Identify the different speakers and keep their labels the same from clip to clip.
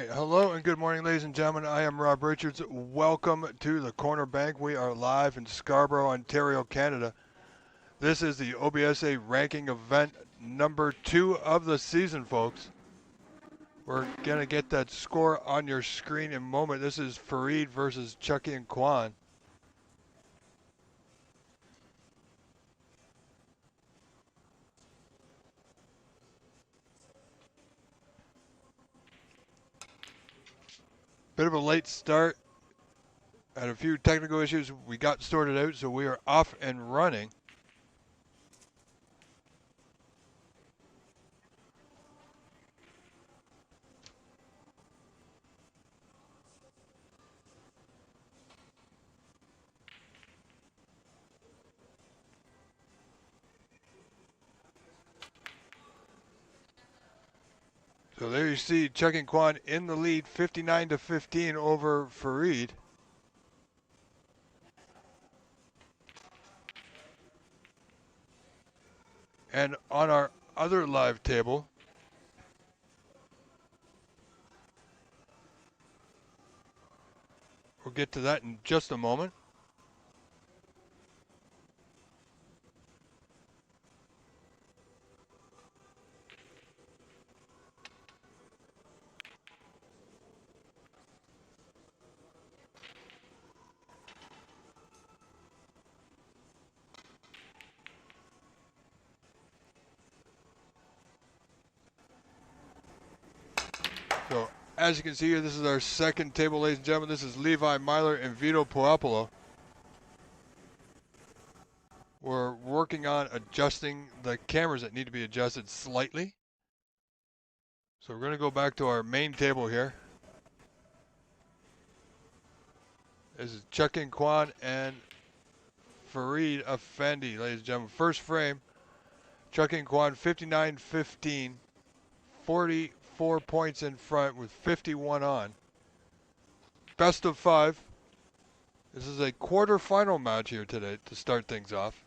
Speaker 1: right, hello and good morning, ladies and gentlemen. I am Rob Richards. Welcome to the Corner Bank. We are live in Scarborough, Ontario, Canada. This is the OBSA ranking event number 2 of the season, folks. We're going to get that score on your screen in a moment. This is Farid versus Chucky and Kwan. Bit of a late start. Had a few technical issues. We got sorted out, so we are off and running. So there you see Chucky and Kwan in the lead, 59-15 over Farid. And on our other live table, we'll get to that in just a moment. So as you can see here, this is our second table, ladies and gentlemen. This is Levi Myler and Vito Puopolo. We're working on adjusting the cameras that need to be adjusted slightly. So we're going to go back to our main table here. This is Chucky and Kwan and Farid Effendi, ladies and gentlemen. First frame, Chucky and Kwan 59-15, 44 points in front with 51 on. Best of 5. This is a quarterfinal match here today to start things off.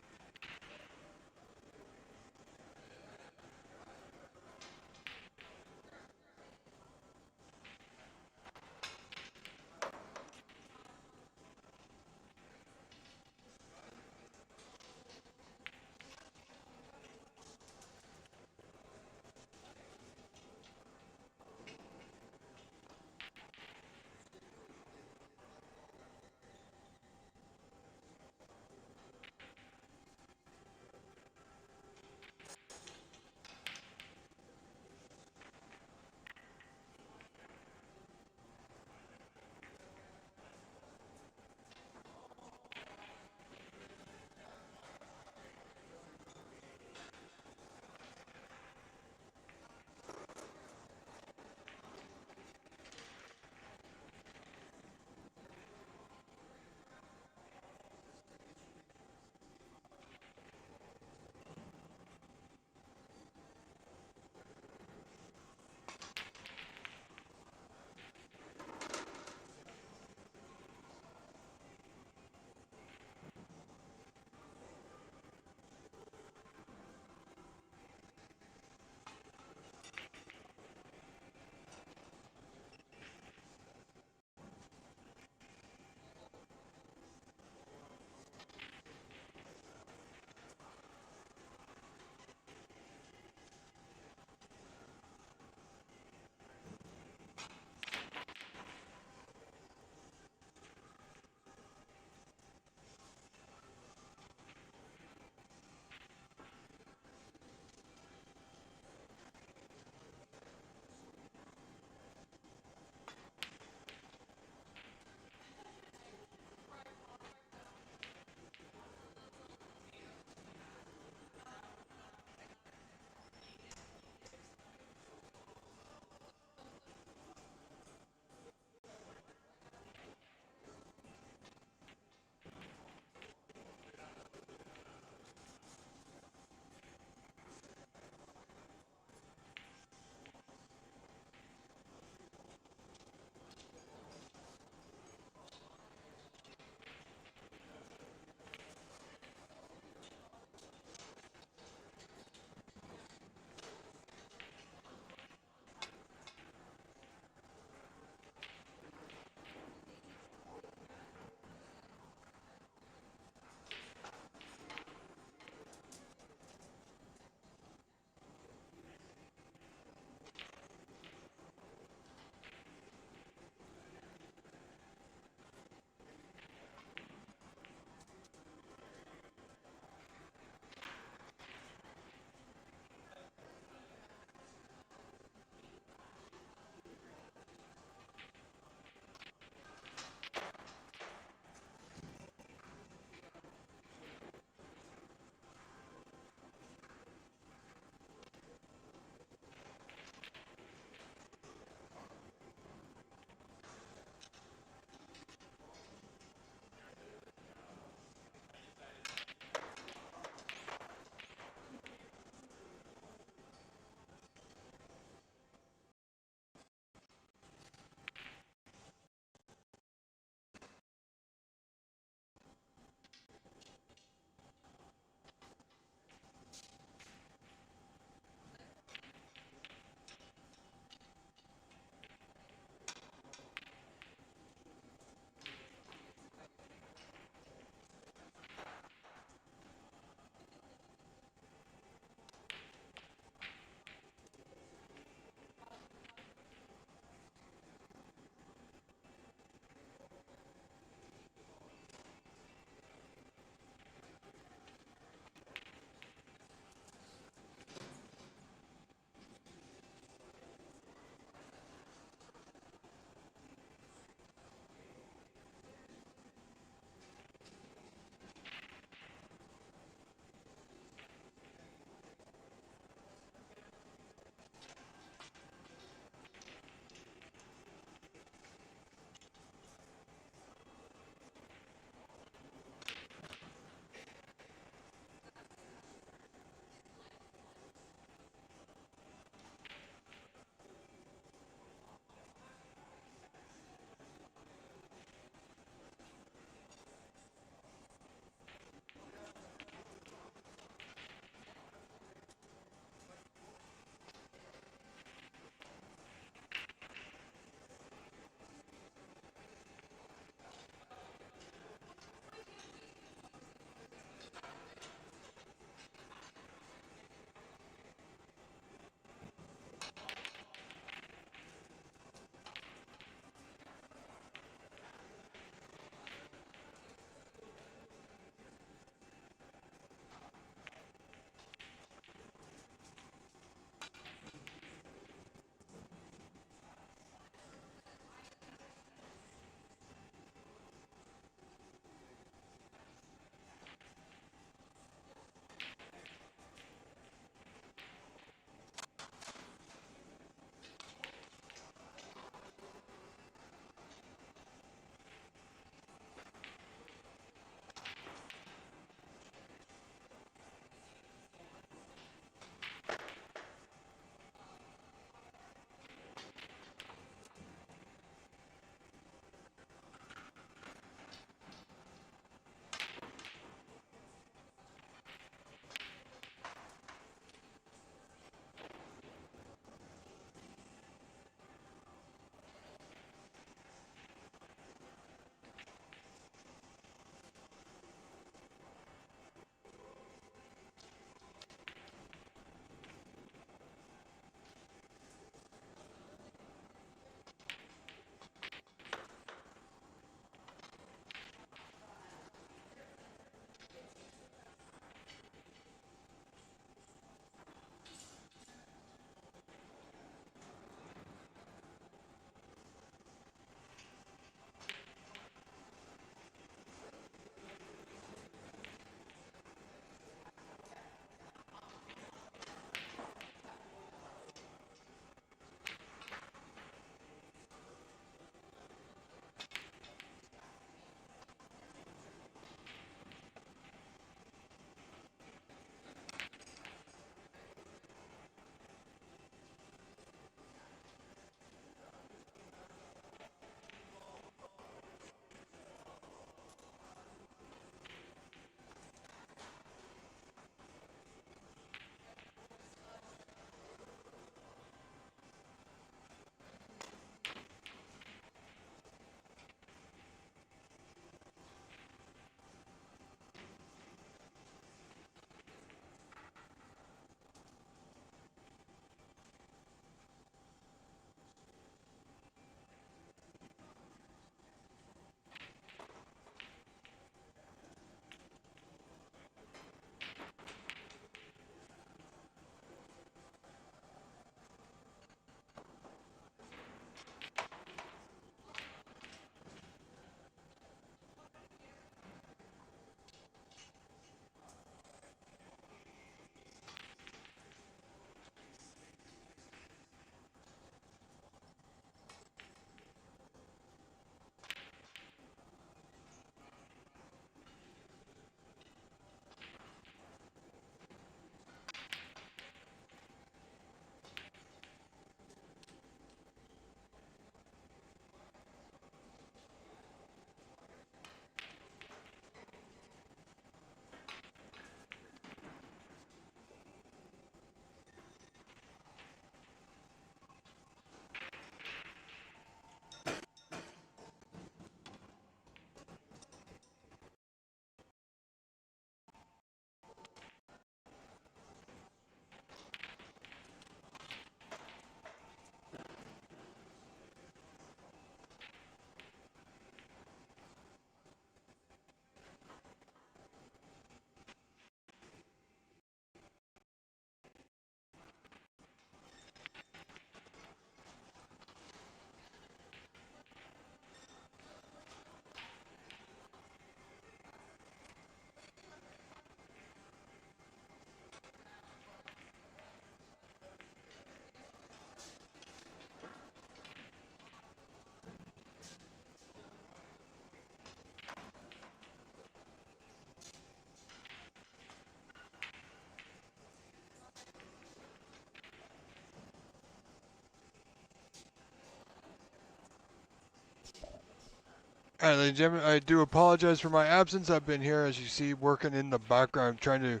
Speaker 1: All right, ladies and gentlemen, I do apologize for my absence. I've been here, as you see, working in the background, trying to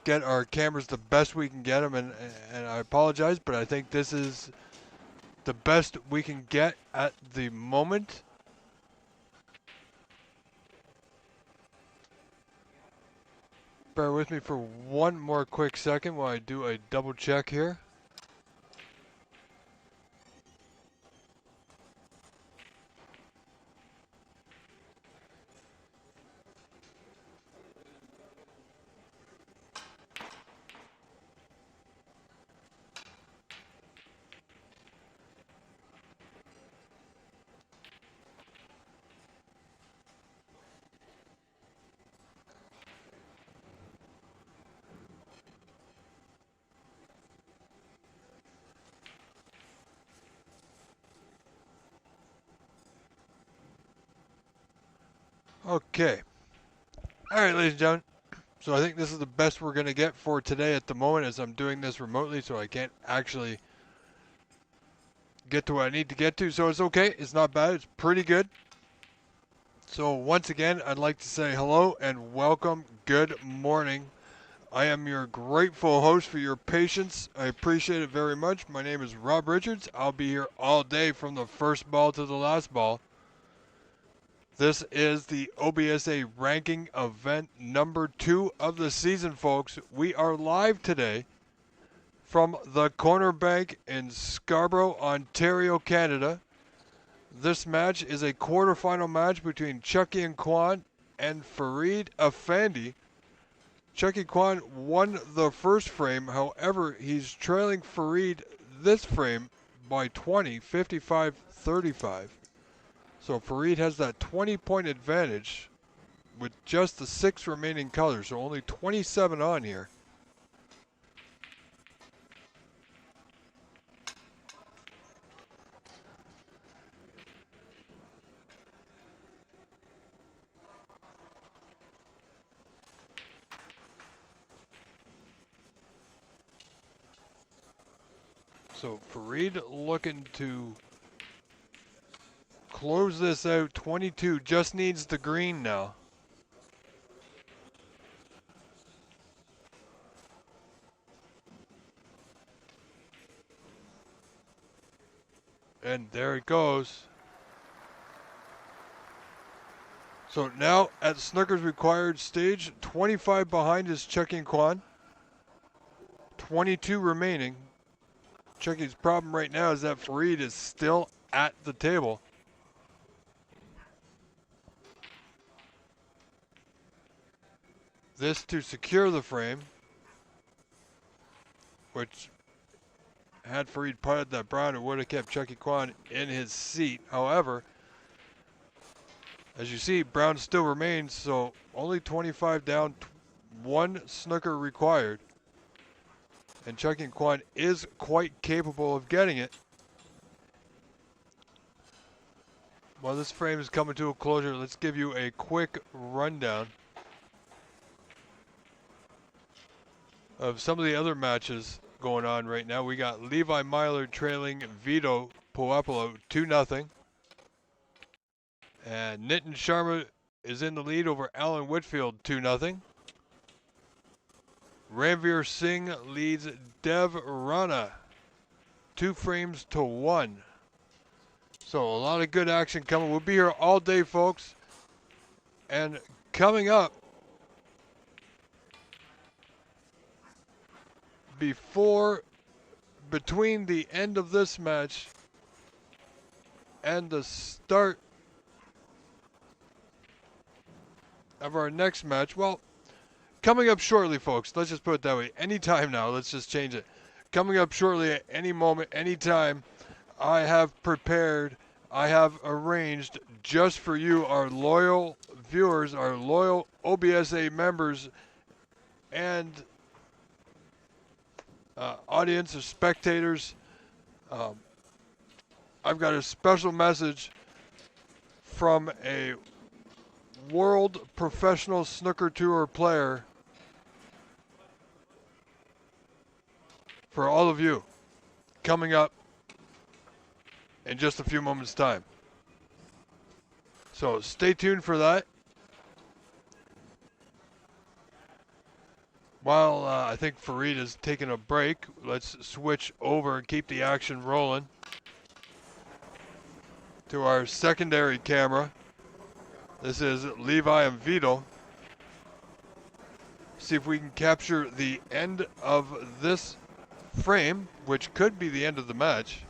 Speaker 1: get our cameras the best we can get them, and I apologize, but I think this is the best we can get at the moment. Bear with me for one more quick second while I do a double check here. Okay. All right, ladies and gentlemen. So I think this is the best we're going to get for today at the moment, as I'm doing this remotely, so I can't actually get to what I need to get to. So it's okay. It's not bad. It's pretty good. So once again, I'd like to say hello and welcome. Good morning. I am your grateful host for your patience. I appreciate it very much. My name is Rob Richards. I'll be here all day from the first ball to the last ball. This is the OBSA ranking event number 2 of the season, folks. We are live today from the Corner Bank in Scarborough, Ontario, Canada. This match is a quarterfinal match between Chucky and Kwan and Farid Effendi. Chucky Kwan won the first frame, however, he's trailing Farid this frame by 20, 55-35. So Farid has that 20-point advantage with just the 6 remaining colors, so only 27 on here. So Farid looking to close this out. 22 just needs the green now. And there it goes. So now at Snooker's required stage, 25 behind is Chucky and Kwan. 22 remaining. Chucky's problem right now is that Farid is still at the table. This to secure the frame, which had Farid putted that brown, it would have kept Chucky Kwan in his seat. However, as you see, brown still remains, so only 25 down, 1 snooker required. And Chucky Kwan is quite capable of getting it. While this frame is coming to a closure, let's give you a quick rundown of some of the other matches going on right now. We got Levi Myler trailing Vito Puopolo 2-0. And Nitin Sharma is in the lead over Alan Whitfield 2-0. Ranveer Singh leads Dev Rana 2 frames to 1. So a lot of good action coming. We'll be here all day, folks. And coming up, between the end of this match and the start of our next match, well, coming up shortly, folks, let's just put it that way. Anytime now, let's just change it. Coming up shortly at any moment, anytime, I have arranged just for you, our loyal viewers, our loyal OBSA members, and audience of spectators. I've got a special message from a World Professional Snooker Tour player for all of you, coming up in just a few moments' time. So stay tuned for that. While I think Fareed is taking a break, let's switch over and keep the action rolling to our secondary camera. This is Levi and Vito. See if we can capture the end of this frame, which could be the end of the match.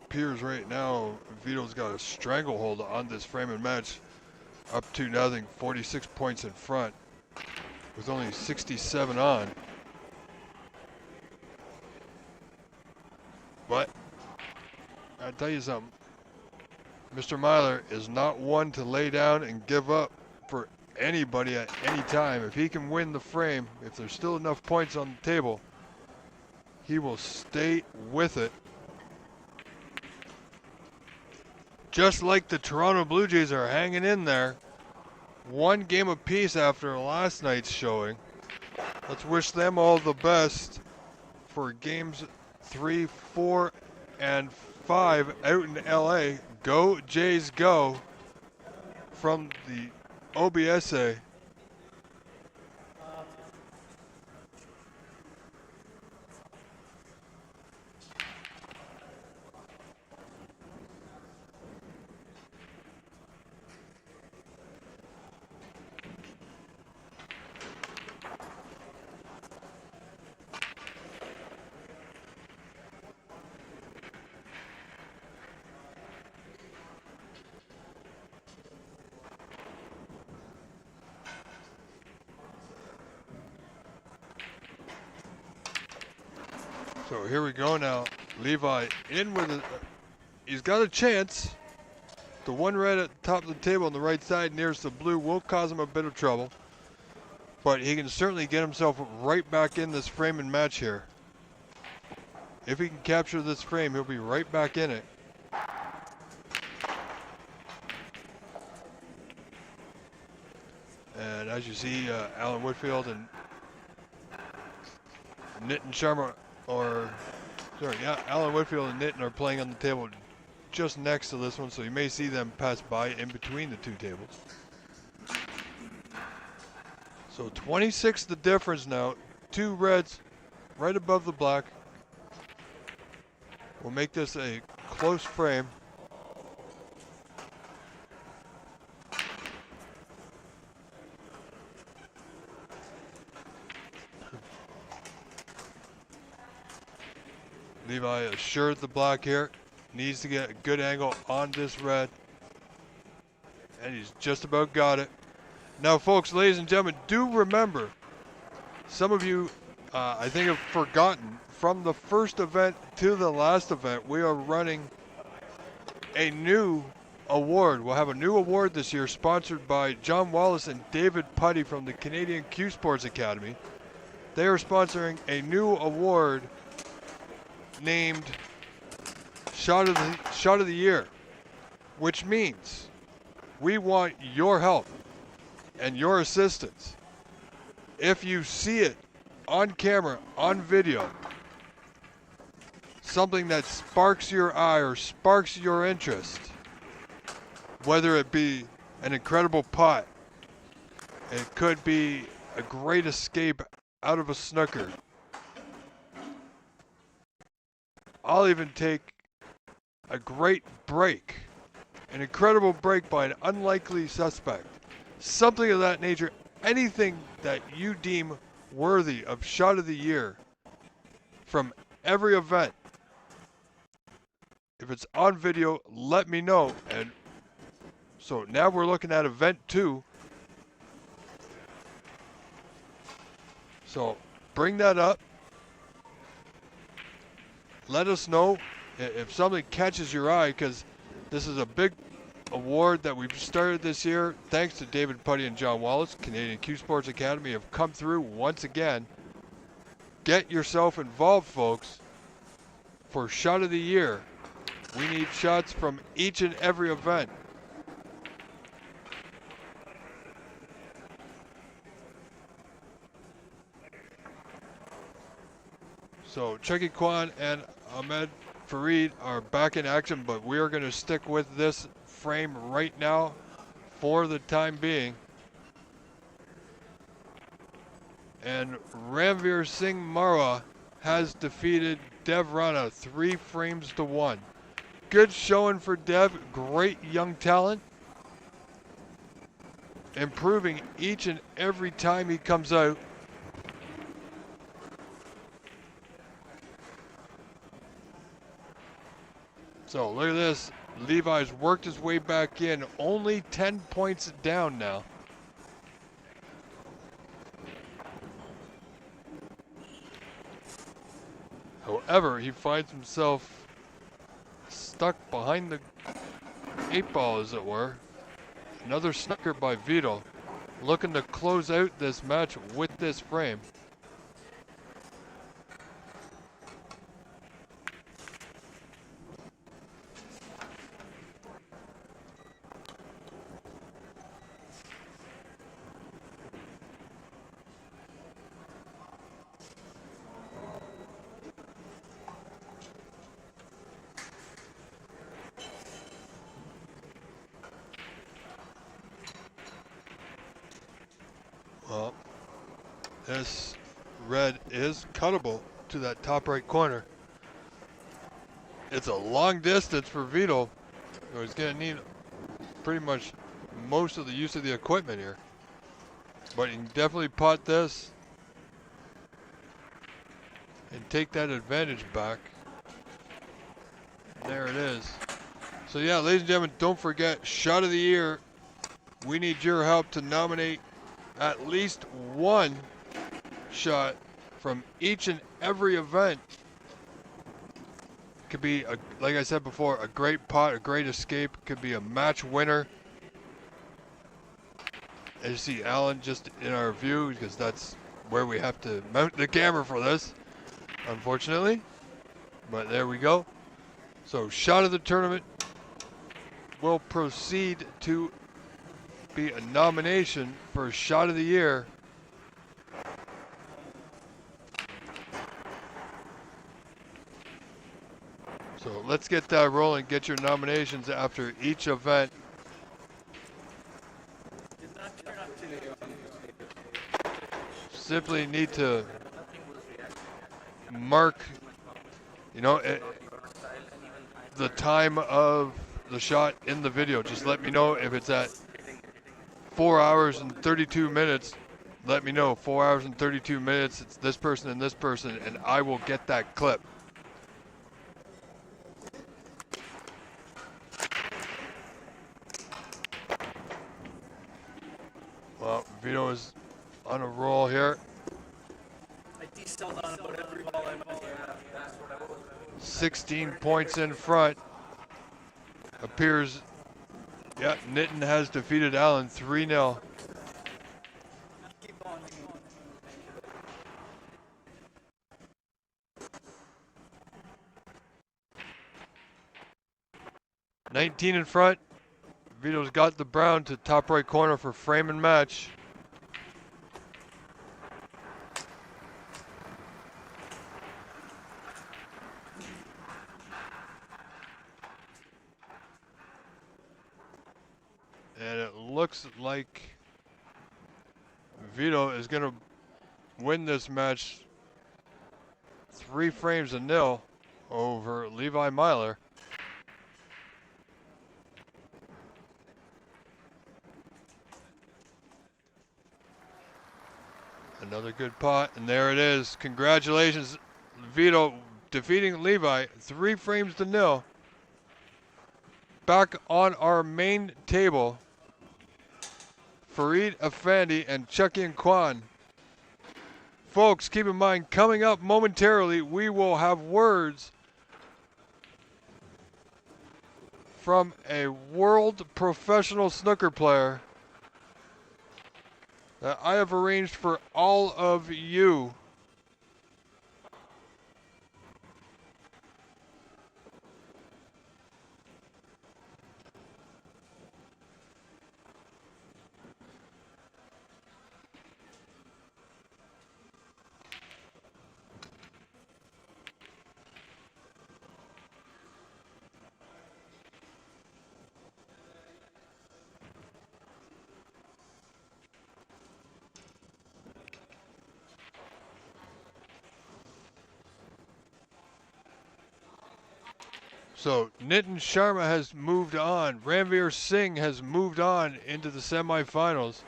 Speaker 1: Appears right now Vito's got a stranglehold on this frame and match, up to nothing, 46 points in front with only 67 on. But I'll tell you something, Mr. Myler is not one to lay down and give up for anybody at any time. If he can win the frame, if there's still enough points on the table, he will stay with it. Just like the Toronto Blue Jays are hanging in there, one game apiece after last night's showing. Let's wish them all the best for games 3, 4, and 5 out in LA. Go Jays go from the OBSA. So here we go now. Levi in with it. He's got a chance. The one red at the top of the table on the right side nearest the blue will cause him a bit of trouble. But he can certainly get himself right back in this frame and match here. If he can capture this frame, he'll be right back in it. And as you see, Alan Whitfield and Nitin Sharma, Alan Whitfield and Nitin are playing on the table just next to this one, so you may see them pass by in between the two tables. So 26 the difference now. Two reds right above the black. We'll make this a close frame. Levi assured the black here. Needs to get a good angle on this red. And he's just about got it. Now, folks, ladies and gentlemen, do remember, some of you, I think, have forgotten, from the first event to the last event, we are running a new award. We'll have a new award this year sponsored by John Wallace and David Putty from the Canadian Q Sports Academy. They are sponsoring a new award named Shot of the Year, which means we want your help and your assistance. If you see it on camera, on video, something that sparks your eye or sparks your interest, whether it be an incredible putt, it could be a great escape out of a snooker, I'll even take a great break, an incredible break by an unlikely suspect, something of that nature, anything that you deem worthy of Shot of the Year from every event. If it's on video, let me know. And so now we're looking at event 2. So bring that up. Let us know if something catches your eye, because this is a big award that we've started this year. Thanks to David Putty and John Wallace, Canadian Q Sports Academy have come through once again. Get yourself involved, folks. for shot of the year. We need shots from each and every event. So Chucky Kwan and Ahmed Farid are back in action, but we are going to stick with this frame right now for the time being. And Ranveer Singh Marwa has defeated Dev Rana 3 frames to 1. Good showing for Dev, great young talent. Improving each and every time he comes out. So look at this, Levi's worked his way back in, only 10 points down now. However, he finds himself stuck behind the 8-ball, as it were. Another snooker by Vito, looking to close out this match with this frame. Well, this red is cuttable to that top right corner. It's a long distance for Vito, so he's going to need pretty much most of the use of the equipment here. But he can definitely pot this and take that advantage back. There it is. So yeah, ladies and gentlemen, don't forget, shot of the year. We need your help to nominate at least one shot from each and every event. Could be, like I said before, a great pot, a great escape. Could be a match winner. As you see Alan just in our view, because that's where we have to mount the camera for this, unfortunately. But there we go. So shot of the tournament will proceed to be a nomination for shot of the year. So let's get that rolling. Get your nominations after each event. Simply need to mark, you know, the time of the shot in the video. Just let me know if it's at 4 hours and 32 minutes. Let me know 4 hours and 32 minutes. It's this person and this person, and I will get that clip. Well, Vito is on a roll here. 16 points in front. Appears, yeah, Nitin has defeated Allen 3-0. $19 in front. Vito's got the brown to top right corner for frame and match. And it looks like Vito is going to win this match 3 frames to 0 over Levi Myler. Another good pot, and there it is. Congratulations, Vito defeating Levi 3 frames to 0. Back on our main table, Farid Effendi and Chucky Kwan. Folks, keep in mind, coming up momentarily, we will have words from a world professional snooker player that I have arranged for all of you. So Nitin Sharma has moved on. Ranveer Singh has moved on into the semifinals.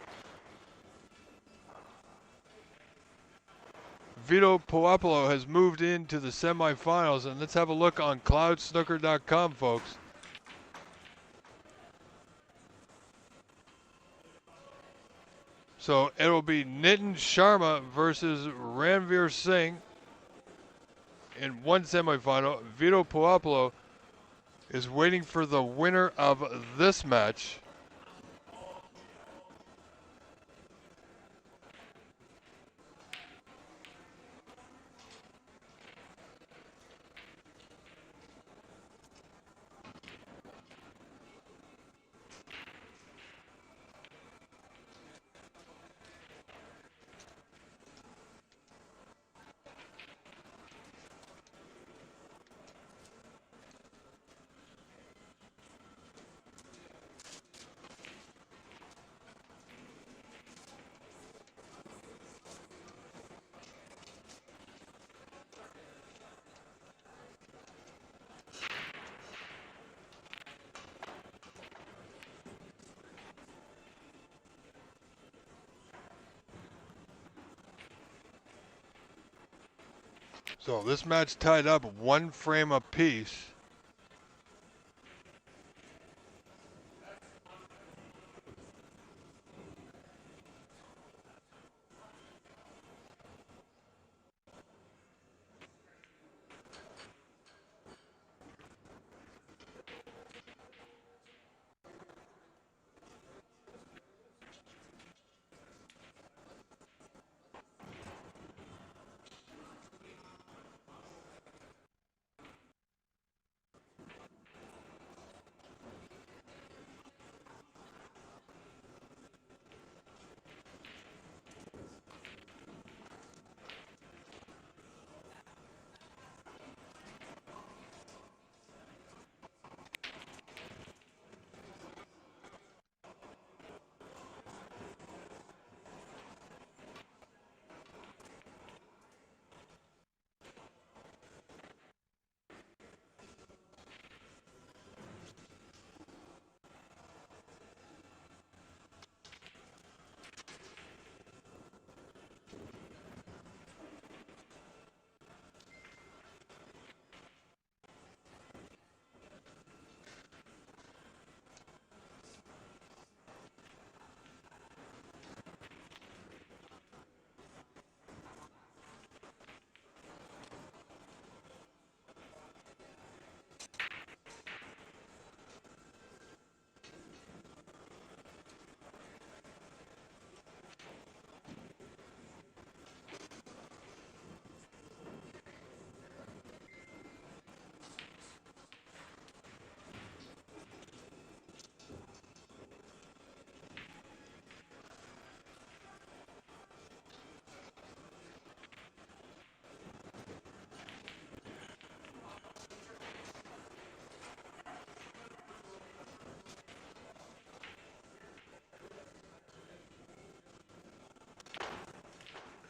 Speaker 1: Vito Puopolo has moved into the semifinals, and let's have a look on cloudsnooker.com, folks. So it'll be Nitin Sharma versus Ranveer Singh in one semifinal. Vito Puopolo is waiting for the winner of this match. So this match tied up 1 frame apiece.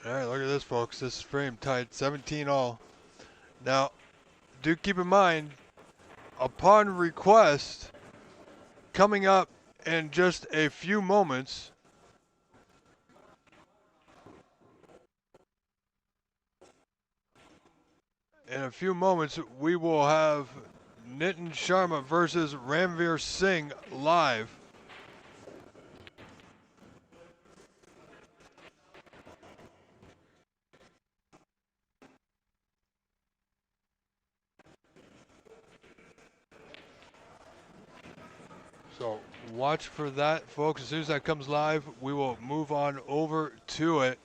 Speaker 1: All right, look at this, folks. This frame tied 17 all. Now, do keep in mind, upon request, coming up in just a few moments, we will have Nitin Sharma versus Ranveer Singh live. So watch for that, folks. As soon as that comes live, we will move on over to it.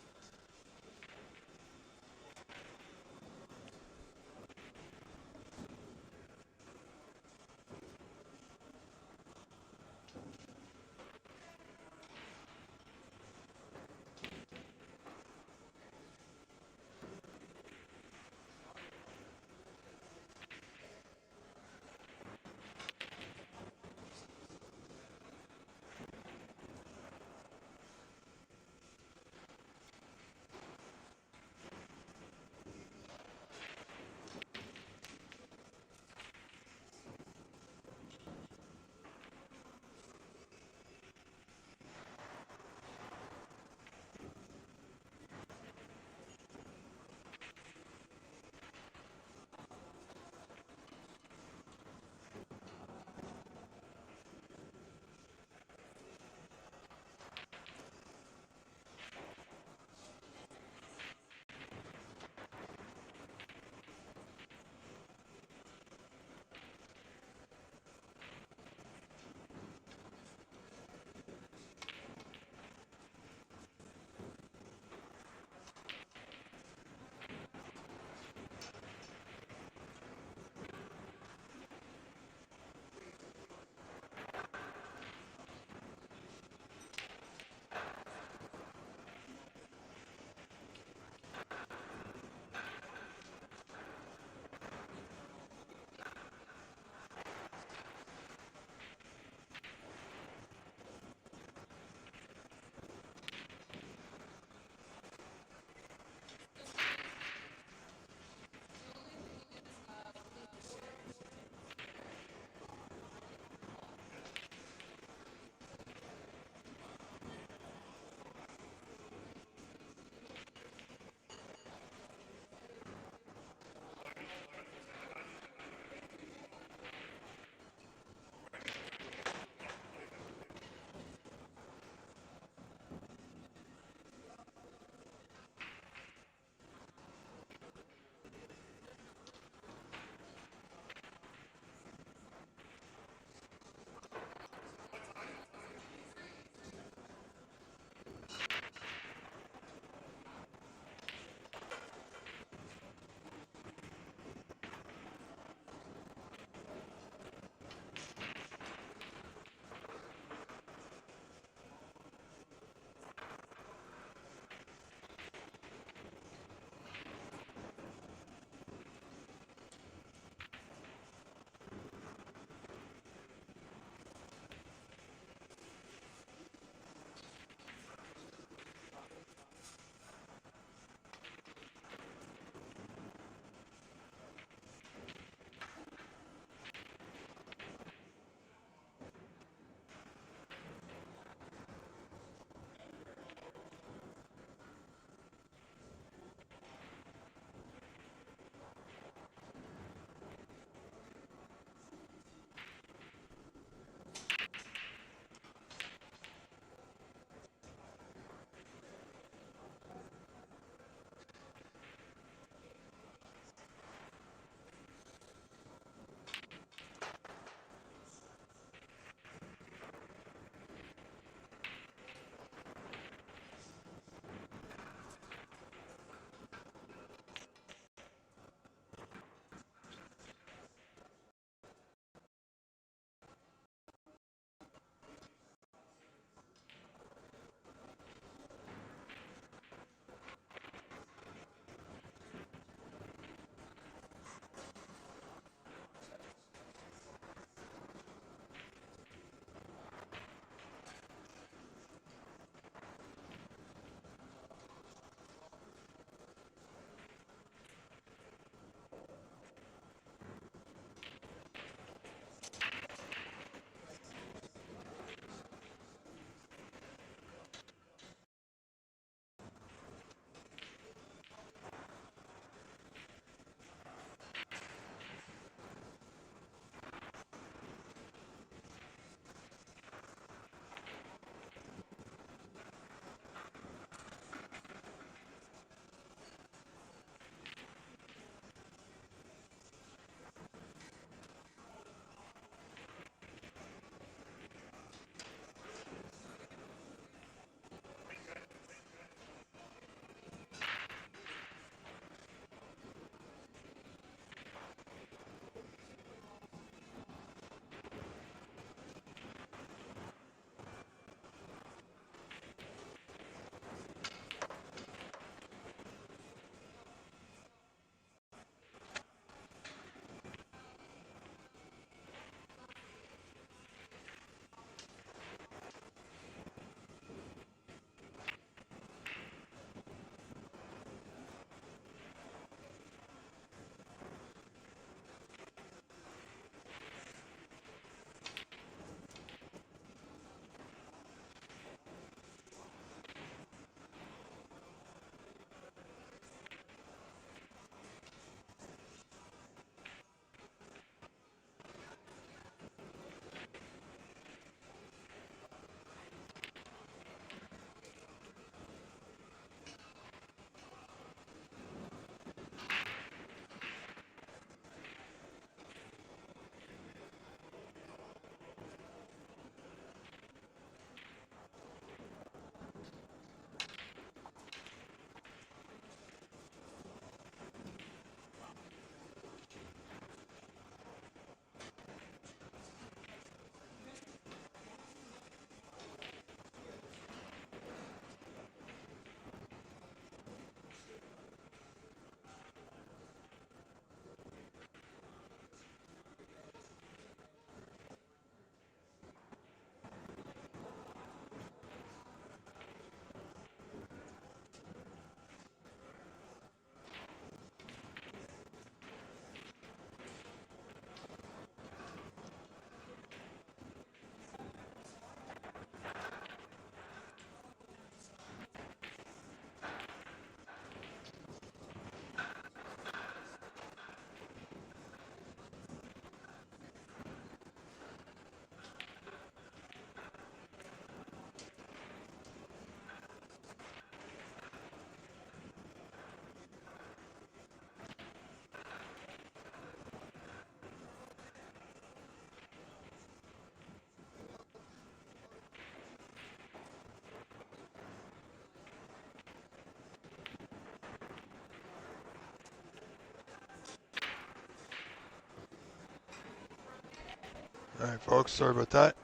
Speaker 1: Alright folks, sorry about that.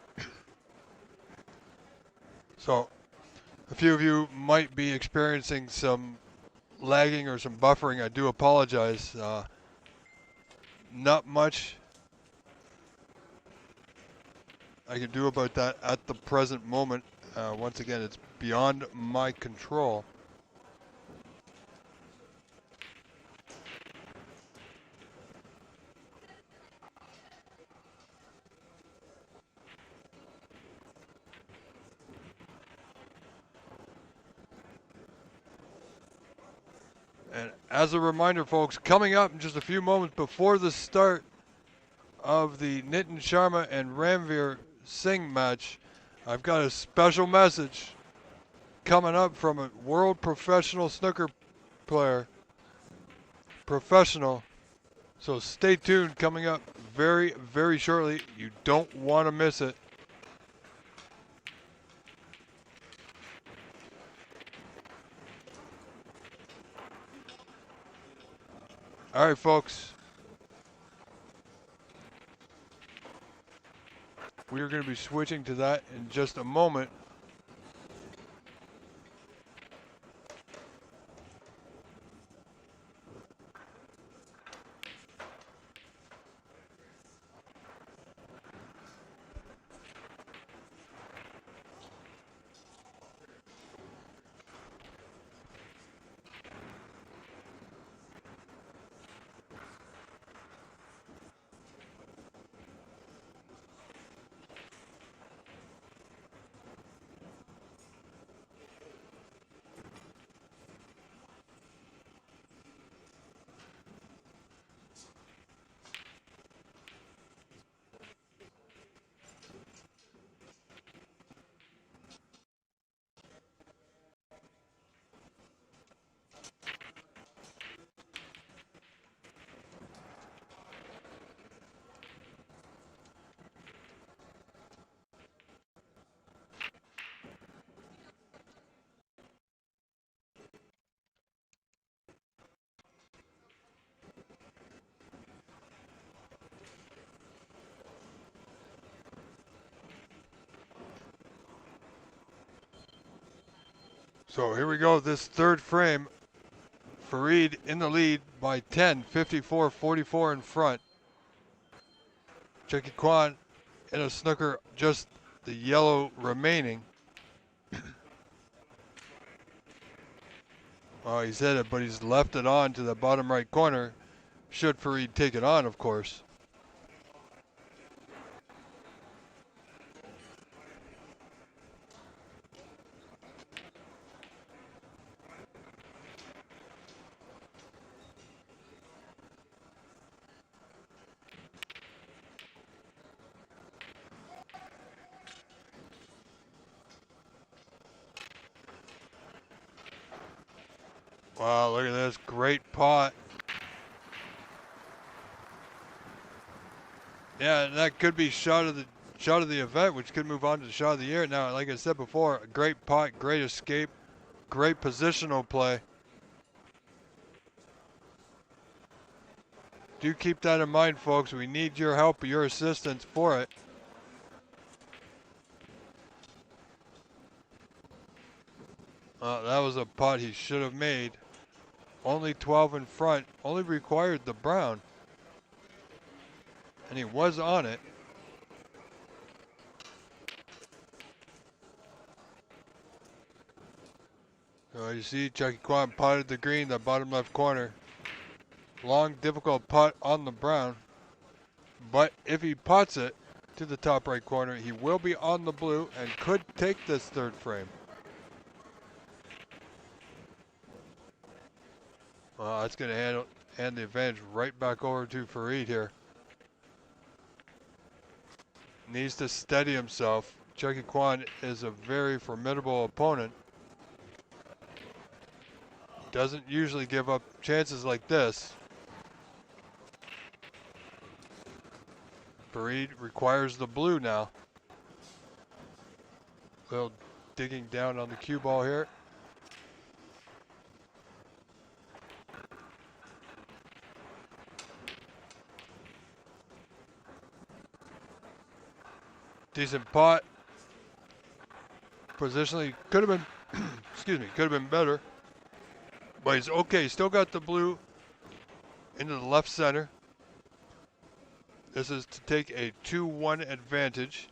Speaker 1: So, a few of you might be experiencing some lagging or some buffering. I do apologize. Not much I can do about that at the present moment. Once again, it's beyond my control. And as a reminder, folks, coming up in just a few moments before the start of the Nitin Sharma and Ranveer Singh match, I've got a special message coming up from a world professional snooker player. Professional. So stay tuned, coming up very, very shortly. You don't want to miss it. All right, folks. We are going to be switching to that in just a moment. So here we go, this third frame. Farid in the lead by 10, 54-44 in front. Jackie Kwan in a snooker, just the yellow remaining. Oh, he's hit it, but he's left it on to the bottom right corner. Should Farid take it on, of course. Wow, look at this, great pot. Yeah, and that could be shot of the event, which could move on to the shot of the year. Now, like I said before, a great pot, great escape, great positional play. Do keep that in mind, folks. We need your help, your assistance for it. That was a putt he should have made. Only 12 in front, only required the brown. And he was on it. So you see, Jackie Kwan potted the green, the bottom left corner. Long, difficult putt on the brown. But if he putts it to the top right corner, he will be on the blue and could take this third frame. Well, that's going to hand the advantage right back over to Farid here. Needs to steady himself. Jackie Kwan is a very formidable opponent. Doesn't usually give up chances like this. Farid requires the blue now. Little digging down on the cue ball here. Decent pot. Positionally could have been, excuse me, could have been better. But he's okay. Still got the blue into the left center. This is to take a 2-1 advantage.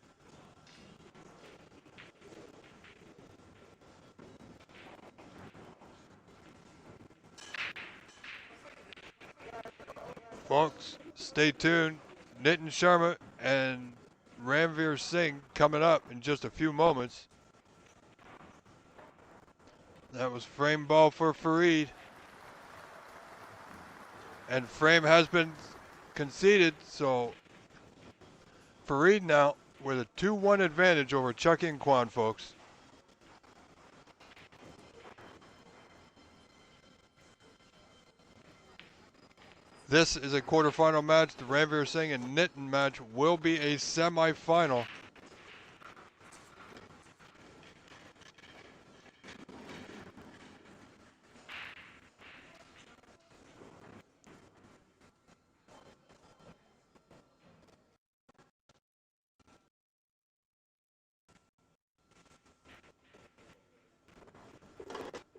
Speaker 1: Folks, stay tuned. Nitin Sharma and Ranveer Singh coming up in just a few moments. That was frame ball for Farid. And frame has been conceded, so Farid now with a 2-1 advantage over Chucky and Kwan, folks. This is a quarterfinal match. The Ranveer Singh and Nitin match will be a semifinal.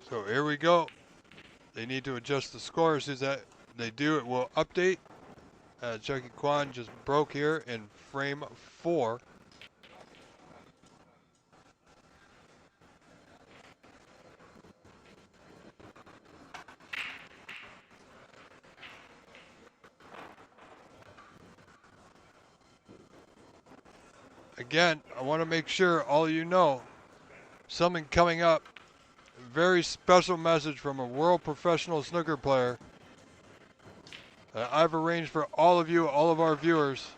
Speaker 1: So here we go. They need to adjust the scores. Is that they do, it will update. Chucky Kwan just broke here in frame 4. Again, I want to make sure all of you know something coming up. Very special message from a world professional snooker player that I've arranged for all of you, all of our viewers,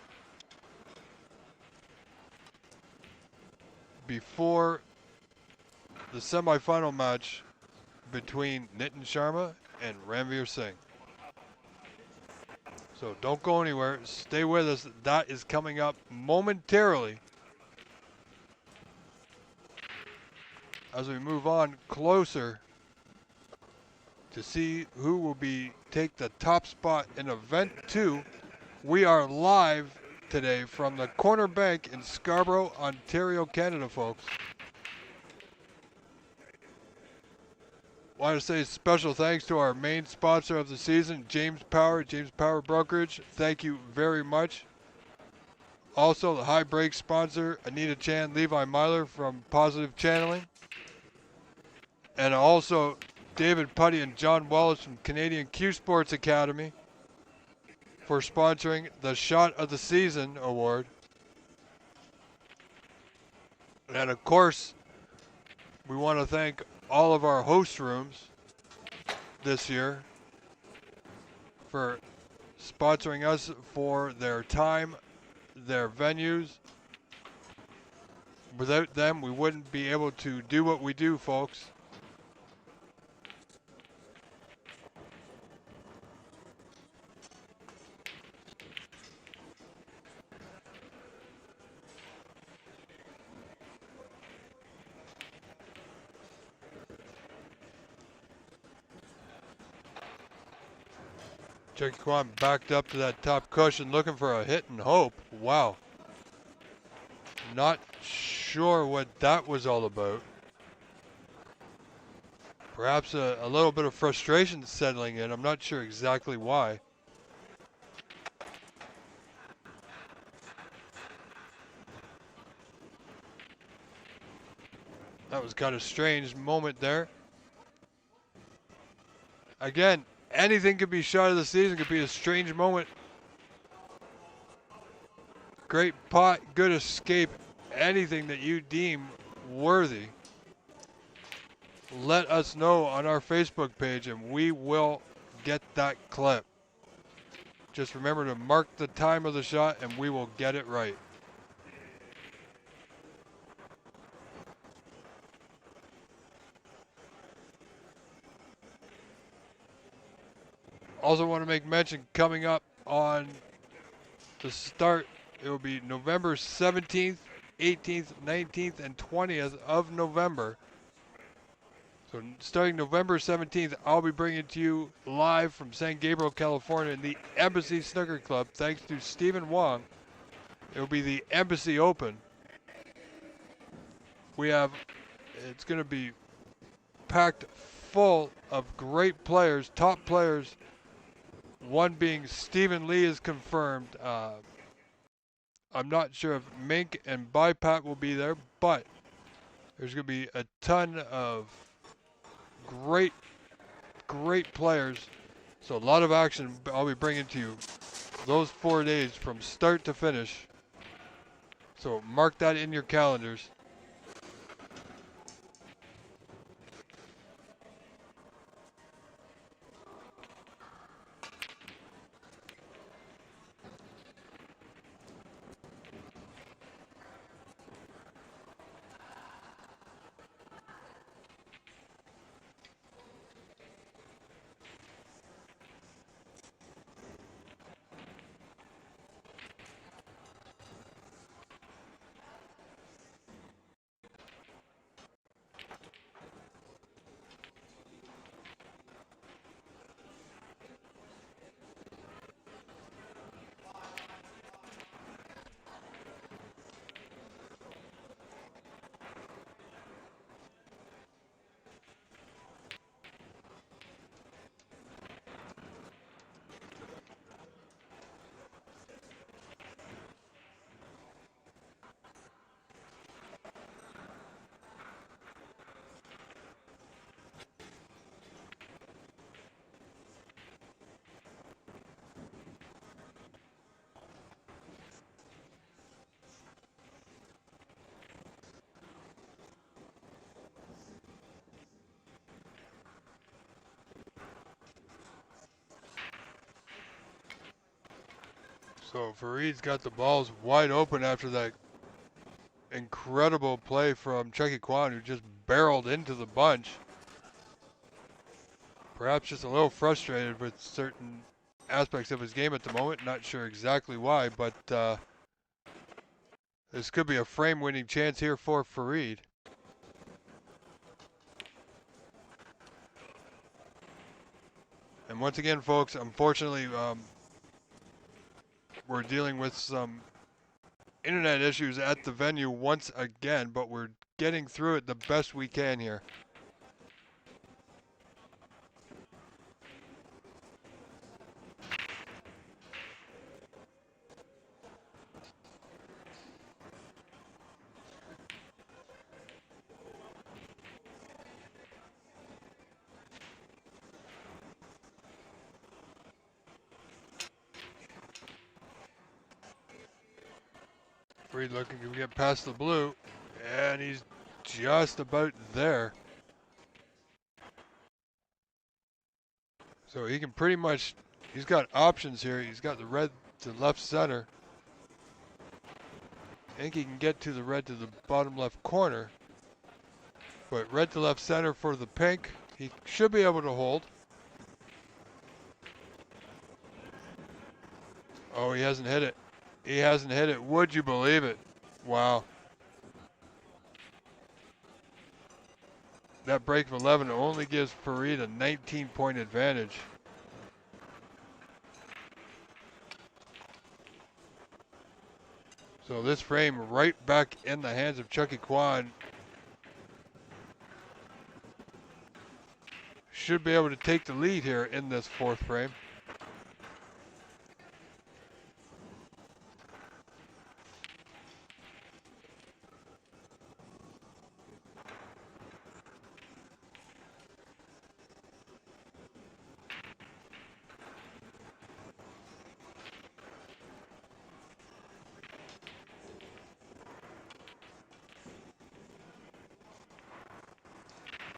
Speaker 1: before the semifinal match between Nitin Sharma and Ranveer Singh. So don't go anywhere. Stay with us. That is coming up momentarily as we move on closer to see who will take the top spot in Event 2. We are live today from the Corner Bank in Scarborough, Ontario, Canada, folks. Want to say special thanks to our main sponsor of the season, James Power Brokerage. Thank you very much. Also, the high break sponsor, Anita Chan, Levi Myler from Positive Channeling. And also, David Putty and John Wallace from Canadian Q Sports Academy for sponsoring the Shot of the Season award. And of course, we want to thank all of our host rooms this year for sponsoring us for their time, their venues. Without them, we wouldn't be able to do what we do, folks. Chucky Kwan backed up to that top cushion looking for a hit and hope. Wow. Not sure what that was all about. Perhaps a little bit of frustration settling in. I'm not sure exactly why. That was kind of a strange moment there. Again, anything could be shot of the season, could be a strange moment. Great pot, good escape, anything that you deem worthy. Let us know on our Facebook page and we will get that clip. Just remember to mark the time of the shot and we will get it right. Also want to make mention, coming up on the start, it will be November 17th, 18th, 19th, and 20th of November. So starting November 17th, I'll be bringing it to you live from San Gabriel, California in the Embassy Snooker Club. Thanks to Stephen Wong. It will be the Embassy Open. it's going to be packed full of great players, top players. One being Stephen Lee is confirmed. I'm not sure if Mink and Bipat will be there, but there's going to be a ton of great players. So a lot of action I'll be bringing to you those 4 days from start to finish. So mark that in your calendars. So Fareed's got the balls wide open after that incredible play from Chucky Kwan, who just barreled into the bunch. Perhaps just a little frustrated with certain aspects of his game at the moment. Not sure exactly why, but this could be a frame-winning chance here for Fareed. And once again, folks, unfortunately, we're dealing with some internet issues at the venue once again, but we're getting through it the best we can here. Fareed looking to get past the blue, and he's just about there. So he can pretty much, he's got options here. He's got the red to left center. I think he can get to the red to the bottom left corner. But red to left center for the pink, he should be able to hold. Oh, he hasn't hit it. He hasn't hit it. Would you believe it? Wow. That break of 11 only gives Fareed a 19-point advantage. So this frame right back in the hands of Chucky Kwan. Should be able to take the lead here in this fourth frame.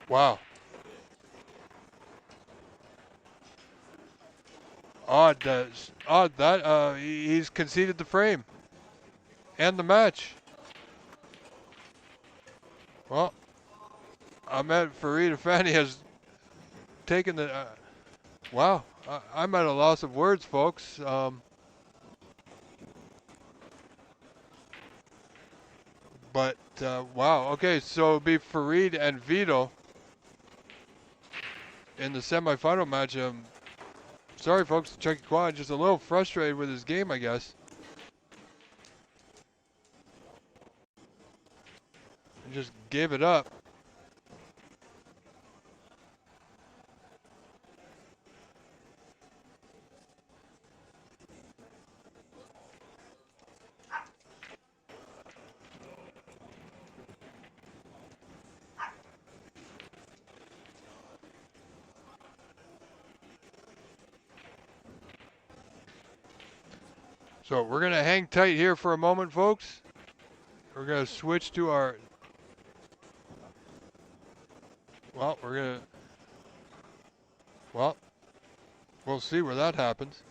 Speaker 1: Wow. Odd that he's conceded the frame and the match. Well, Ahmed Fareed Afandi has taken the. Wow, I'm at a loss of words, folks. But wow, okay, so it'll be Fareed and Vito in the semifinal match. Sorry, folks, Chucky Kwan just a little frustrated with his game, I guess. and just gave it up. So we're going to hang tight here for a moment, folks. We're going to switch to our... Well, we're going to... Well, we'll see where that happens.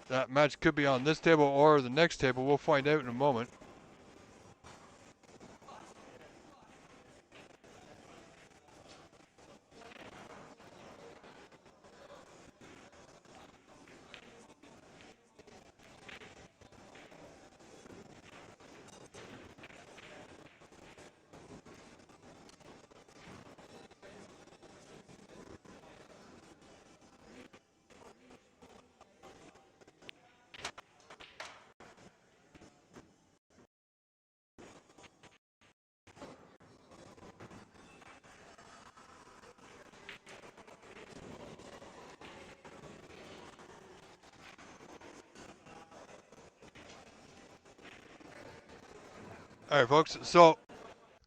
Speaker 1: That match could be on this table or the next table. We'll find out in a moment. All right, folks. So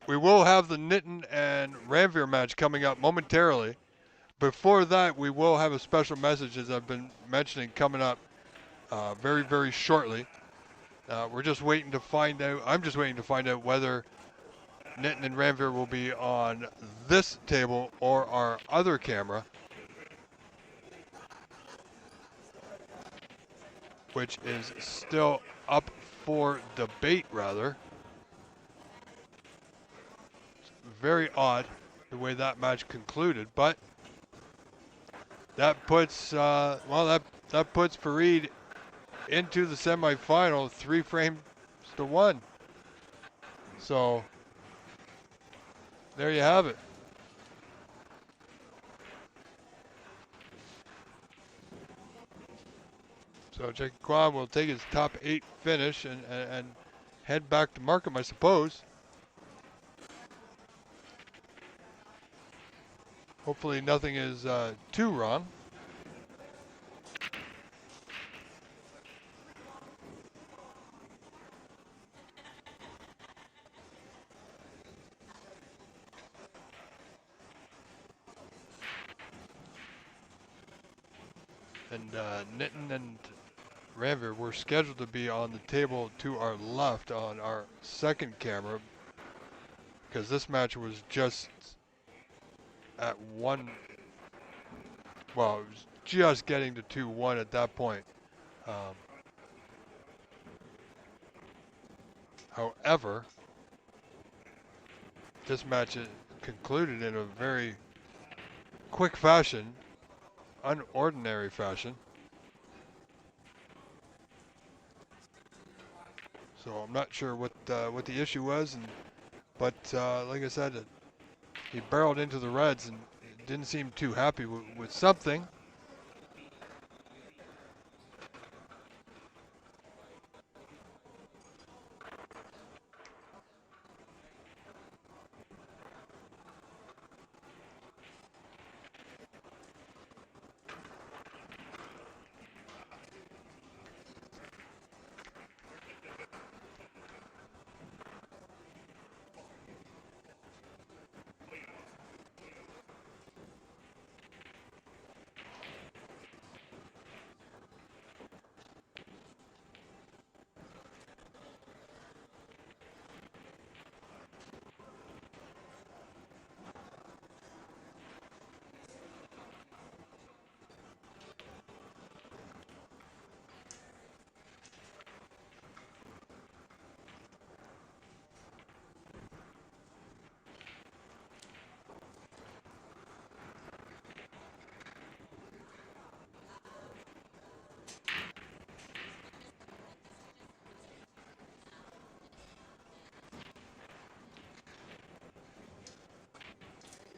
Speaker 1: we will have the Nitin and Ranveer match coming up momentarily. Before that, we will have a special message, as I've been mentioning, coming up very, very shortly. We're just waiting to find out. I'm just waiting to find out whether Nitin and Ranveer will be on this table or our other camera, which is still up for debate, rather. It's very odd the way that match concluded, but that puts that puts Fareed into the semifinal 3 frames to 1. So there you have it. So Jackie Kwan will take his top 8 finish and head back to Markham, I suppose. Hopefully nothing is too wrong. And Nitin and Ranveer were scheduled to be on the table to our left on our second camera, because this match was just at 1. Well, it was just getting to 2-1 at that point. However, this match concluded in a very quick fashion, unordinary fashion. So I'm not sure what the issue was, but like I said, he barreled into the reds and didn't seem too happy with something.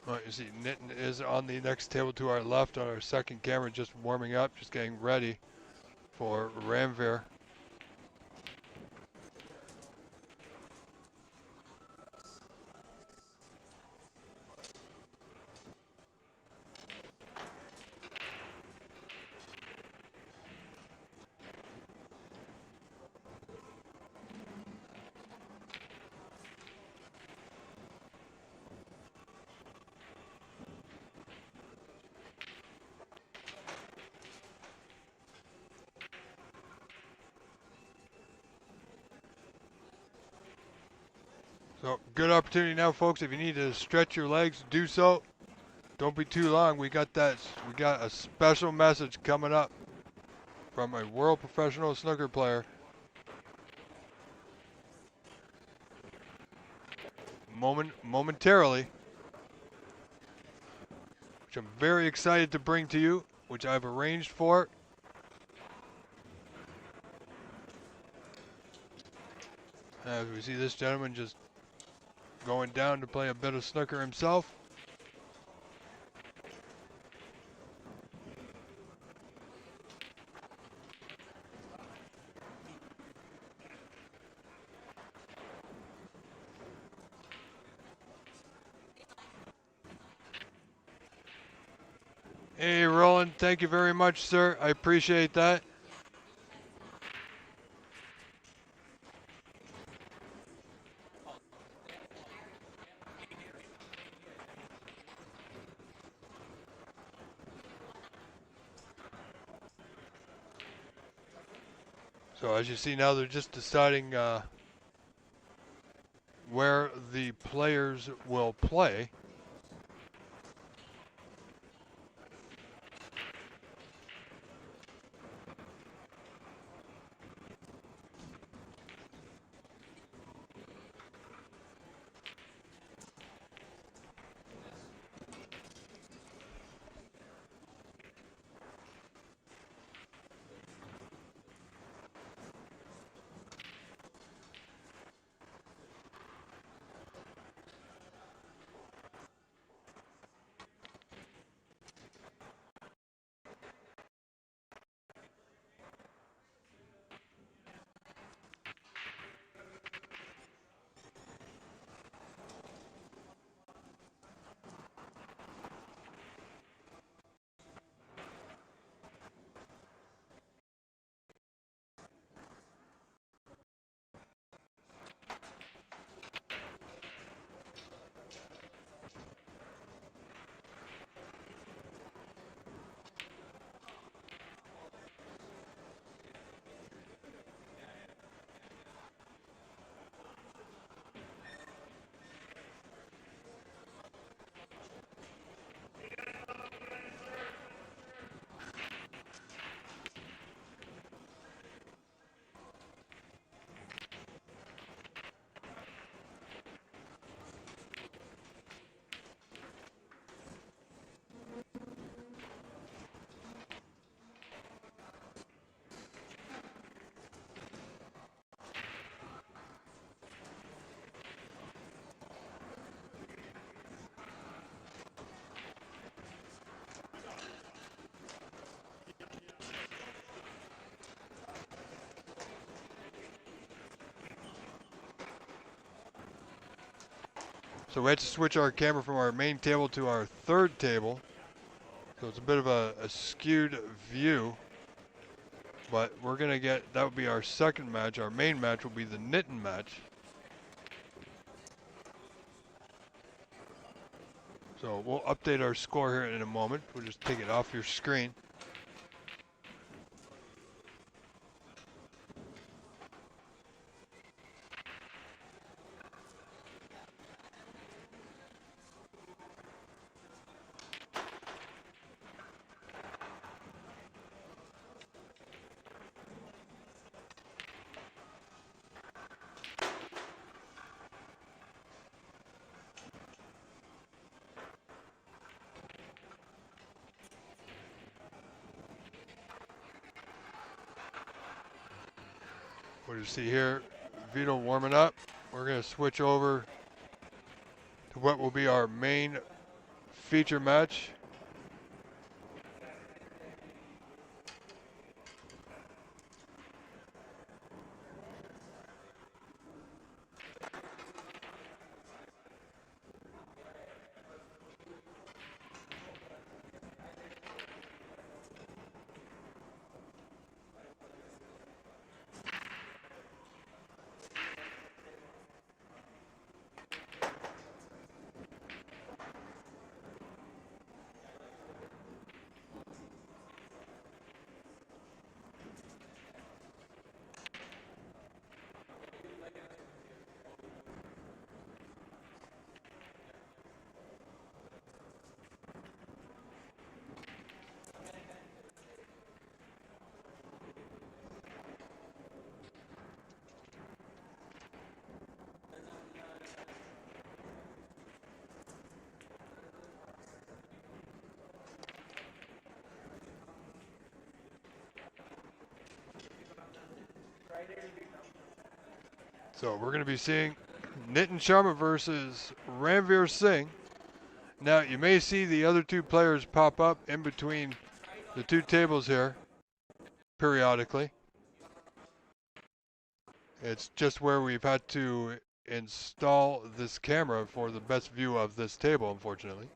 Speaker 1: Well, you see, Nitin is on the next table to our left on our second camera, just warming up, just getting ready for Ranveer. So good opportunity now, folks. If you need to stretch your legs, do so. Don't be too long. We got a special message coming up from a world professional snooker player. Momentarily, which I'm very excited to bring to you, which I've arranged for. As we see this gentleman just going down to play a bit of snooker himself. Hey, Roland, thank you very much, sir. I appreciate that. So as you see now, they're just deciding where the players will play. So we had to switch our camera from our main table to our third table. So it's a bit of a skewed view. But we're going to get, that would be our second match. Our main match will be the Nitin match. So we'll update our score here in a moment. We'll just take it off your screen. What you see here, Vito warming up. We're going to switch over to what will be our main feature match. So we're going to be seeing Nitin Sharma versus Ranveer Singh. Now you may see the other two players pop up in between the two tables here periodically. It's just where we've had to install this camera for the best view of this table, unfortunately.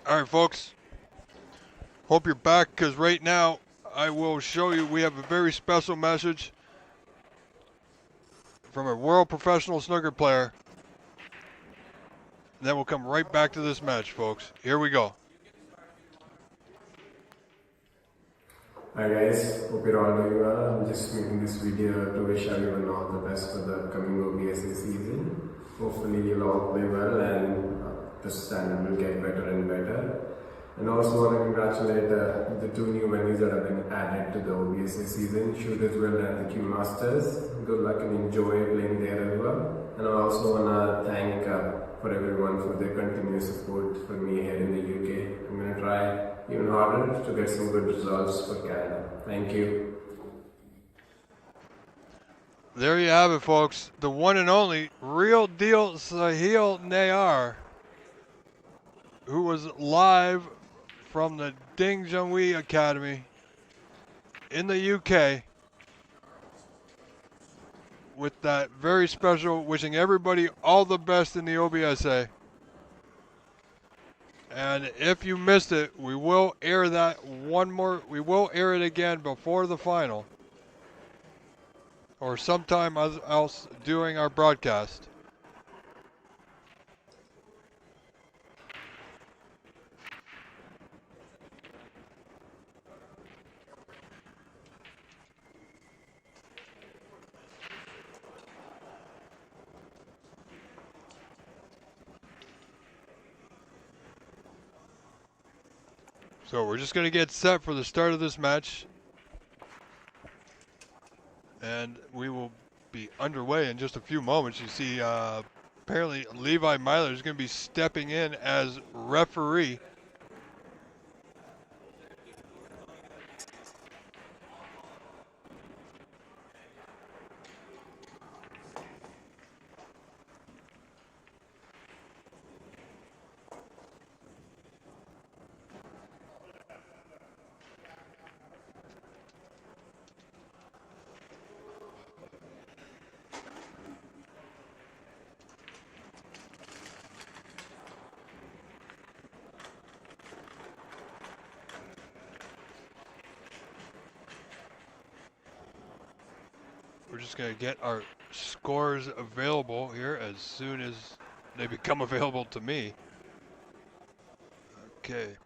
Speaker 1: All right, folks. Hope you're back, because right now I will show you we have a very special message from a world professional snooker player. And then we'll come right back to this match, folks. Here we go.
Speaker 2: Hi guys, hope you're all doing well. I'm just making this video to wish everyone all the best for the upcoming OBSA season. Hopefully you'll all play well and the standard will get better and better. And also want to congratulate the two new venues that have been added to the OBSA season, Shootersville and the Q Masters. Good luck and enjoy playing there as well. And I also want to thank for everyone for their continuous support for me here in the UK. I'm going to try even harder to get some good results for Canada. Thank you.
Speaker 1: There you have it, folks. The one and only real deal Sahil Nayar, who was live from the Ding Junhui Academy in the UK with that very special wishing everybody all the best in the OBSA. And if you missed it, we will air that we will air it again before the final or sometime else during our broadcast. So we're just going to get set for the start of this match. And we will be underway in just a few moments. You see, apparently Levi Myler is going to be stepping in as referee. We're just going to get our scores available here as soon as they become available to me. Okay.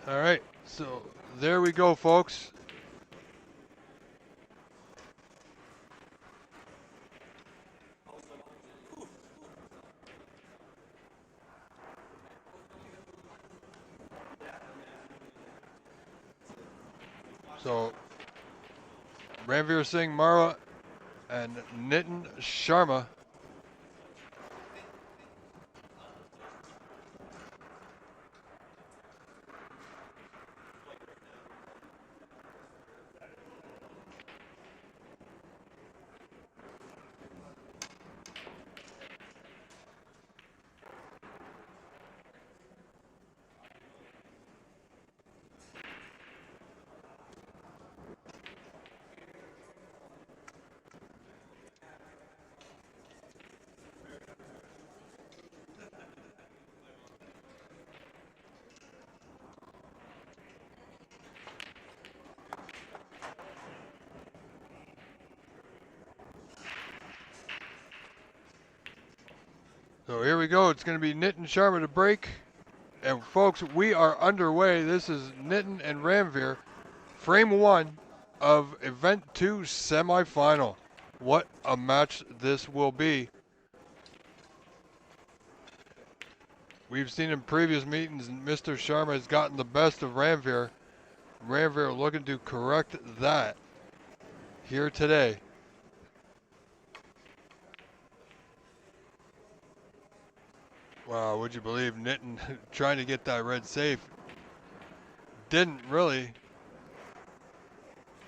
Speaker 1: All right, so there we go, folks. So Ranveer Singh Mara and Nitin Sharma So here we go. It's going to be Nitin Sharma to break. And folks, we are underway. This is Nitin and Ranveer, frame 1 of Event 2 semifinal. What a match this will be. We've seen in previous meetings Mr. Sharma has gotten the best of Ranveer. Ranveer looking to correct that here today. Wow, would you believe Nitin trying to get that red safe? Didn't really.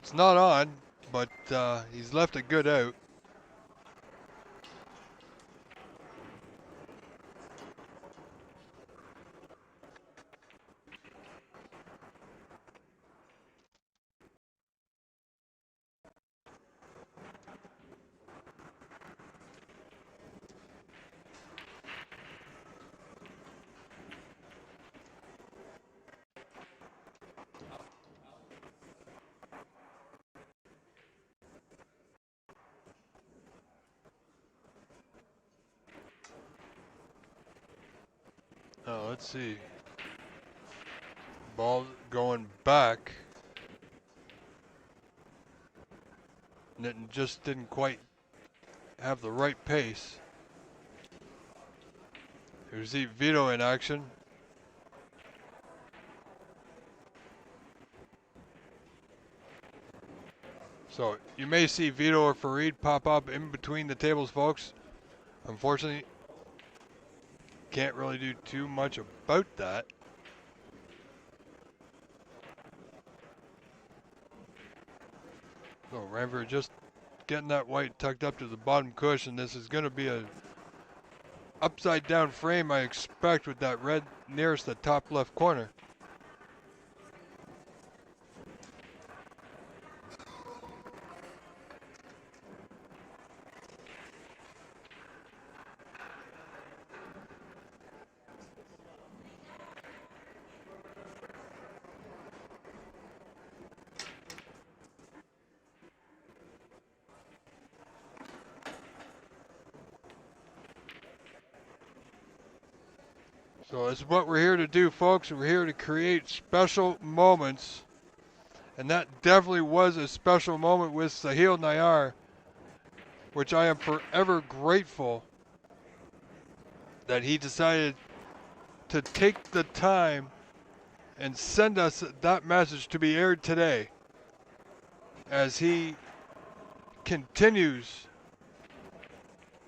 Speaker 1: It's not on, but he's left a good out. Oh, let's see. Ball going back. Nitin just didn't quite have the right pace. Here's the Vito in action. So you may see Vito or Farid pop up in between the tables, folks. Unfortunately, can't really do too much about that. So Ranveer just getting that white tucked up to the bottom cushion. This is going to be a upside down frame, I expect, with that red nearest the top left corner. So that's what we're here to do, folks. We're here to create special moments. And that definitely was a special moment with Sahil Nayar, which I am forever grateful that he decided to take the time and send us that message to be aired today as he continues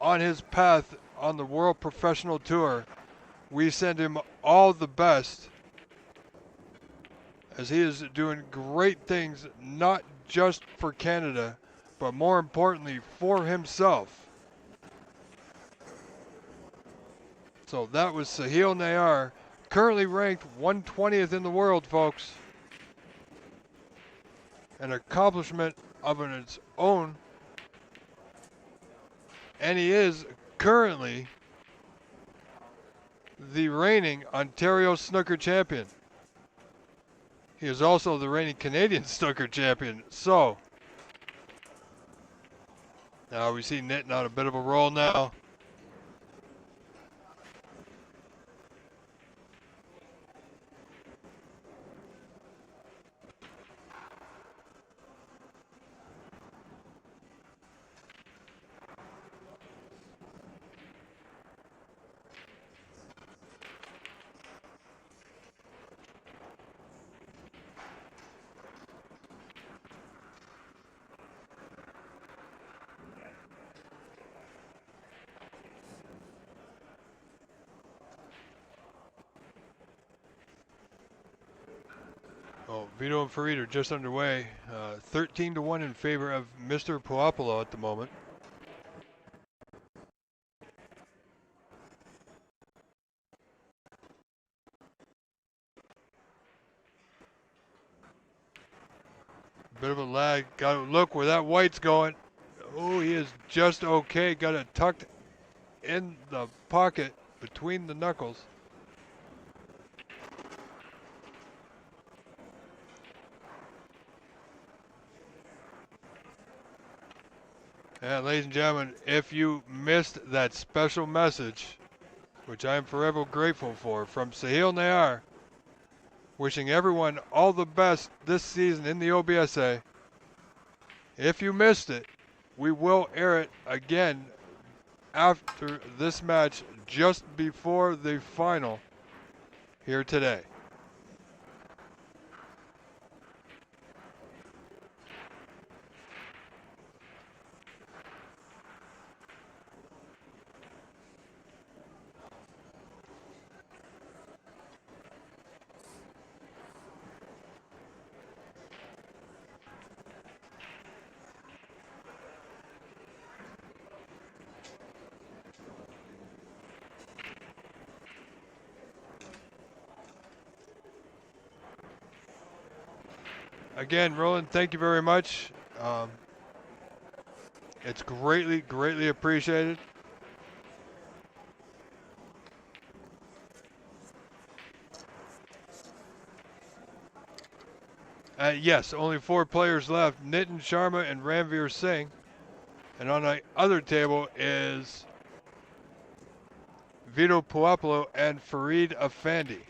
Speaker 1: on his path on the World Professional Tour. We send him all the best as he is doing great things, not just for Canada, but more importantly for himself. So that was Sahil Nayar, currently ranked 120th in the world, folks. An accomplishment of its own. And he is currently the reigning Ontario snooker champion. He is also the reigning Canadian snooker champion. So, now we see Nitin on a bit of a roll now. Oh, Vito and Farid are just underway. 13-1 in favor of Mr. Puopolo at the moment. Bit of a lag. Got to look where that white's going. Oh, he is just okay. Got it tucked in the pocket between the knuckles. And ladies and gentlemen, if you missed that special message which I am forever grateful for. From Sahil Nayar, wishing everyone all the best this season in the OBSA. If you missed it, we will air it again after this match just before the final here today. Again, Roland, thank you very much. It's greatly, greatly appreciated. Yes, only 4 players left, Nitin Sharma and Ranveer Singh. And on the other table is Vito Puopolo and Farid Afandi.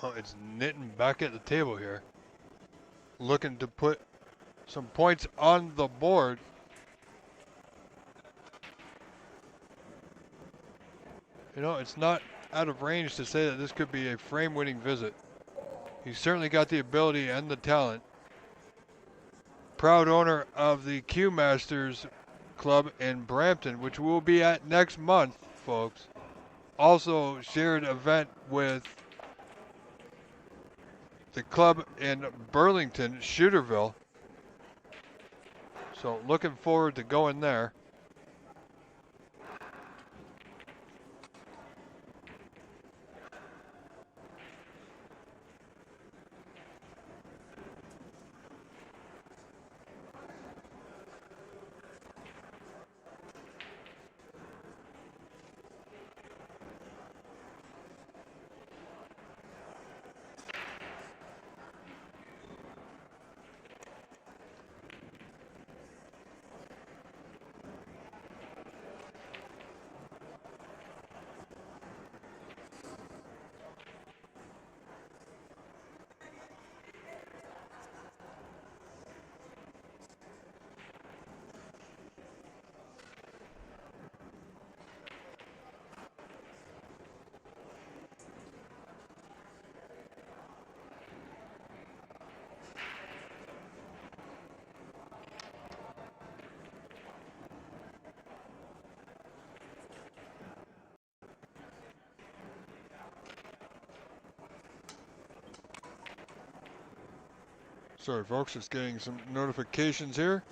Speaker 1: Oh, it's Nitin back at the table here, looking to put some points on the board. You know, it's not out of range to say that this could be a frame-winning visit. He's certainly got the ability and the talent. Proud owner of the Q Masters Club in Brampton, which we'll be at next month, folks. Also shared event with the club in Burlington, Shooterville. So looking forward to going there. Sorry, folks, just getting some notifications here.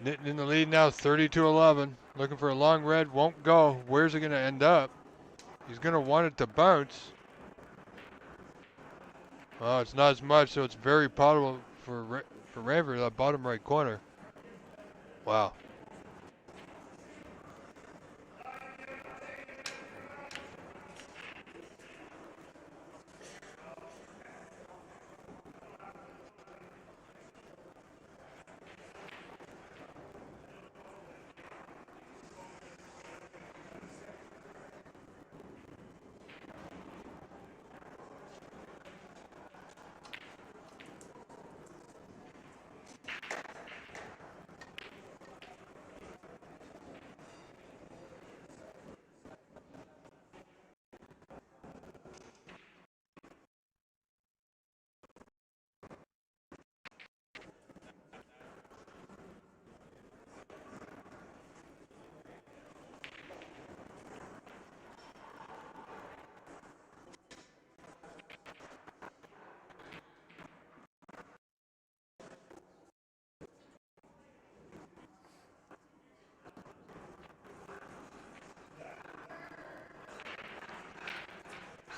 Speaker 1: Nitton in the lead now, 30-11. Looking for a long red, won't go. Where's it going to end up? He's going to want it to bounce. Oh, it's not as much, so it's very possible for Ranford, that bottom right corner. Wow.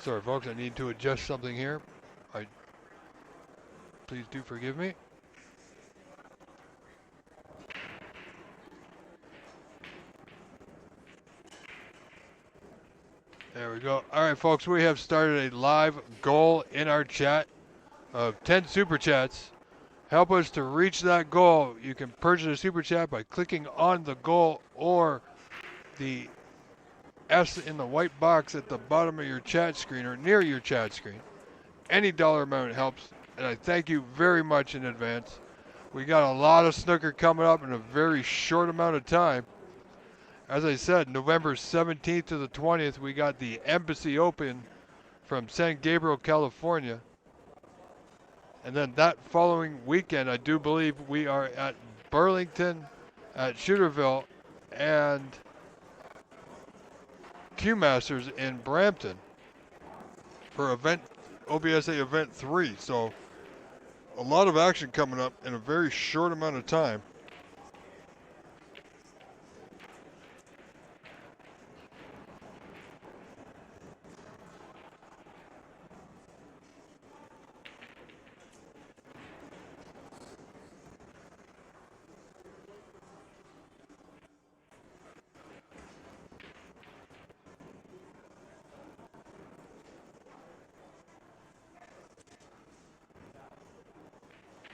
Speaker 1: Sorry, folks, I need to adjust something here. Please do forgive me. There we go. All right, folks, we have started a live goal in our chat of 10 super chats. Help us to reach that goal. You can purchase a super chat by clicking on the goal or the S in the white box at the bottom of your chat screen or near your chat screen. Any dollar amount helps, and I thank you very much in advance. We got a lot of snooker coming up in a very short amount of time. As I said, November 17th to the 20th, we got the Embassy Open from San Gabriel, California. And then that following weekend, I do believe we are at Burlington, at Shooterville, and Q Masters in Brampton for OBSA Event 3. So a lot of action coming up in a very short amount of time.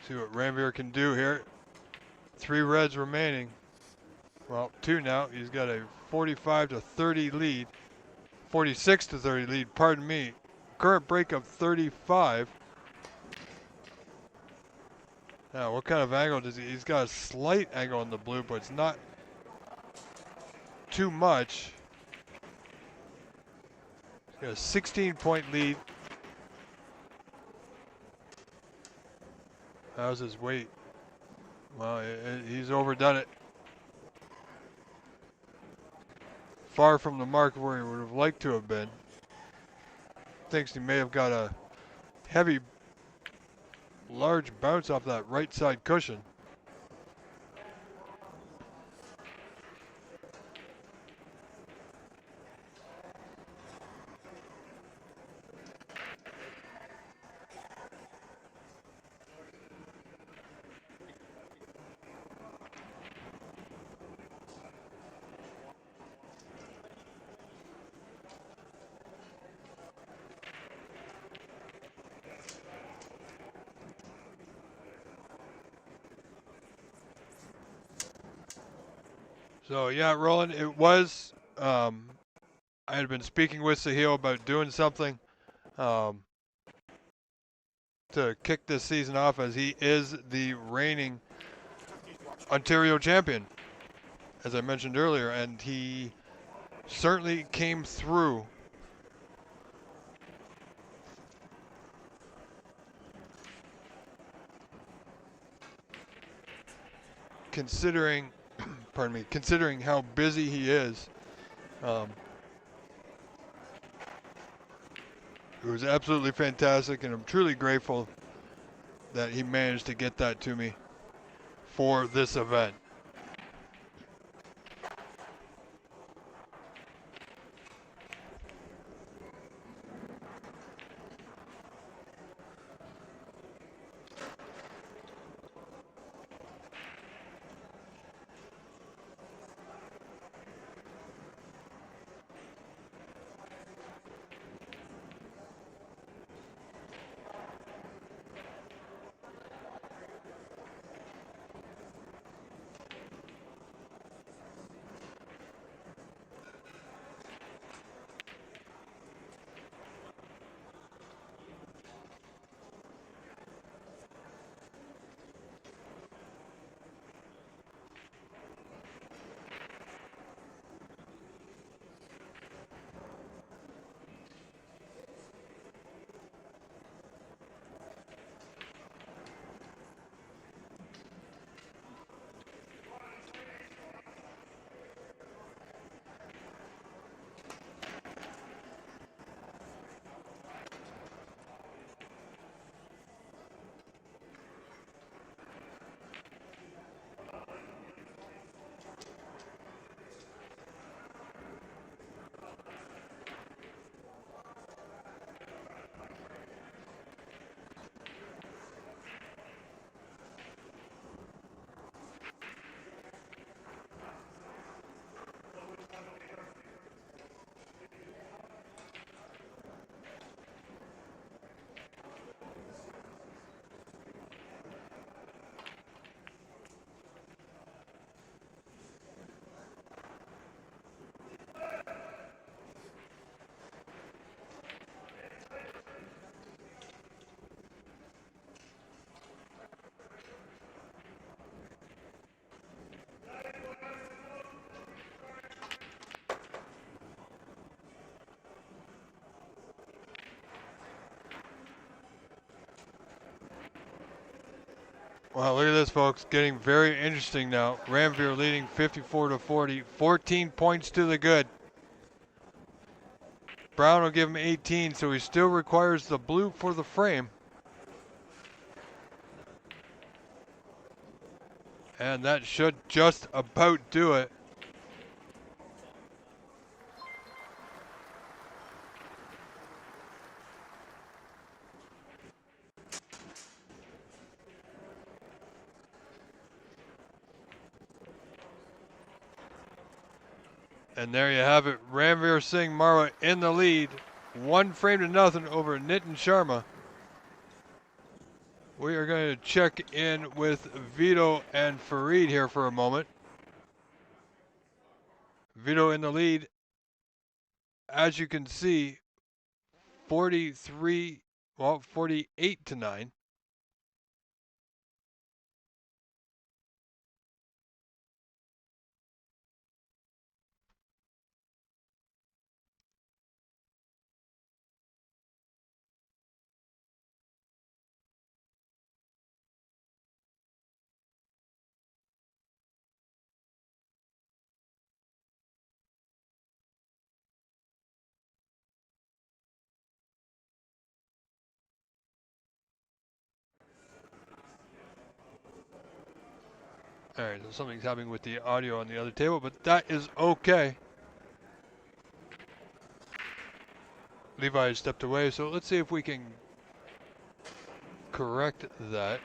Speaker 1: See what Ranveer can do here. 3 reds remaining. Well, 2 now. He's got a 45 to 30 lead. 46 to 30 lead, pardon me. Current break of 35. Now, what kind of angle does he? He's got a slight angle on the blue, but it's not too much. He's got a 16-point lead. How's his weight? Well, he's overdone it. Far from the mark where he would have liked to have been. Thinks he may have got a heavy, large bounce off that right side cushion. So yeah, Roland, it was, I had been speaking with Sahil about doing something to kick this season off, as he is the reigning Ontario champion, as I mentioned earlier, and he certainly came through. Considering pardon me, considering how busy he is. It was absolutely fantastic, and I'm truly grateful that he managed to get that to me for this event. Well, look at this, folks. Getting very interesting now. Ranveer leading 54-40. 14 points to the good. Brown will give him 18, so he still requires the blue for the frame. And that should just about do it. And there you have it. Ranveer Singh Marwa in the lead. 1 frame to nothing over Nitin Sharma. We are going to check in with Vito and Fareed here for a moment. Vito in the lead. As you can see, 48 to 9. All right, so something's happening with the audio on the other table, but that is okay. Levi has stepped away, so let's see if we can correct that.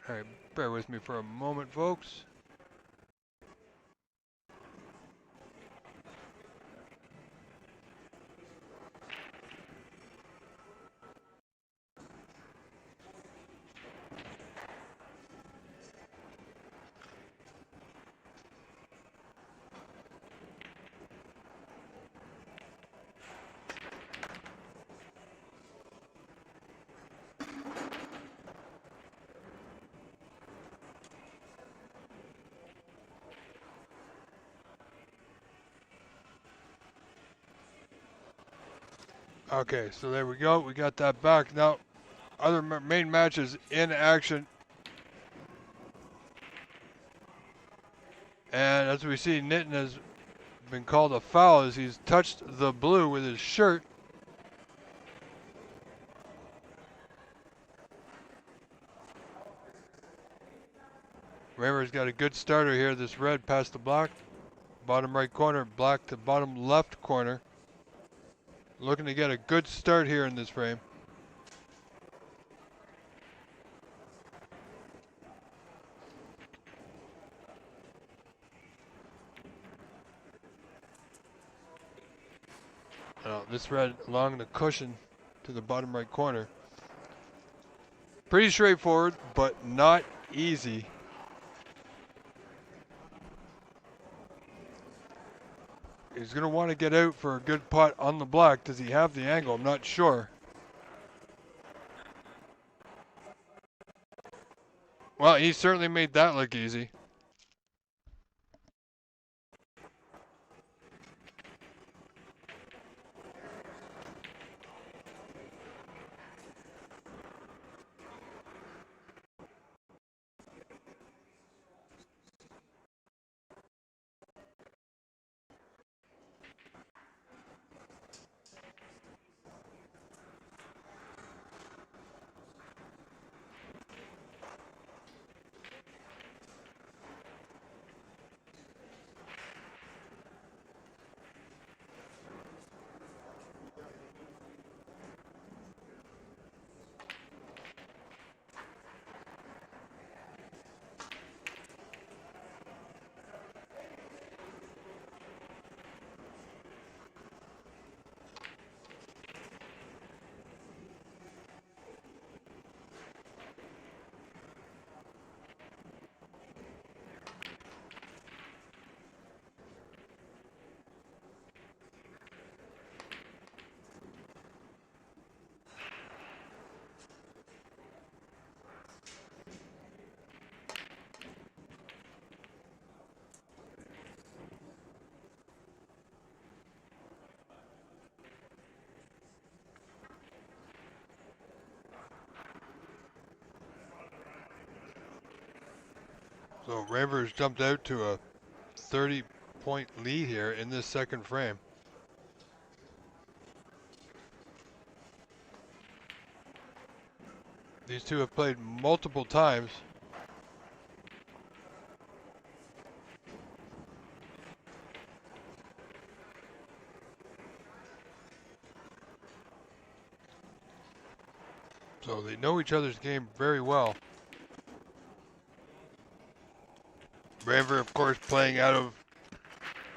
Speaker 1: All right, bear with me for a moment, folks. Okay, so there we go. We got that back. Now, other main matches in action. And as we see, Nitin has been called a foul as he's touched the blue with his shirt. Raymer's got a good starter here. This red past the black. Bottom right corner, black to bottom left corner. Looking to get a good start here in this frame. This red along the cushion to the bottom right corner. Pretty straightforward, but not easy. He's going to want to get out for a good putt on the black. Does he have the angle? I'm not sure. Well, he certainly made that look easy. So Rangers jumped out to a 30-point lead here in this second frame. These two have played multiple times. So they know each other's game very well. Ranver, of course, playing out of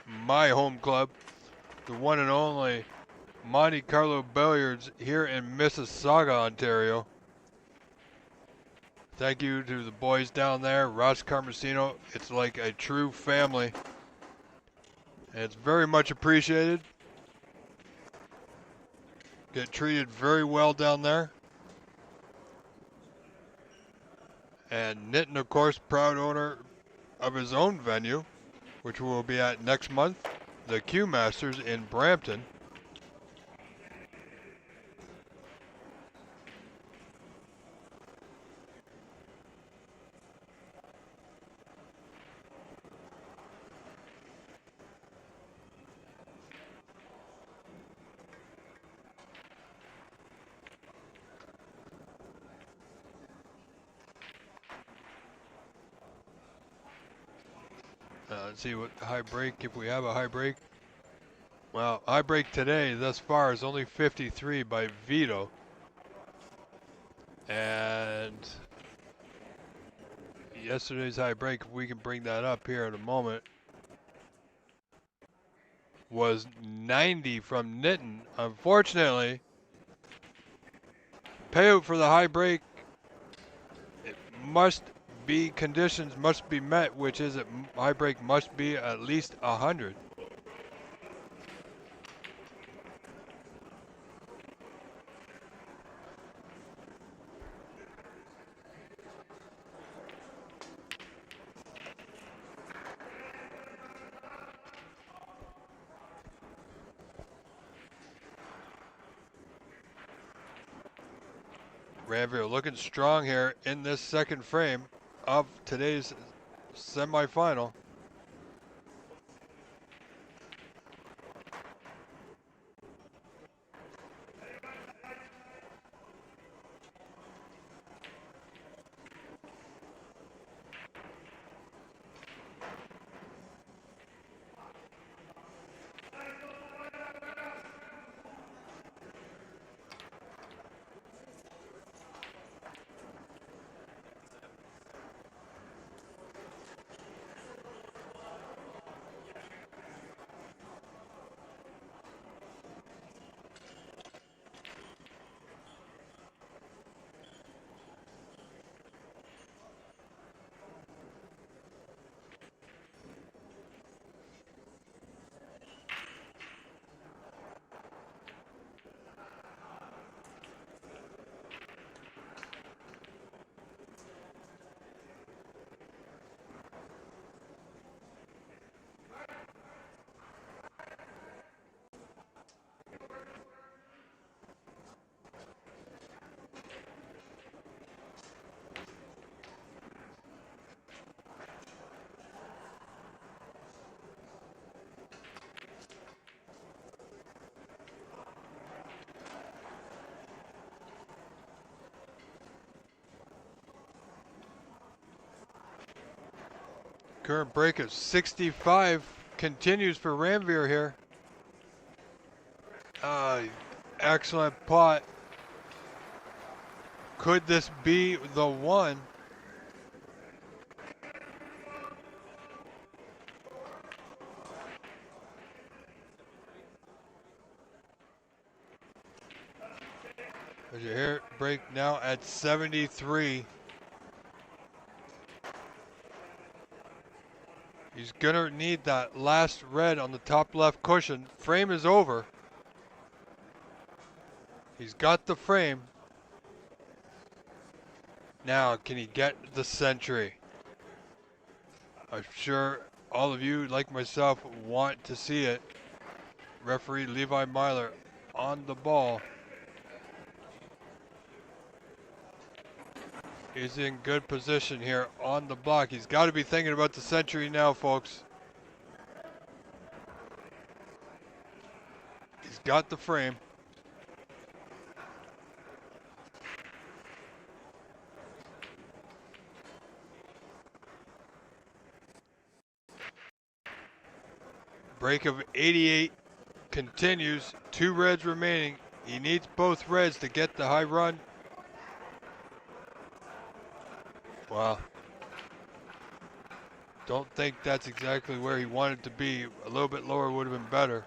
Speaker 1: my home club, the one and only Monte Carlo Billiards here in Mississauga, Ontario. Thank you to the boys down there, Ross Carmesino. It's like a true family. And it's very much appreciated. Get treated very well down there. And Nitin, of course, proud owner of his own venue, which we'll be at next month, the Q Masters in Brampton. Let's see what high break, if we have a high break. Well, high break today thus far is only 53 by Vito. And yesterday's high break, if we can bring that up here in a moment, was 90 from Nitin. Unfortunately, payout for the high break, it must be, conditions must be met, which is that high break must be at least 100. Ranville looking strong here in this second frame of today's semifinal. Current break of 65 continues for Ranveer here. Excellent pot. Could this be the one? As you hear it break now at 73. He's gonna need that last red on the top left cushion. Frame is over. He's got the frame. Now, can he get the century? I'm sure all of you, like myself, want to see it. Referee Levi Myler on the ball. is in good position here on the block. He's got to be thinking about the century now, folks. He's got the frame. Break of 88 continues. 2 reds remaining. He needs both reds to get the high run. Wow. Don't think that's exactly where he wanted to be. A little bit lower would have been better.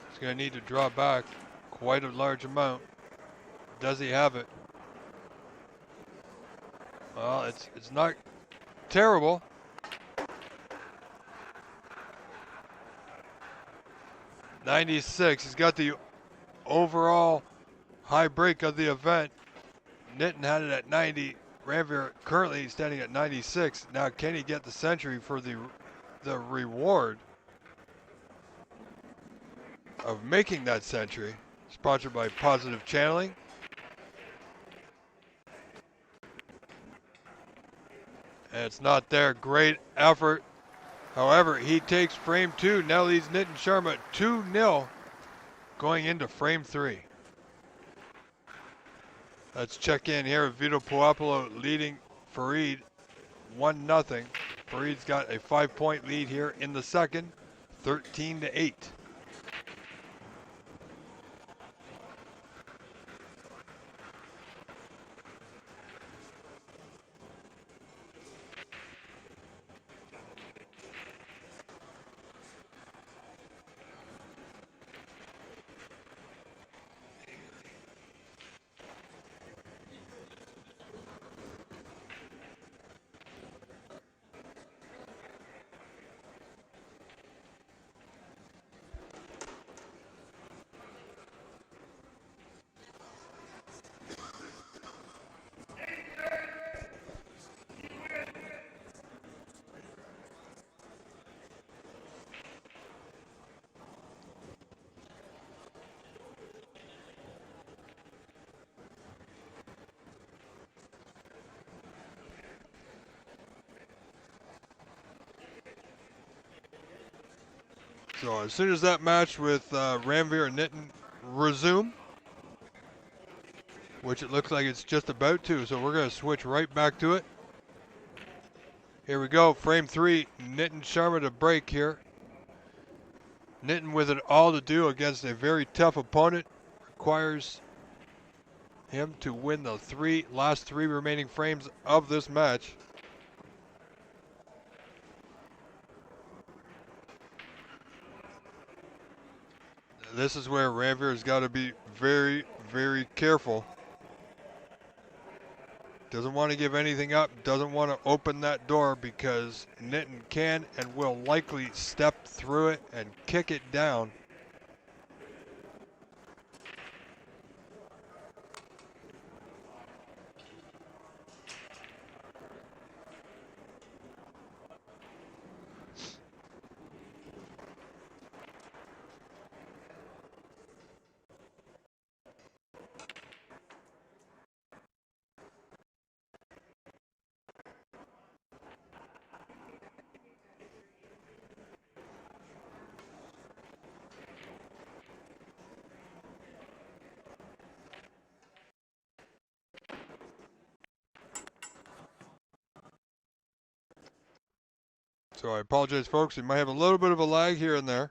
Speaker 1: He's going to need to draw back quite a large amount. Does he have it? Well, it's not terrible. .96. He's got the overall high break of the event. Nitin had it at 90. Ranvier currently standing at 96. Now, can he get the century for the reward of making that century? Sponsored by Positive Channeling. And it's not there. Great effort. However, he takes frame 2. Now leads Nitin Sharma 2-0 going into frame 3. Let's check in here with Vito Puopolo leading Farid 1-0. Farid's got a 5-point lead here in the second, 13-8. So as soon as that match with Ranvier and Nitin resume, which it looks like it's just about to, so we're going to switch right back to it. Here we go, frame 3, Nitin Sharma to break here. Nitin with it all to do against a very tough opponent. Requires him to win the last three remaining frames of this match. This is where Ranvier has got to be very, very careful. Doesn't want to give anything up, doesn't want to open that door because Nitin can and will likely step through it and kick it down. So I apologize, folks. We might have a little bit of a lag here and there.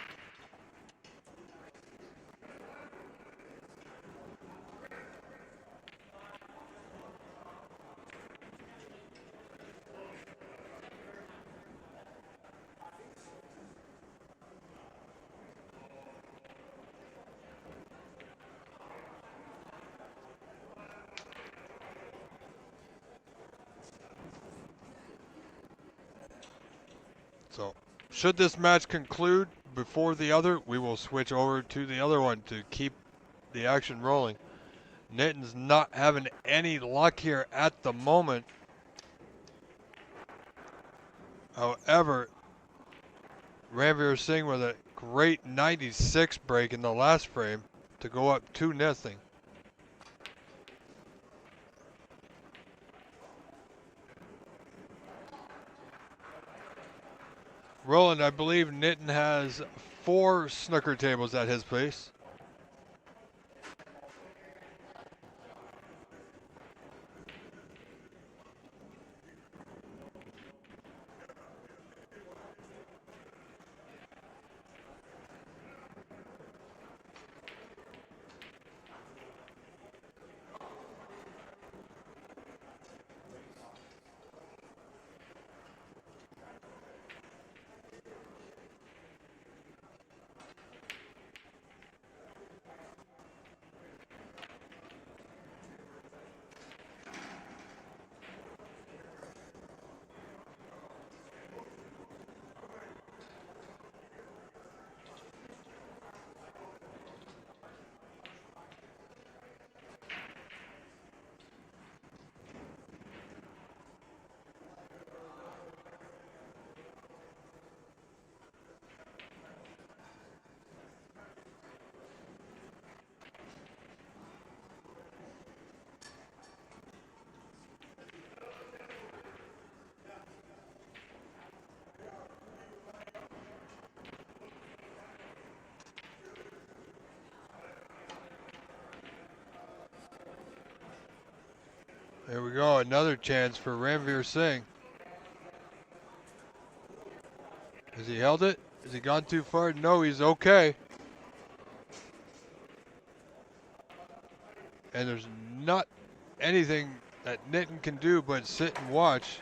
Speaker 1: So, should this match conclude before the other, we will switch over to the other one to keep the action rolling. Nitin's not having any luck here at the moment. However, Ranveer Singh with a great 96 break in the last frame to go up 2-0. Roland, I believe Nitin has 4 snooker tables at his place. There we go, another chance for Ranveer Singh. Has he held it? Has he gone too far? No, he's okay. And there's not anything that Nitin can do but sit and watch.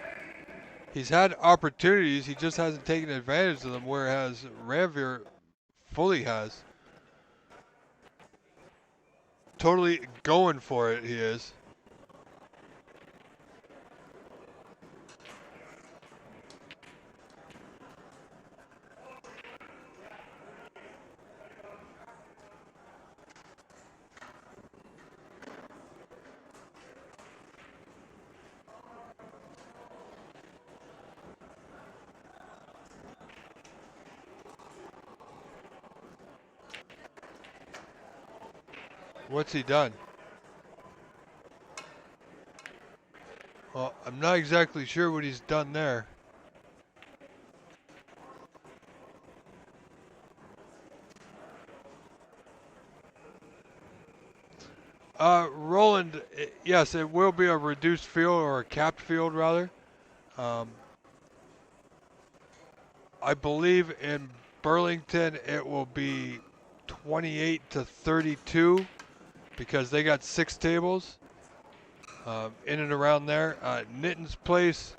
Speaker 1: He's had opportunities, he just hasn't taken advantage of them, whereas Ranveer fully has. Totally going for it, he is. What's he done? Well, I'm not exactly sure what he's done there. Roland, yes, it will be a reduced field or a capped field rather. I believe in Burlington it will be 28 to 32 because they got 6 tables in and around there. Nitin's place,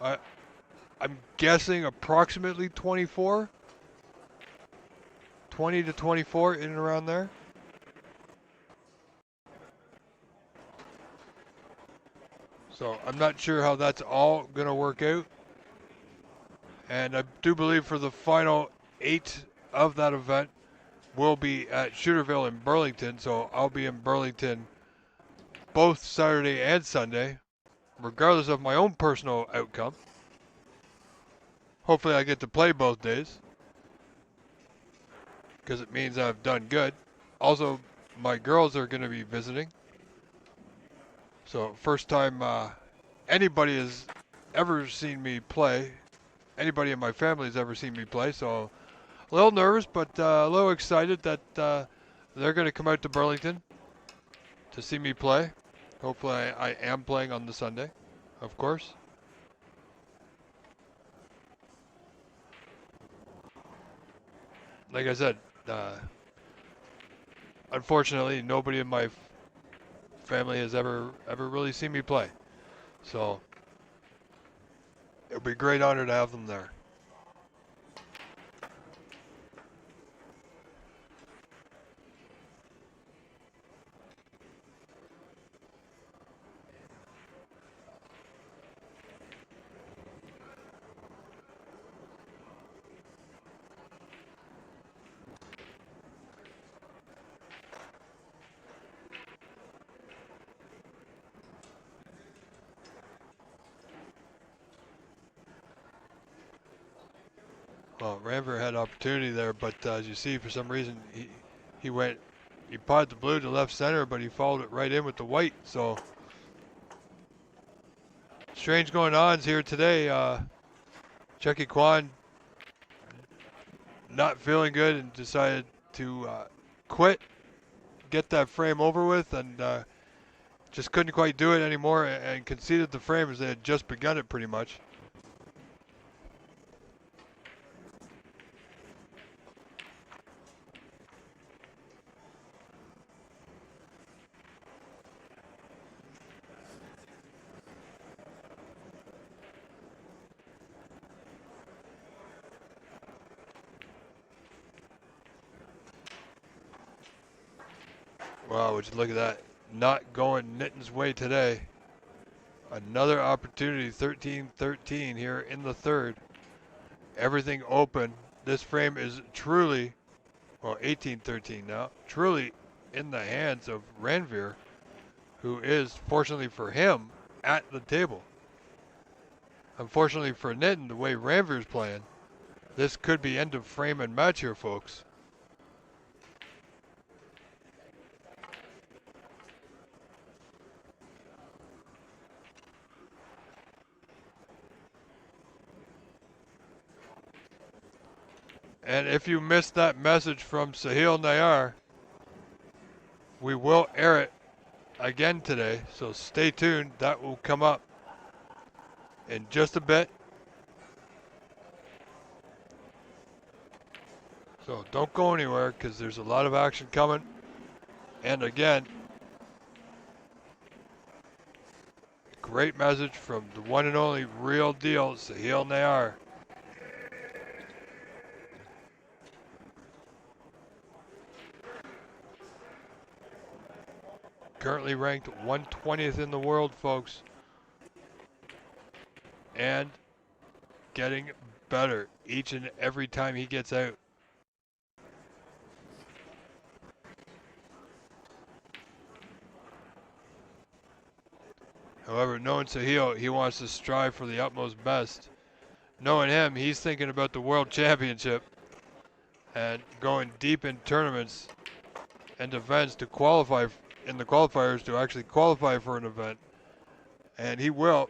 Speaker 1: I'm guessing approximately 24. 20 to 24 in and around there. So I'm not sure how that's all going to work out. And I do believe for the final 8 of that event will be at Shooterville in Burlington. So I'll be in Burlington both Saturday and Sunday, regardless of my own personal outcome. Hopefully I get to play both days, because it means I've done good. Also, my girls are going to be visiting. So first time anybody has ever seen me play. Anybody in my family has ever seen me play. So a little nervous, but a little excited that they're going to come out to Burlington to see me play. Hopefully I am playing on the Sunday, of course. Like I said, unfortunately, nobody in my family has ever really seen me play. So it'll be a great honor to have them there. Well, Ranver had opportunity there, but as you see, for some reason, he potted the blue to left center, but he followed it right in with the white. So strange going ons here today. Chucky Kwan not feeling good and decided to quit, get that frame over with, and just couldn't quite do it anymore and conceded the frame as they had just begun it pretty much. Wow, would you look at that. Not going Nitten's way today. Another opportunity, 13-13 here in the third. Everything open. This frame is truly, well, 18-13 now, truly in the hands of Ranveer, who is, fortunately for him, at the table. Unfortunately for Nitten, the way Ranveer's playing, this could be end of frame and match here, folks. And if you missed that message from Sahil Nayar, we will air it again today, so stay tuned. That will come up in just a bit. So don't go anywhere because there's a lot of action coming. And again, great message from the one and only real deal, Sahil Nayar. Currently ranked 120th in the world, folks. And getting better each and every time he gets out. However, knowing Sahil, he wants to strive for the utmost best. Knowing him, he's thinking about the World Championship and going deep in tournaments and events to qualify in the qualifiers to actually qualify for an event. And he will.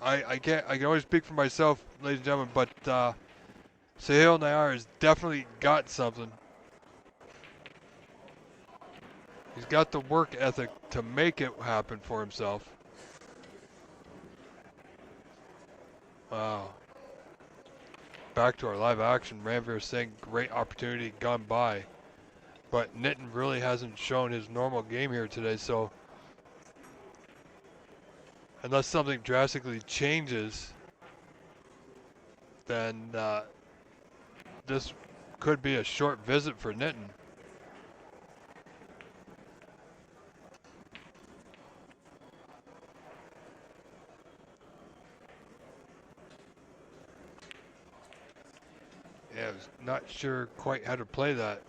Speaker 1: I can only speak for myself, ladies and gentlemen, but Sahil Nayar has definitely got something. He's got the work ethic to make it happen for himself. Wow. Back to our live action. Ranveer saying great opportunity gone by. But Nitten really hasn't shown his normal game here today, so unless something drastically changes, then this could be a short visit for Nitten. Yeah, I was not sure quite how to play that,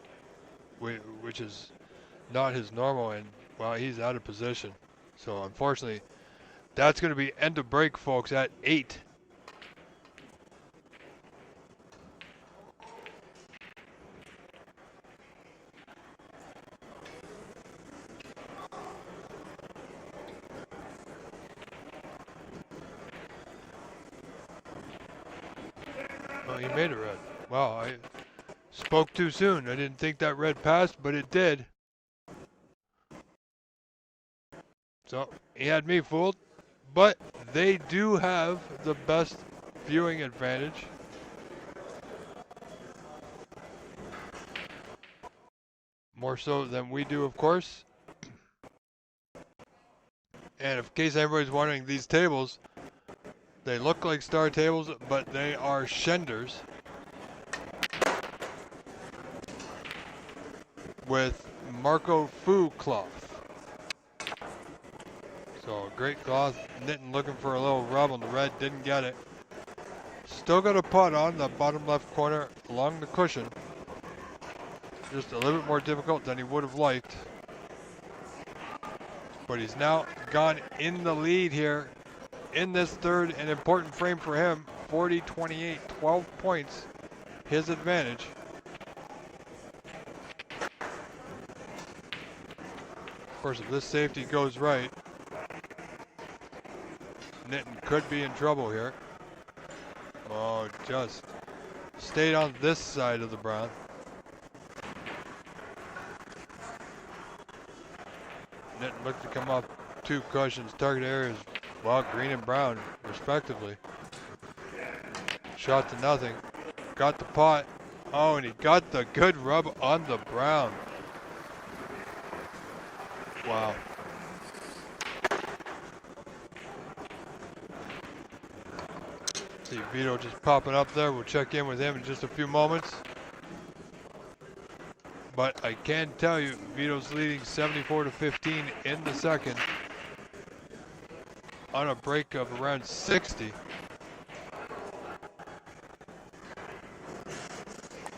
Speaker 1: which is not his normal, and well, he's out of position. So unfortunately, that's going to be end of break, folks, at 8. Oh, he made it red. Wow, I spoke too soon. I didn't think that red passed, but it did. So he had me fooled, but they do have the best viewing advantage. More so than we do, of course. And in case anybody's wondering, these tables, they look like star tables, but they are Schenders with Marco Fu cloth. So great cloth. Nitten looking for a little rub on the red, didn't get it. Still got a putt on the bottom left corner along the cushion. Just a little bit more difficult than he would have liked. But he's now gone in the lead here in this third, an important frame for him. 40-28, 12 points, his advantage. Of course, if this safety goes right, Nitten could be in trouble here. Oh, just stayed on this side of the brown. Didn't look to come up 2 cushions. Target areas, well, green and brown, respectively. Shot to nothing. Got the pot. Oh, and he got the good rub on the brown. Wow. See Vito just popping up there. We'll check in with him in just a few moments. But I can tell you, Vito's leading 74-15 in the second on a break of around 60.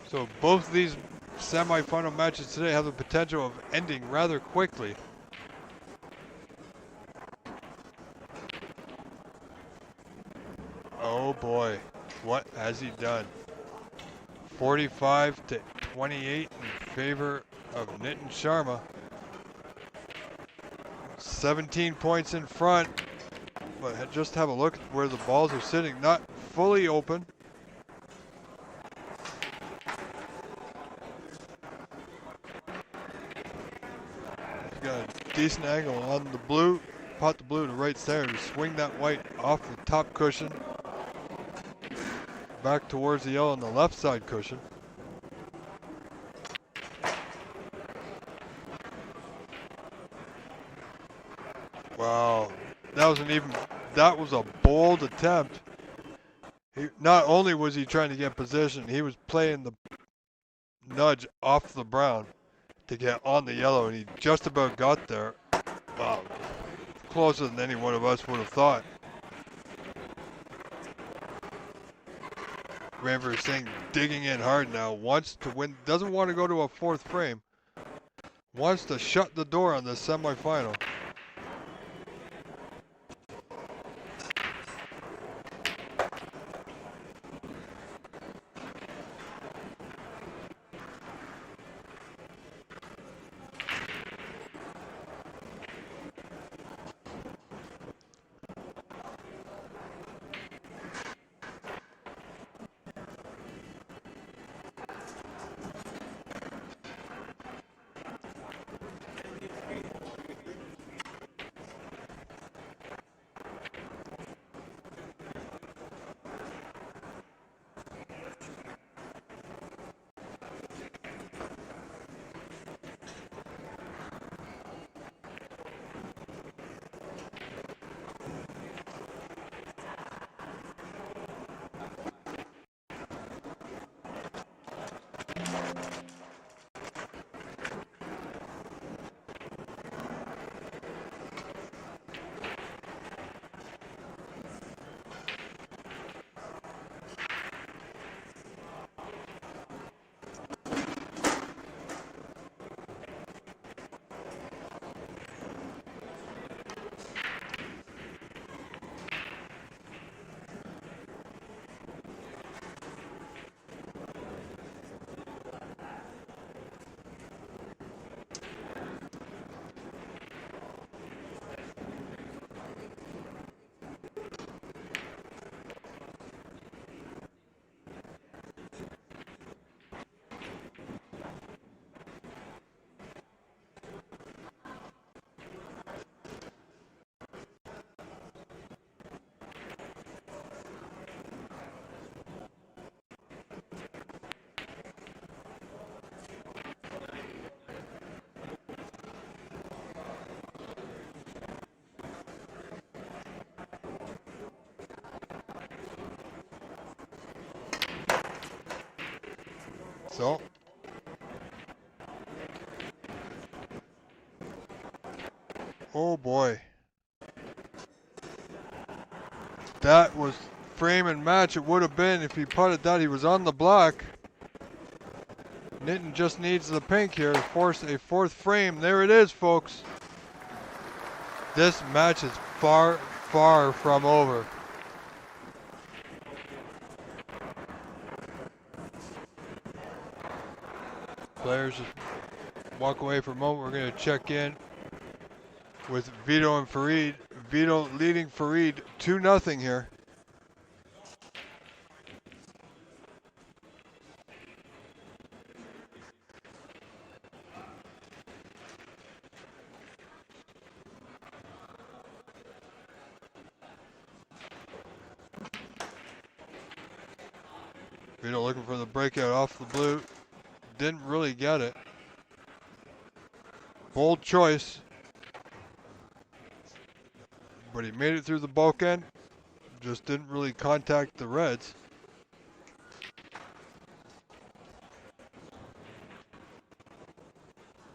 Speaker 1: So both these semifinal matches today have the potential of ending rather quickly. Oh boy, what has he done? 45-28 in favor of Nitin Sharma. 17 points in front, but just have a look at where the balls are sitting, not fully open. He's got a decent angle on the blue, pot the blue to right center to swing that white off the top cushion, back towards the yellow on the left side cushion. Wow, that was a bold attempt. Not only was he trying to get position, he was playing the nudge off the brown to get on the yellow, and he just about got there. Wow, closer than any one of us would have thought. Ranver Singh digging in hard now, wants to win, doesn't want to go to a 4th frame, wants to shut the door on this semifinal. So, oh boy. That was frame and match. It would have been if he putted that. He was on the block. Nitin just needs the pink here to force a 4th frame. There it is, folks. This match is far, far from over. Players just walk away for a moment. We're going to check in with Vito and Farid. Vito leading Farid 2-0 here. Vito looking for the breakout off the blue. Didn't really get it. Bold choice. But he made it through the bulkhead. Just didn't really contact the reds.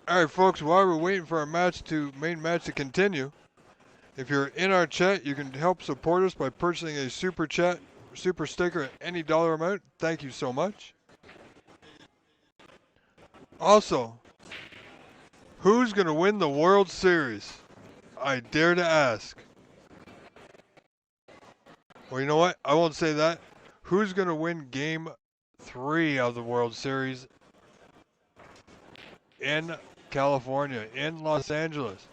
Speaker 1: Alright folks, while we're waiting for our main match to continue, if you're in our chat, you can help support us by purchasing a super sticker at any dollar amount. Thank you so much. Also, who's going to win the World Series? I dare to ask. Well, you know what? I won't say that. Who's going to win Game 3 of the World Series in California, in Los Angeles?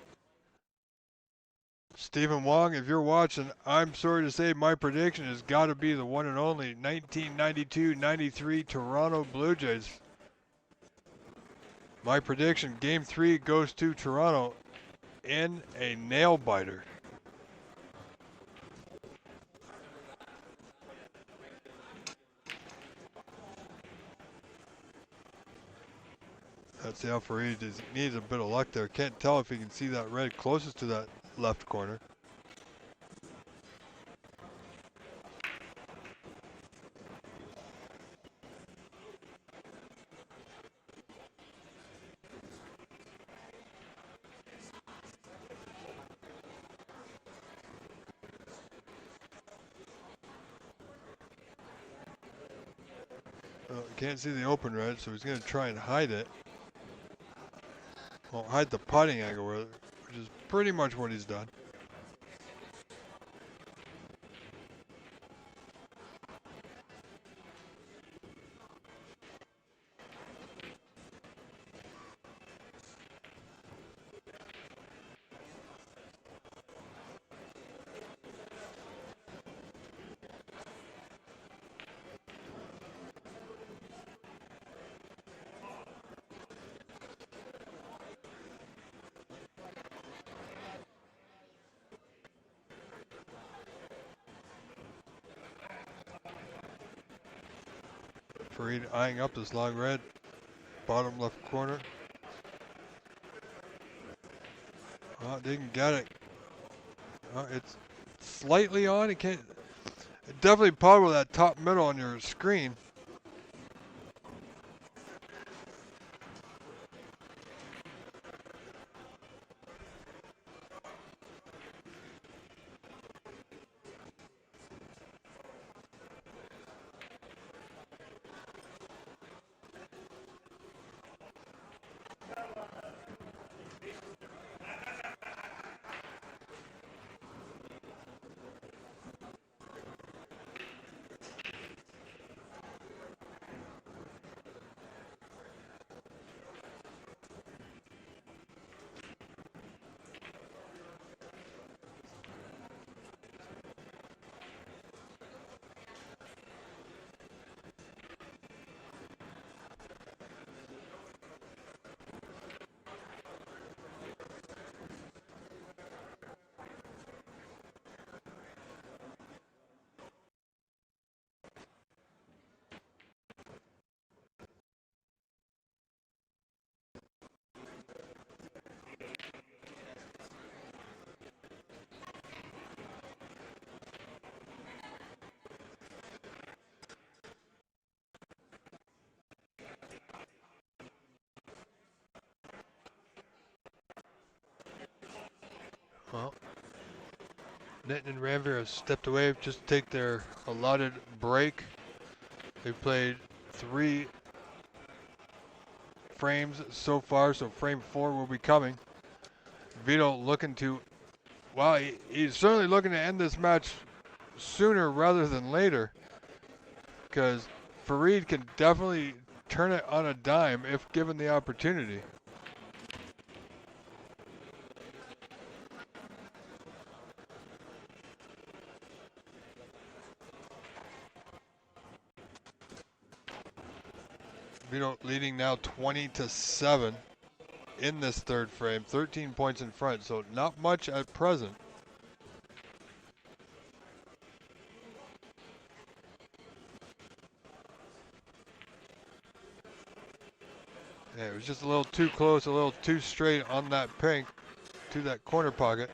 Speaker 1: Stephen Wong, if you're watching, I'm sorry to say my prediction has got to be the one and only 1992-93 Toronto Blue Jays. My prediction, Game 3 goes to Toronto in a nail-biter. That's the Alfred. He needs a bit of luck there. Can't tell if he can see that red closest to that left corner. Can't see the open red, so he's going to try and hide it. Well, hide the putting angle, which is pretty much what he's done. Farid eyeing up this long red, bottom left corner. Didn't get it. It's slightly on. It can't. It definitely probably with that top middle on your screen. Well, Nitin and Ranveer have stepped away just to take their allotted break. They've played 3 frames so far, so frame 4 will be coming. Vito looking to, well, he's certainly looking to end this match sooner rather than later, because Farid can definitely turn it on a dime if given the opportunity. Vito leading now 20-7 in this third frame, 13 points in front, so not much at present. Yeah, it was just a little too close, a little too straight on that pink to that corner pocket.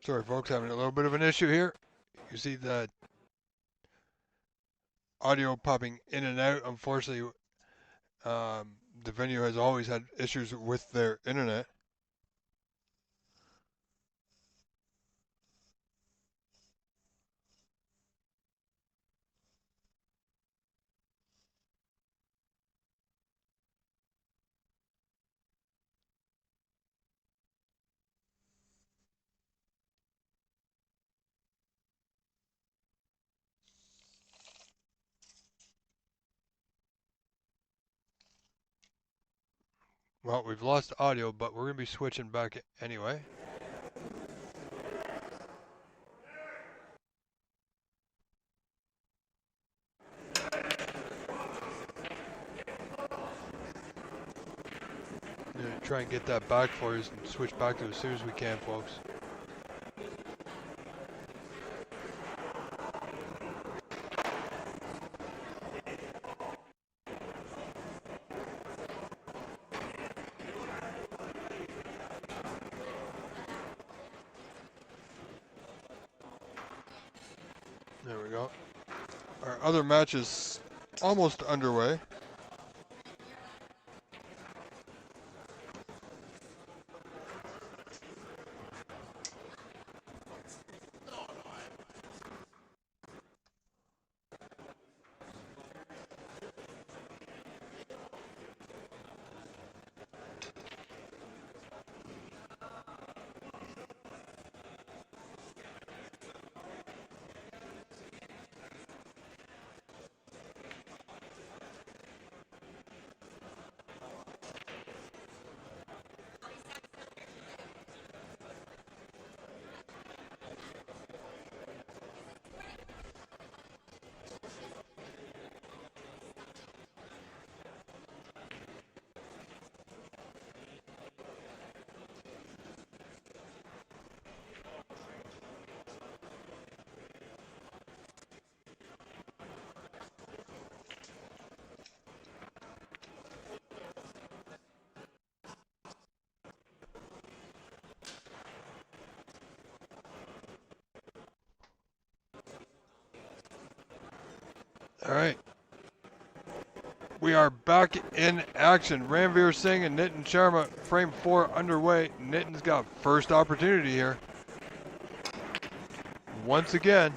Speaker 1: Sorry, folks, having a little bit of an issue here. You see the audio popping in and out. Unfortunately, the venue has always had issues with their internet. Well, we've lost audio, but we're going to be switching back anyway. Try and get that back for you and switch back to it as soon as we can, folks. There we go. Our other match is almost underway. All right. We are back in action. Ranveer Singh and Nitin Sharma, frame 4 underway. Nitin's got first opportunity here. Once again.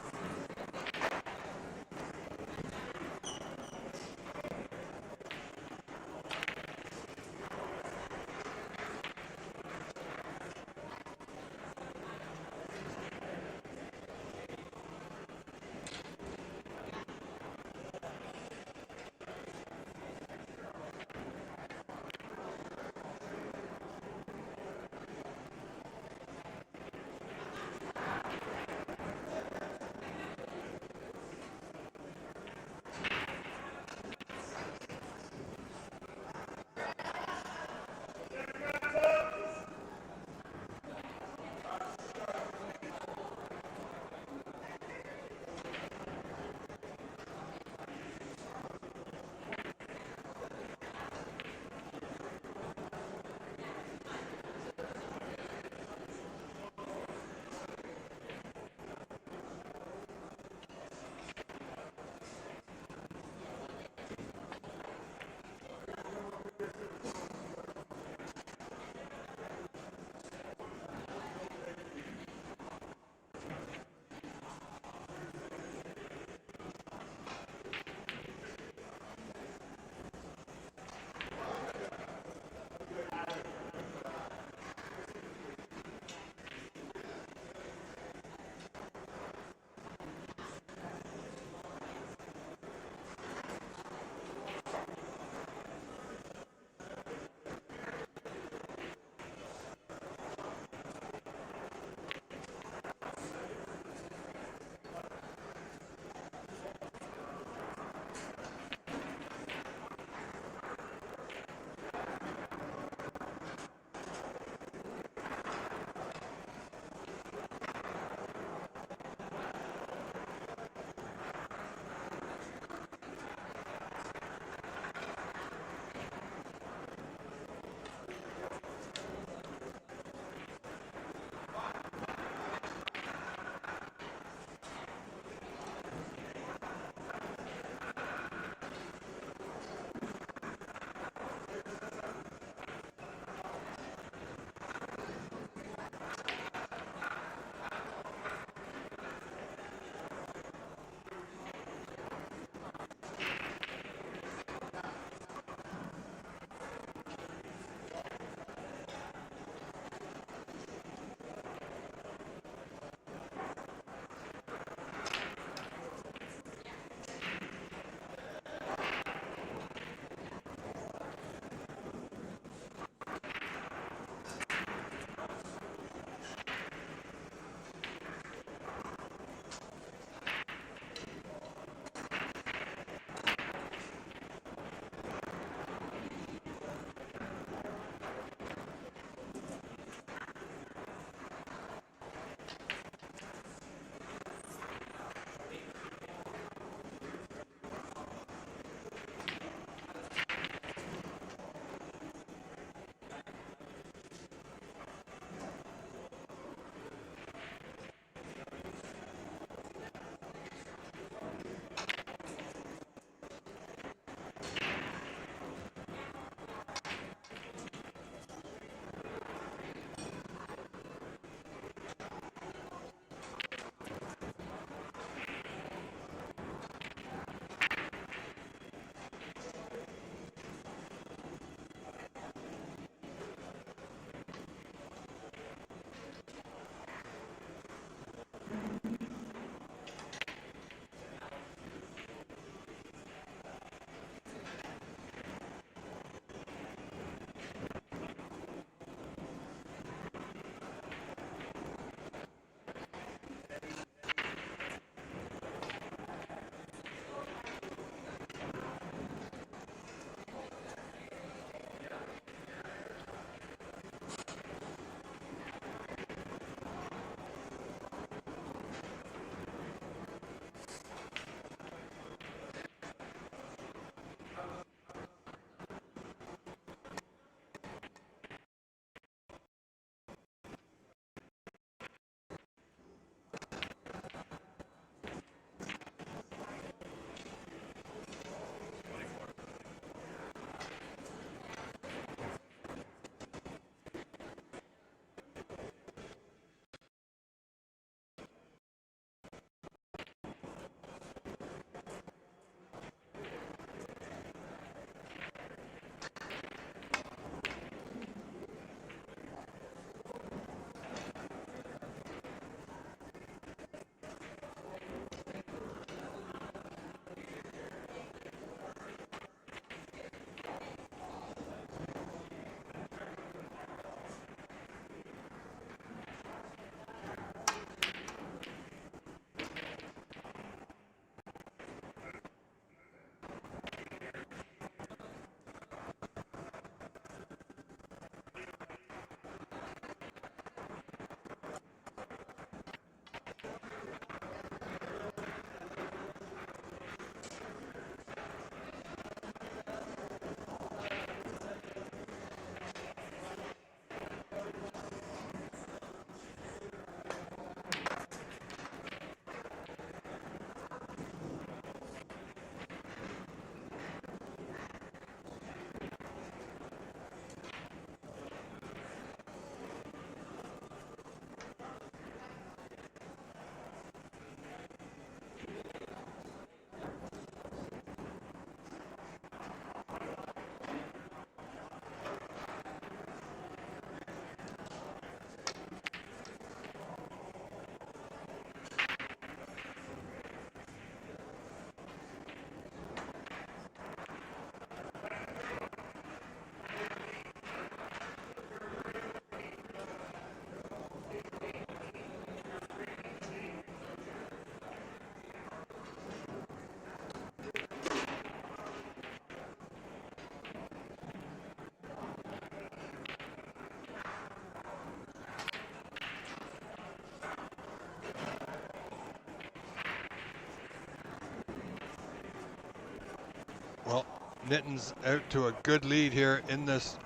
Speaker 1: Nitin's out to a good lead here in this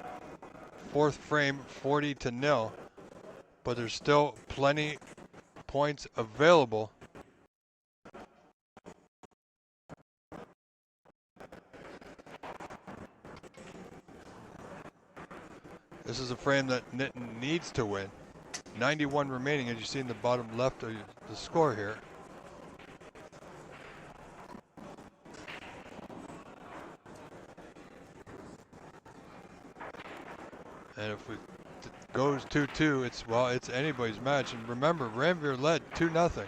Speaker 1: fourth frame, 40-0, but there's still plenty points available. This is a frame that Nitin needs to win. 91 remaining, as you see in the bottom left of the score here. And if it goes 2-2, it's anybody's match. And remember, Ranveer led 2-0.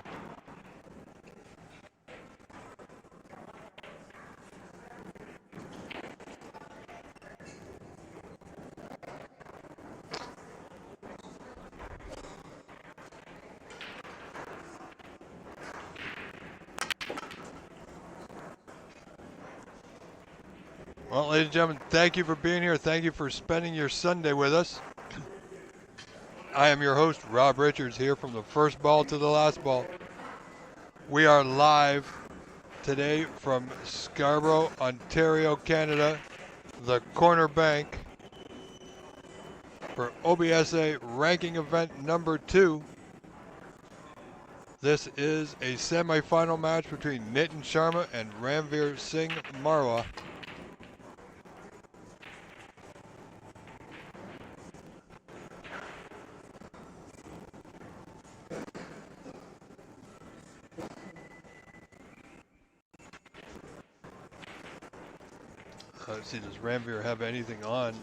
Speaker 1: Well, ladies and gentlemen, thank you for being here. Thank you for spending your Sunday with us. I am your host, Rob Richards, here from the first ball to the last ball. We are live today from Scarborough, Ontario, Canada, the Corner Bank, for OBSA ranking event number 2. This is a semifinal match between Nitin Sharma and Ranveer Singh Marwa. Let's see, does Ranveer have anything on?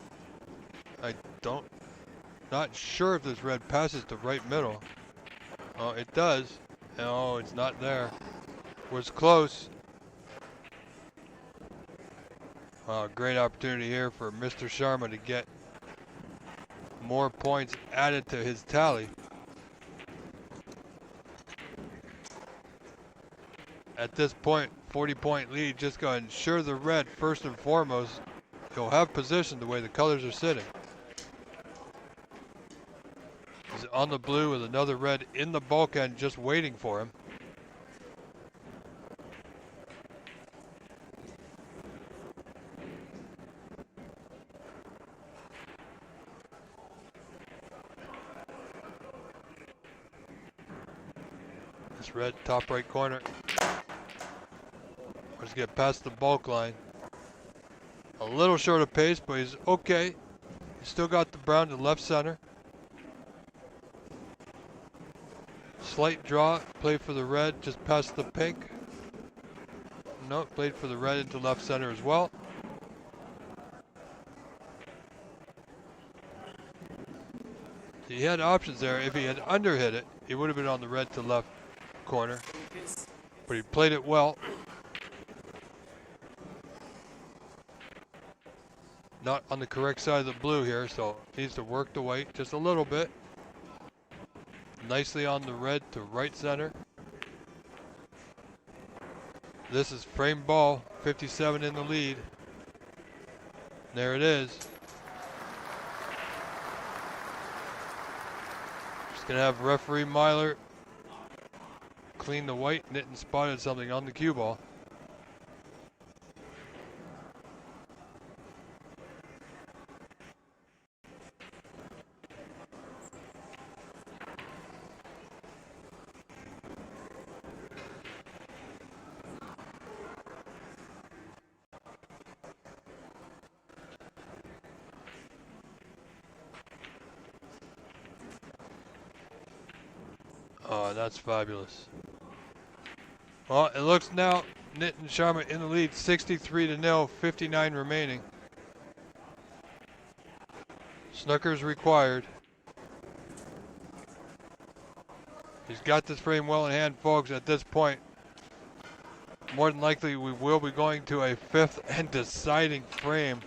Speaker 1: Not sure if this red passes to right middle. Oh, it does. Oh, it's not there. Was close. Great opportunity here for Mr. Sharma to get more points added to his tally. At this point, 40-point lead, just going to ensure the red first and foremost. He'll have position the way the colors are sitting. He's on the blue with another red in the bulkhead just waiting for him. This red top right corner. Let's get past the bulk line. A little short of pace, but he's okay. He's still got the brown to left center. Slight draw, play for the red, just past the pink. No, played for the red into left center as well. He had options there. If he had underhit it, he would have been on the red to left corner. But he played it well. Not on the correct side of the blue here, so needs to work the white just a little bit. Nicely on the red to right center. This is frame ball, 57 in the lead. There it is. Just gonna have referee Myler clean the white. Nitin spotted something on the cue ball. Oh, that's fabulous. Well, it looks now Nitin Sharma in the lead, 63-0, 59 remaining. Snookers required. He's got this frame well in hand, folks. At this point, more than likely we will be going to a fifth and deciding frame.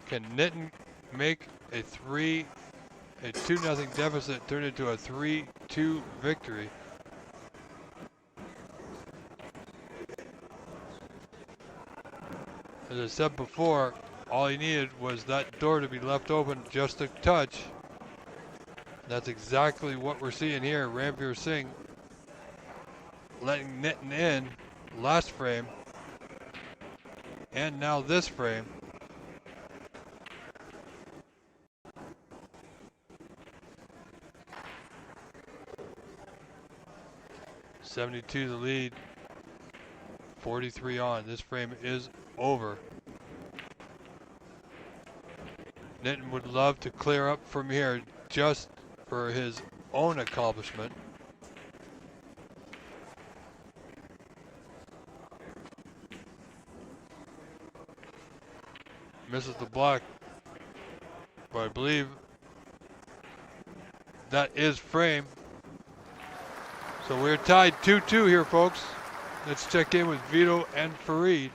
Speaker 1: Can Nitin make a 2-0 deficit turn into a 3-2 victory? As I said before, all he needed was that door to be left open just a touch. That's exactly what we're seeing here. Ranveer Singh letting Nitin in last frame, and now this frame. $72 the lead, 43 on. This frame is over. Nitin would love to clear up from here just for his own accomplishment. Misses the block, but I believe that is frame. So we're tied 2-2 here, folks. Let's check in with Vito and Farid.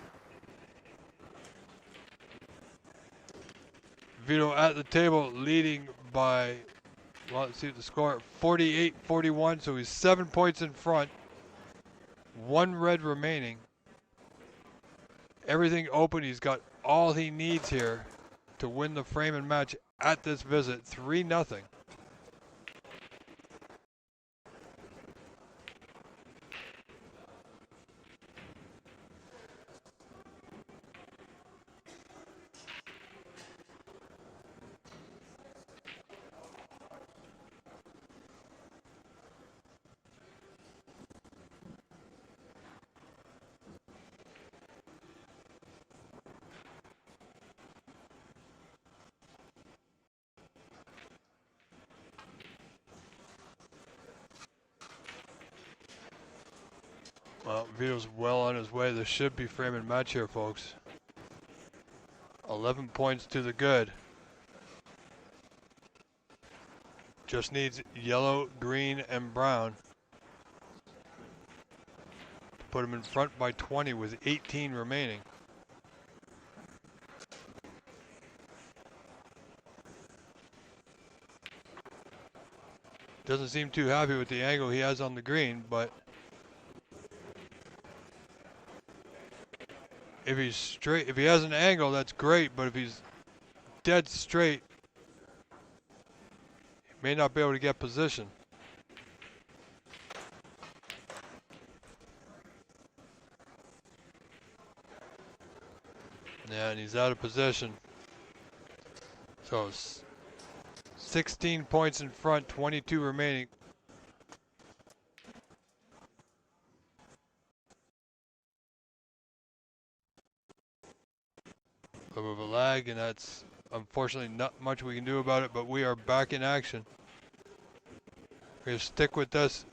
Speaker 1: Vito at the table leading by, well, let's see the score, 48-41, so he's 7 points in front. 1 red remaining. Everything open, he's got all he needs here to win the frame and match at this visit, 3-0. Well, Vito's well on his way. This should be frame and match here, folks. 11 points to the good. Just needs yellow, green, and brown to put him in front by 20 with 18 remaining. Doesn't seem too happy with the angle he has on the green, but if he's straight, if he has an angle, that's great, but if he's dead straight, he may not be able to get position. Yeah, and he's out of position. So 16 points in front, 22 remaining. A little bit of a lag, and that's unfortunately not much we can do about it, but we are back in action. We're going to stick with this.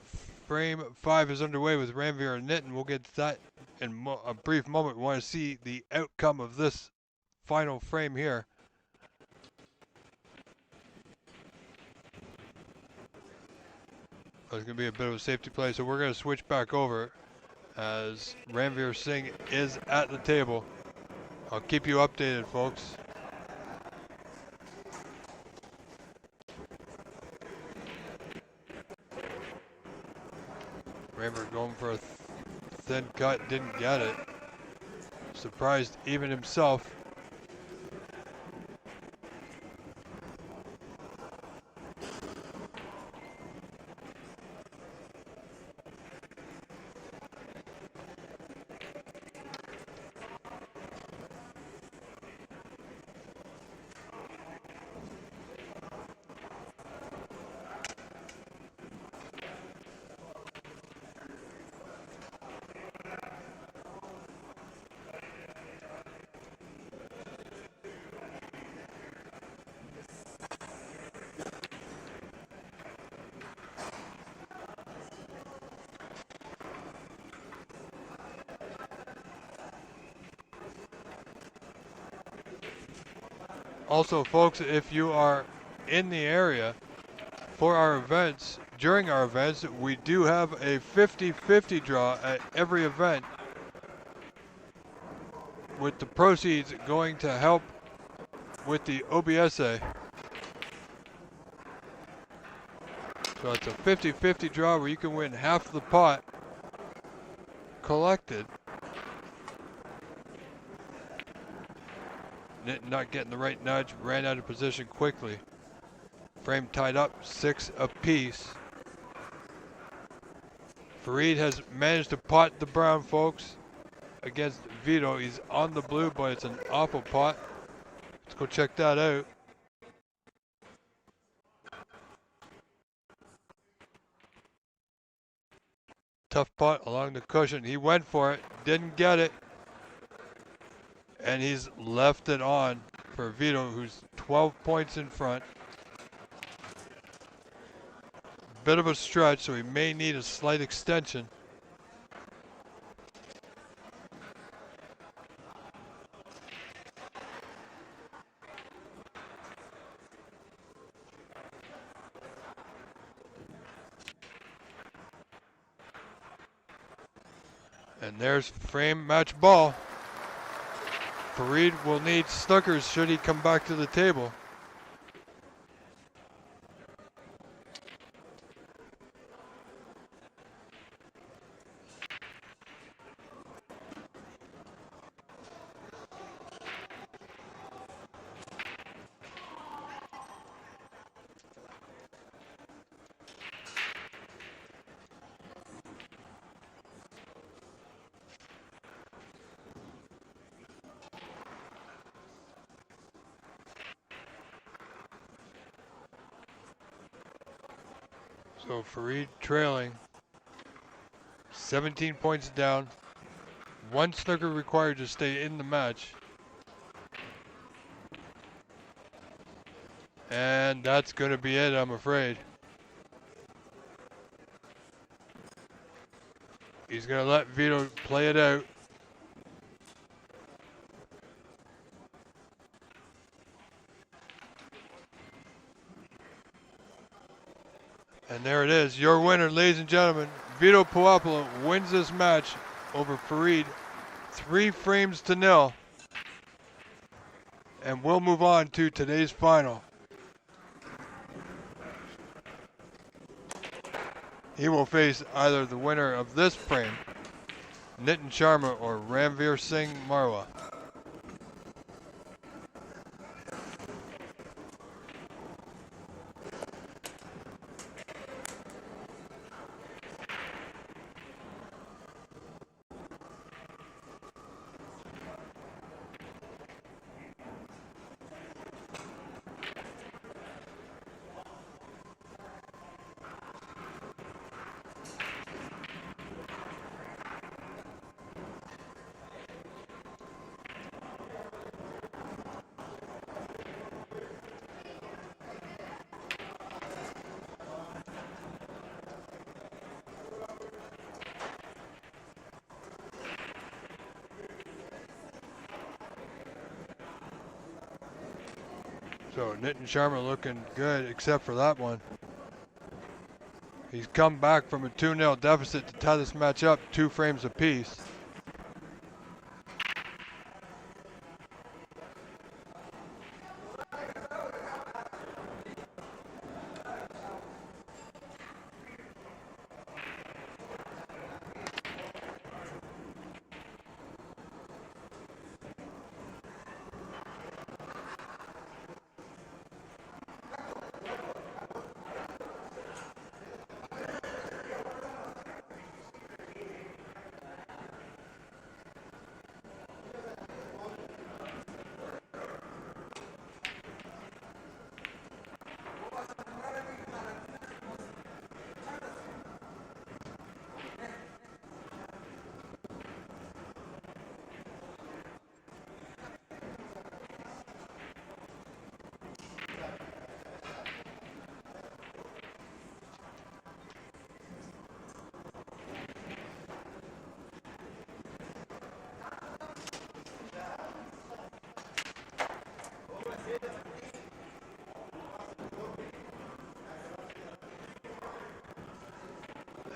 Speaker 1: Frame 5 is underway with Ranveer and Nitin. We'll get to that in a brief moment. We want to see the outcome of this final frame here. There's going to be a bit of a safety play, so we're going to switch back over as Ranveer Singh is at the table. I'll keep you updated, folks. Ranveer going for a thin cut, didn't get it. Surprised even himself. Also, folks, if you are in the area for our events, during our events, we do have a 50-50 draw at every event, with the proceeds going to help with the OBSA. So it's a 50-50 draw where you can win half the pot collected. Not getting the right nudge, ran out of position quickly. Frame tied up, 6 apiece. Farid has managed to pot the brown, folks, against Vito. He's on the blue, but it's an awful pot. Let's go check that out. Tough pot along the cushion. He went for it, didn't get it, and he's left it on for Vito, who's 12 points in front. Bit of a stretch, so he may need a slight extension. And there's frame match ball. Farid will need snookers should he come back to the table. So Farid trailing, 17 points down, 1 snooker required to stay in the match. And that's going to be it, I'm afraid. He's going to let Vito play it out. And there it is, your winner, ladies and gentlemen. Vito Puopolo wins this match over Farid, 3 frames to 0. And we'll move on to today's final. He will face either the winner of this frame, Nitin Sharma, or Ranveer Singh Marwa. So Nitin Sharma looking good, except for that one. He's come back from a 2-0 deficit to tie this match up 2 frames apiece.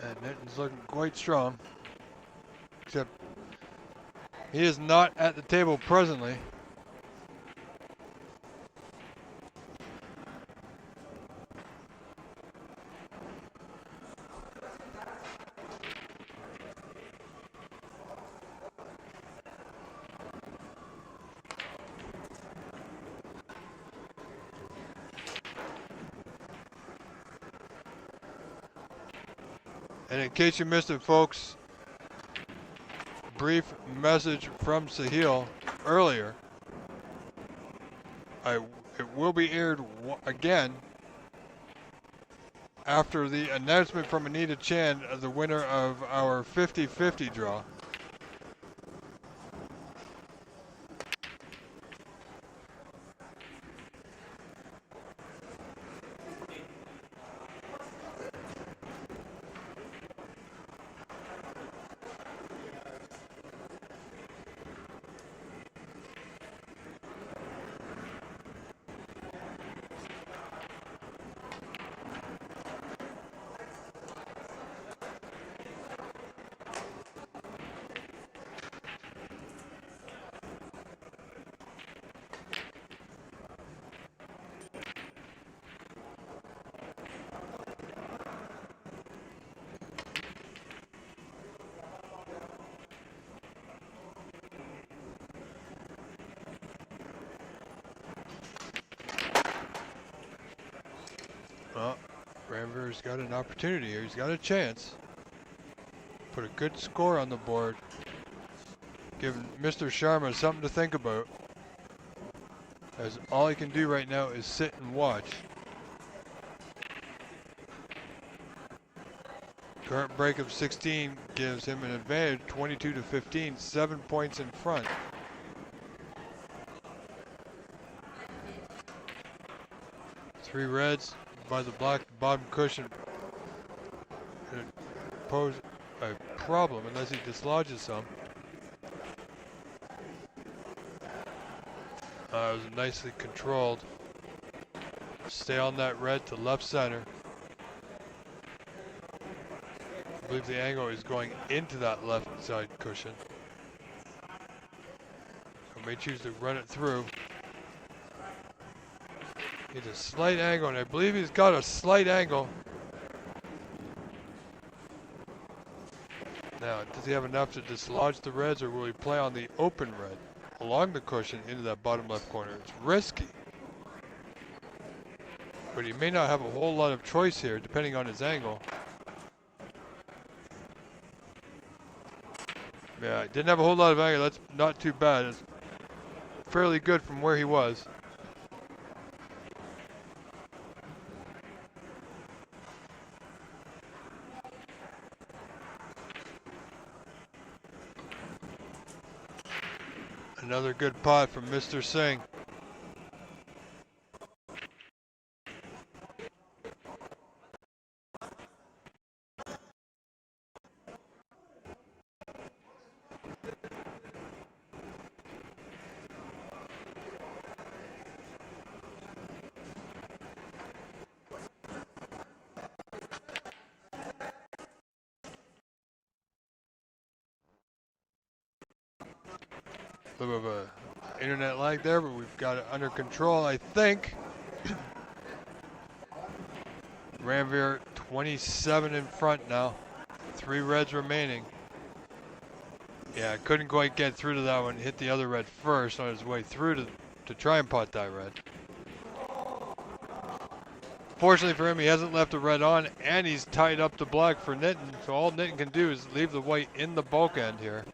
Speaker 1: And Nitin's looking quite strong, except he is not at the table presently. And in case you missed it, folks, brief message from Sahil earlier. It will be aired again after the announcement from Anita Chan of the winner of our 50-50 draw. Well, Ranveer's got an opportunity here. He's got a chance. Put a good score on the board. Giving Mr. Sharma something to think about. As all he can do right now is sit and watch. Current break of 16 gives him an advantage, 22-15, 7 points in front. Three reds by the black bottom cushion. It pose a problem unless he dislodges some. It was nicely controlled. Stay on that red to left center. I believe the angle is going into that left side cushion. So may choose to run it through. He's a slight angle, and I believe he's got a slight angle. Now, does he have enough to dislodge the reds, or will he play on the open red along the cushion into that bottom left corner? It's risky. But he may not have a whole lot of choice here, depending on his angle. Yeah, he didn't have a whole lot of angle. That's not too bad. It's fairly good from where he was. Another good pot from Mr. Singh. A little bit of a internet lag there, but we've got it under control, I think. Ranveer 27 in front now. 3 reds remaining. Yeah, couldn't quite get through to that one. Hit the other red first on his way through to try and pot that red. Fortunately for him, he hasn't left the red on, and he's tied up the black for Nitin. So all Nitin can do is leave the white in the bulk end here.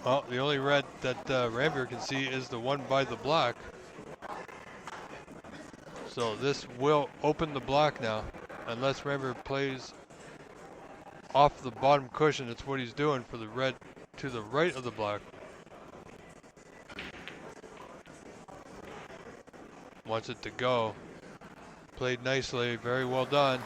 Speaker 1: Well, the only red that Ranveer can see is the one by the black. So this will open the black now, unless Ranveer plays off the bottom cushion. It's what he's doing for the red to the right of the black. Wants it to go. Played nicely, very well done.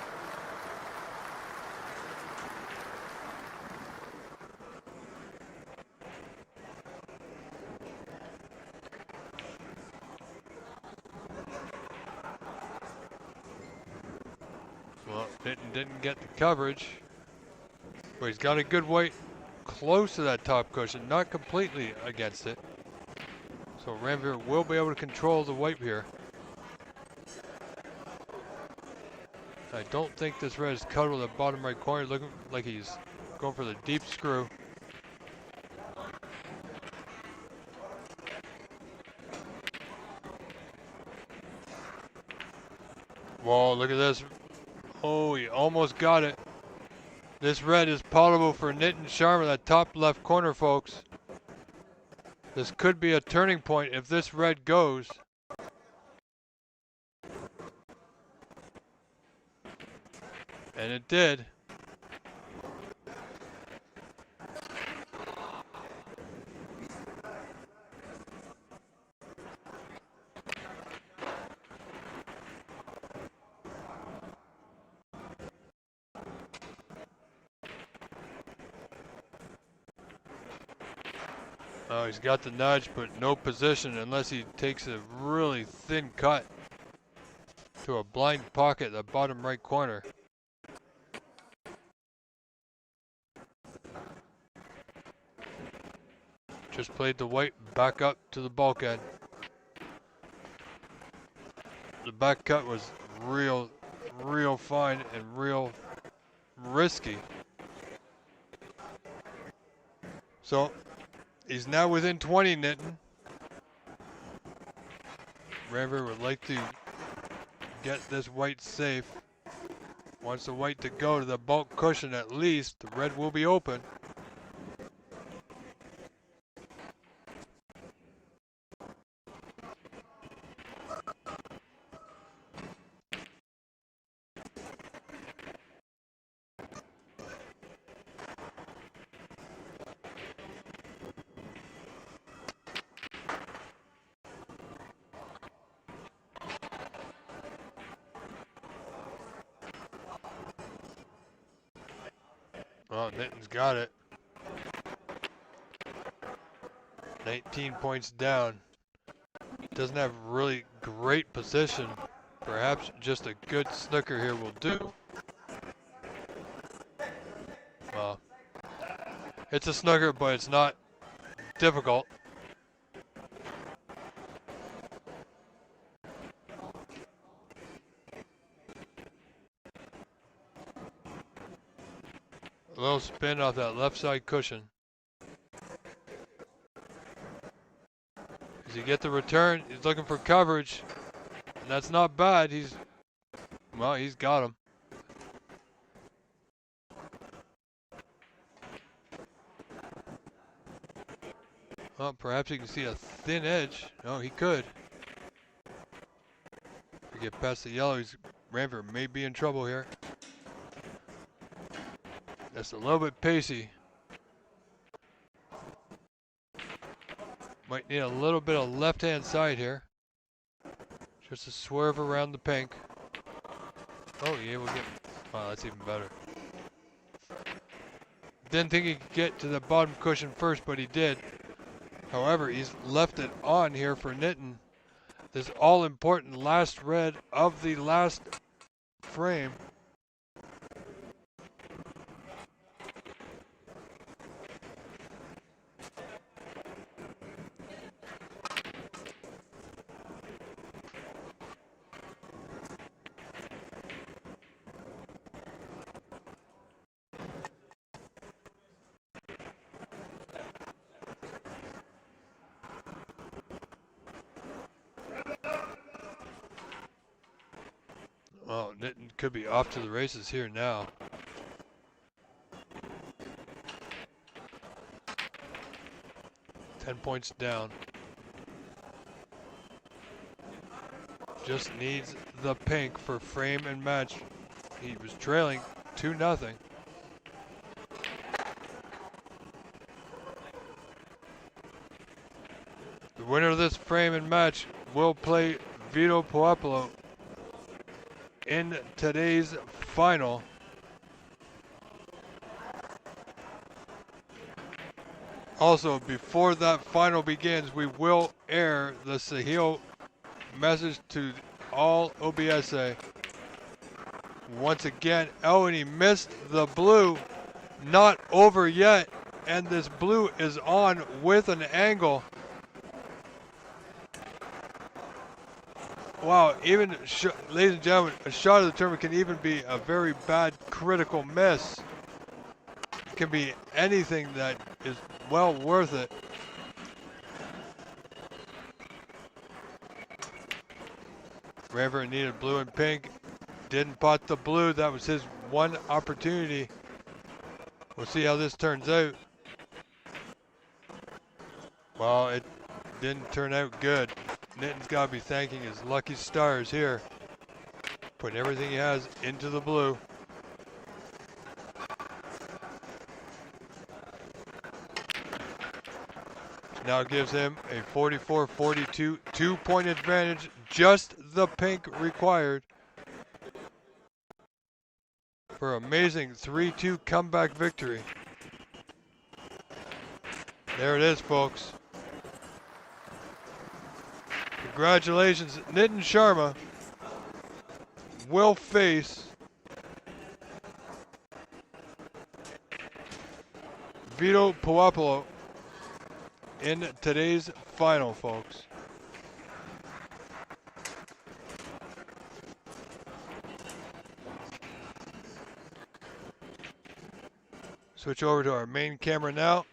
Speaker 1: Well, didn't get the coverage, but he's got a good white close to that top cushion, not completely against it. So Ranveer will be able to control the white here. I don't think this red is cut with the bottom right corner, looking like he's going for the deep screw. Whoa, look at this. Oh, he almost got it. This red is potable for Nitin Sharma, that top left corner, folks. This could be a turning point if this red goes. And it did. Oh, he's got the nudge, but no position unless he takes a really thin cut to a blind pocket at the bottom right corner. Just played the white back up to the bulkhead. The back cut was real fine and real risky. So he's now within 20, Nitin. Ramver would like to get this white safe. Wants the white to go to the bulk cushion at least. The red will be open. Well, Nitin's got it. 19 points down. Doesn't have really great position. Perhaps just a good snooker here will do. Well, it's a snooker, but it's not difficult. A little spin off that left side cushion. Does he get the return? He's looking for coverage. And that's not bad. He's got him. Well, perhaps he can see a thin edge. Oh, he could. If we get past the yellow, Ramver may be in trouble here. That's a little bit pacey. Might need a little bit of left-hand side here. Just to swerve around the pink. Oh, yeah, we'll get... Wow, that's even better. Didn't think he could get to the bottom cushion first, but he did. However, he's left it on here for Nitin. This all-important last red of the last frame. Well, Nitin could be off to the races here now. Ten points down. Just needs the pink for frame and match. He was trailing 2-0. The winner of this frame and match will play Vito Puopolo in today's final. Also, before that final begins, we will air the Sahil message to all OBSA. Once again, he missed the blue. Not over yet, and this blue is on with an angle. Wow, even, ladies and gentlemen, a shot of the tournament can even be a very bad critical miss. It can be anything that is well worth it. Ramver needed blue and pink. didn't pot the blue. That was his one opportunity. We'll see how this turns out. Well, it didn't turn out good. Nitten's got to be thanking his lucky stars here. Putting everything he has into the blue. Now gives him a 44-42 2-point advantage. Just the pink required for amazing 3-2 comeback victory. There it is, folks. Congratulations, Nitin Sharma will face Vito Puopolo in today's final, folks. Switch over to our main camera now.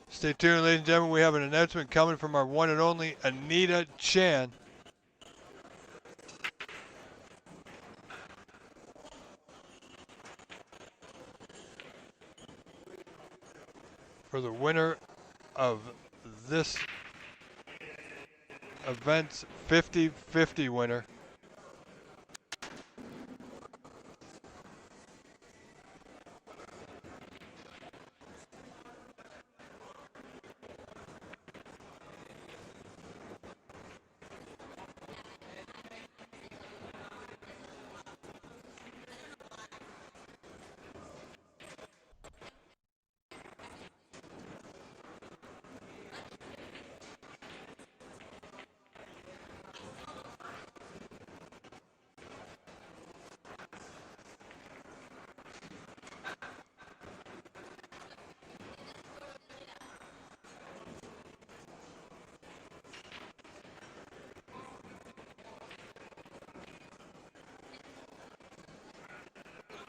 Speaker 1: Stay tuned, ladies and gentlemen. We have an announcement coming from our one and only Anita Chan. For the winner of this event's 50-50 winner.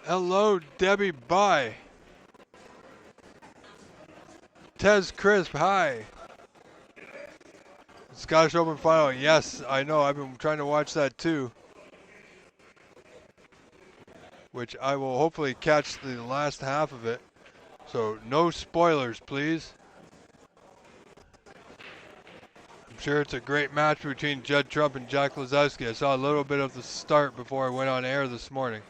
Speaker 1: Hello, Debbie. Bye. Tez Crisp. Hi. Scottish Open final. Yes, I know. I've been trying to watch that too. Which I will hopefully catch the last half of it. So no spoilers, please. I'm sure it's a great match between Judd Trump and Jack Lazowski. I saw a little bit of the start before I went on air this morning.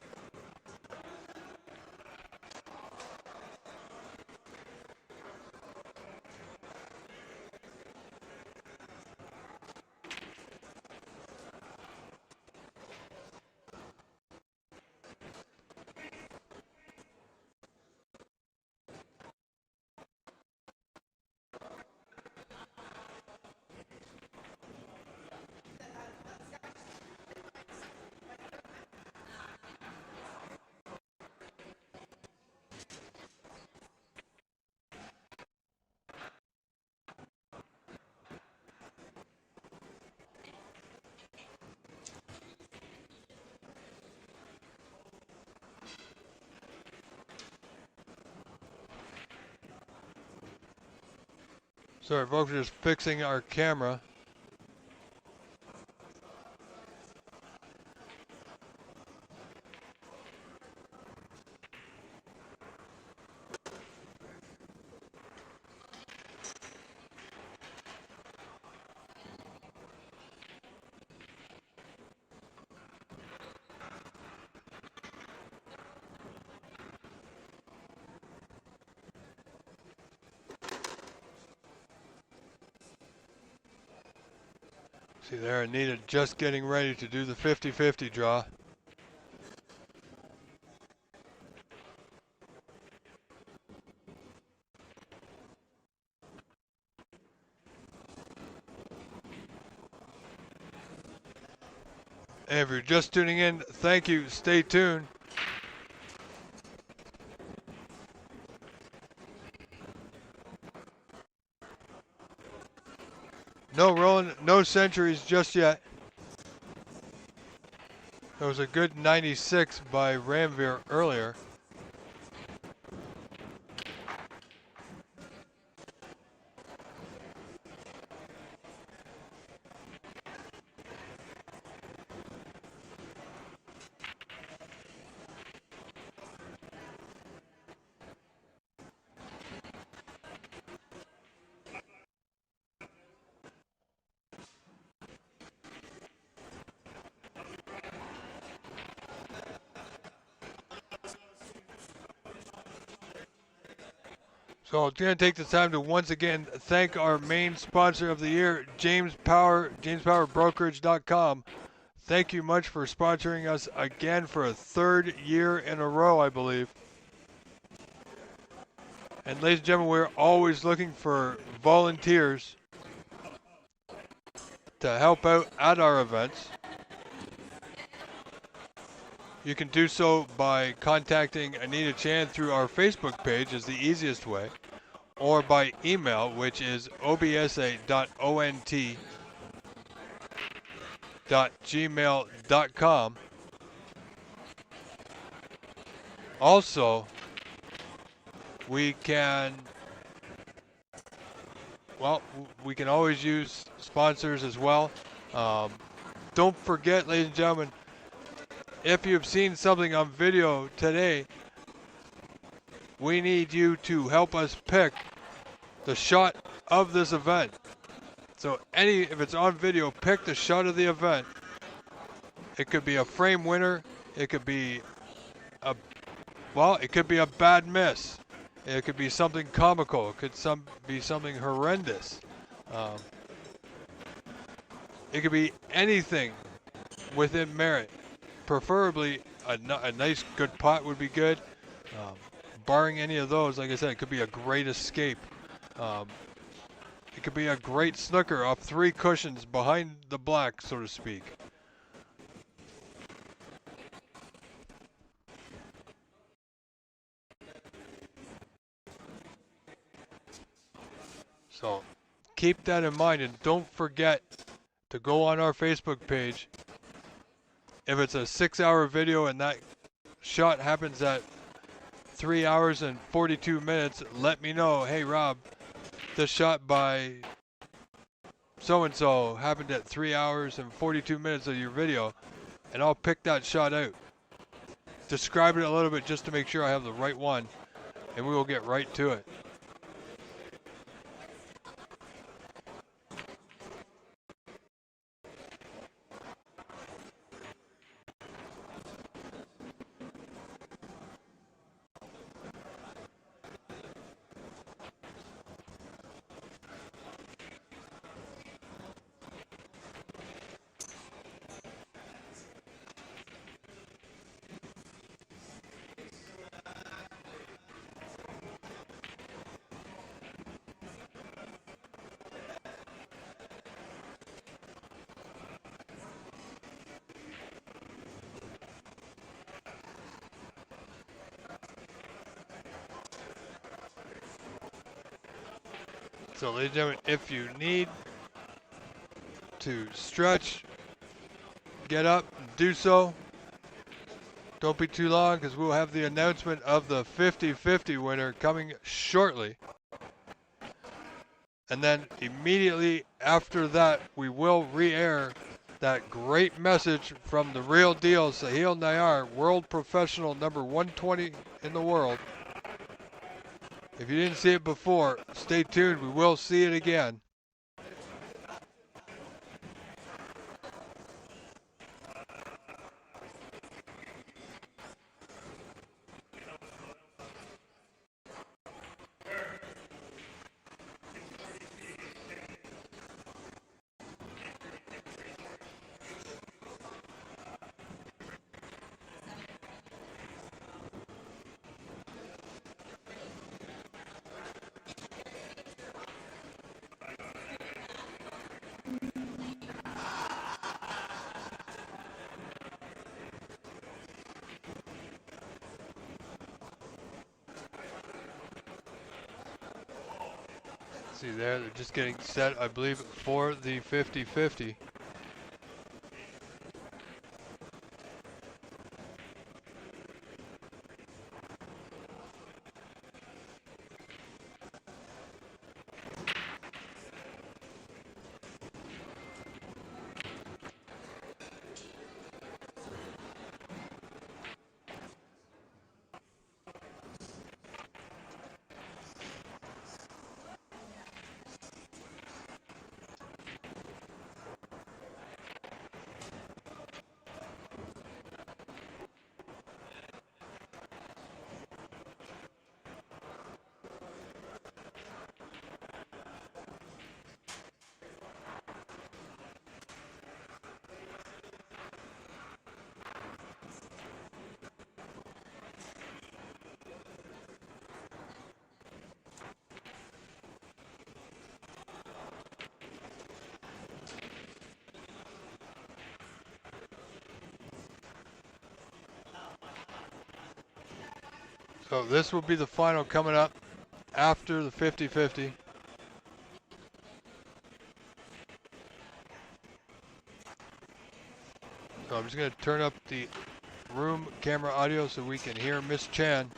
Speaker 1: Sorry, folks, we're just fixing our camera. See there, Anita just getting ready to do the 50-50 draw. And if you're just tuning in, thank you. Stay tuned. No rolling, no centuries just yet. There was a good 96 by Ramveer earlier. So I'm going to take the time to once again thank our main sponsor of the year, JamesPowerBrokerage.com. Thank you much for sponsoring us again for a third year in a row, I believe. And ladies and gentlemen, we're always looking for volunteers to help out at our events. You can do so by contacting Anita Chan through our Facebook page is the easiest way, or by email, which is obsa.ont@gmail.com. Also, we can always use sponsors as well. Don't forget, ladies and gentlemen, if you've seen something on video today, we need you to help us pick the shot of this event. So if it's on video, pick the shot of the event. It could be a frame winner. It could be it could be a bad miss. It could be something comical. It could be something horrendous. It could be anything within merit. Preferably a nice, good pot would be good. Barring any of those, like I said, it could be a great escape. It could be a great snooker off 3 cushions behind the black, so to speak. So keep that in mind, and don't forget to go on our Facebook page. If it's a 6-hour video and that shot happens at 3 hours and 42 minutes, let me know. Hey Rob, this shot by so-and-so happened at 3 hours and 42 minutes of your video, and I'll pick that shot out. Describe it a little bit just to make sure I have the right one, and we will get right to it. So ladies and gentlemen, if you need to stretch, get up and do so. Don't be too long because we'll have the announcement of the 50-50 winner coming shortly. And then immediately after that, we will re-air that great message from the real deal, Sahil Nayar, world professional number 120 in the world. If you didn't see it before, stay tuned. We will see it again. See there, they're just getting set, I believe, for the 50-50. So this will be the final coming up after the 50-50. So I'm just going to turn up the room camera audio so we can hear Miss Chan.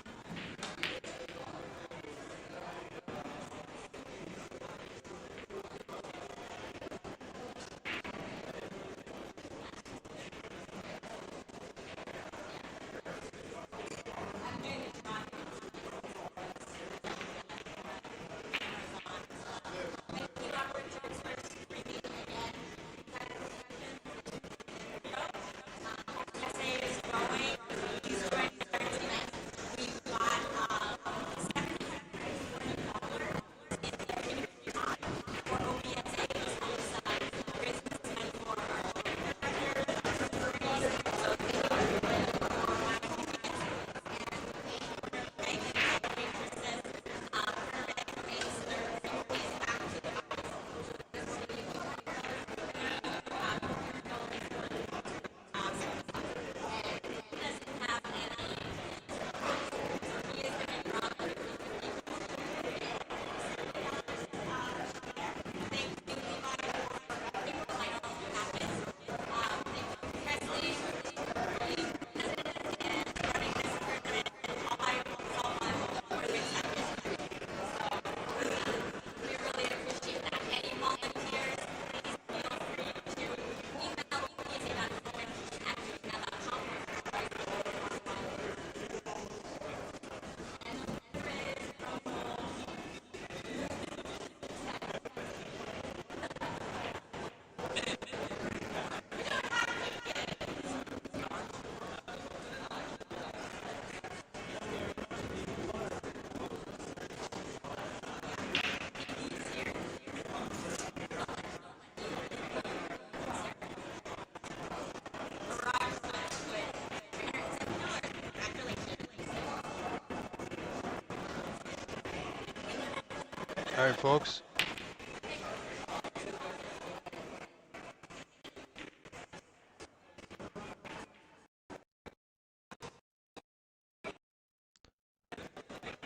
Speaker 1: All right, folks.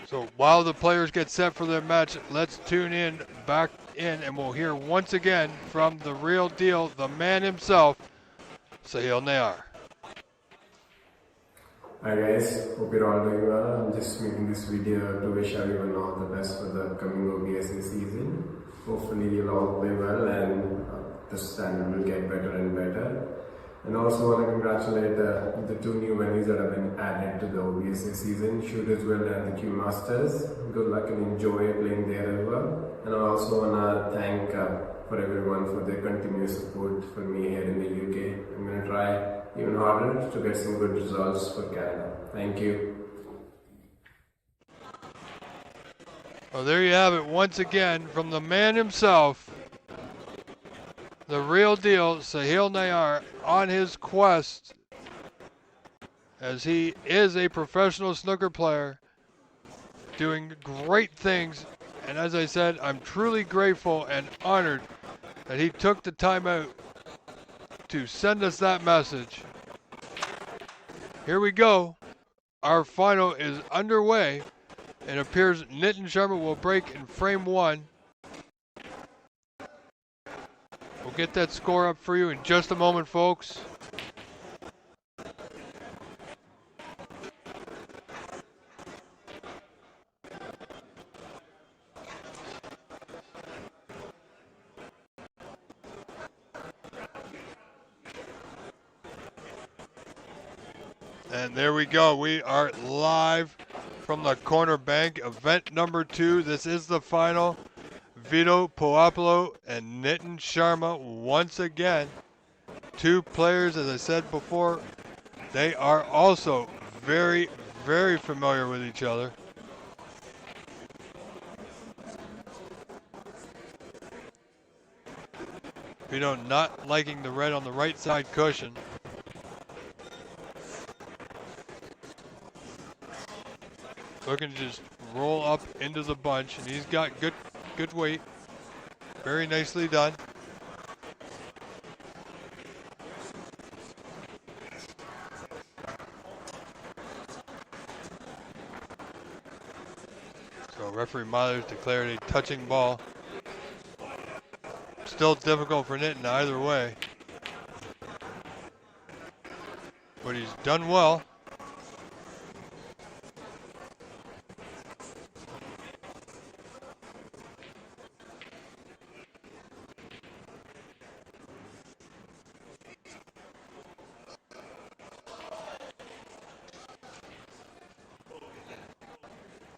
Speaker 1: So while the players get set for their match, let's tune in, back in, and we'll hear once again from the real deal, the man himself, Sahil Nayar.
Speaker 2: Hi guys, hope you're all doing well. I'm just making this video to wish everyone all the best for the upcoming OBSA season. Hopefully you'll all play well and the standard will get better and better. And also want to congratulate the two new venues that have been added to the OBSA season, Shootersville and the Q Masters. Good luck and enjoy playing there as well. And I also want to thank for everyone for their continuous support for me here in the UK. I'm going to try even harder to get some good results for Canada. Thank you.
Speaker 1: Well, there you have it once again from the man himself, the real deal, Sahil Nayar, on his quest, as he is a professional snooker player, doing great things. And as I said, I'm truly grateful and honored that he took the time out to send us that message. Here we go. Our final is underway. It appears Nitin Sharma will break in frame one. We'll get that score up for you in just a moment, folks. And there we go. We are live from the corner bank, event number 2. This is the final. Vito Puopolo and Nitin Sharma once again. Two players, as I said before, they are also very, very familiar with each other. Vito not liking the red on the right side cushion. Looking to just roll up into the bunch, and he's got good weight. Very nicely done. So referee Myers declared a touching ball. Still difficult for Nitin either way. But he's done well.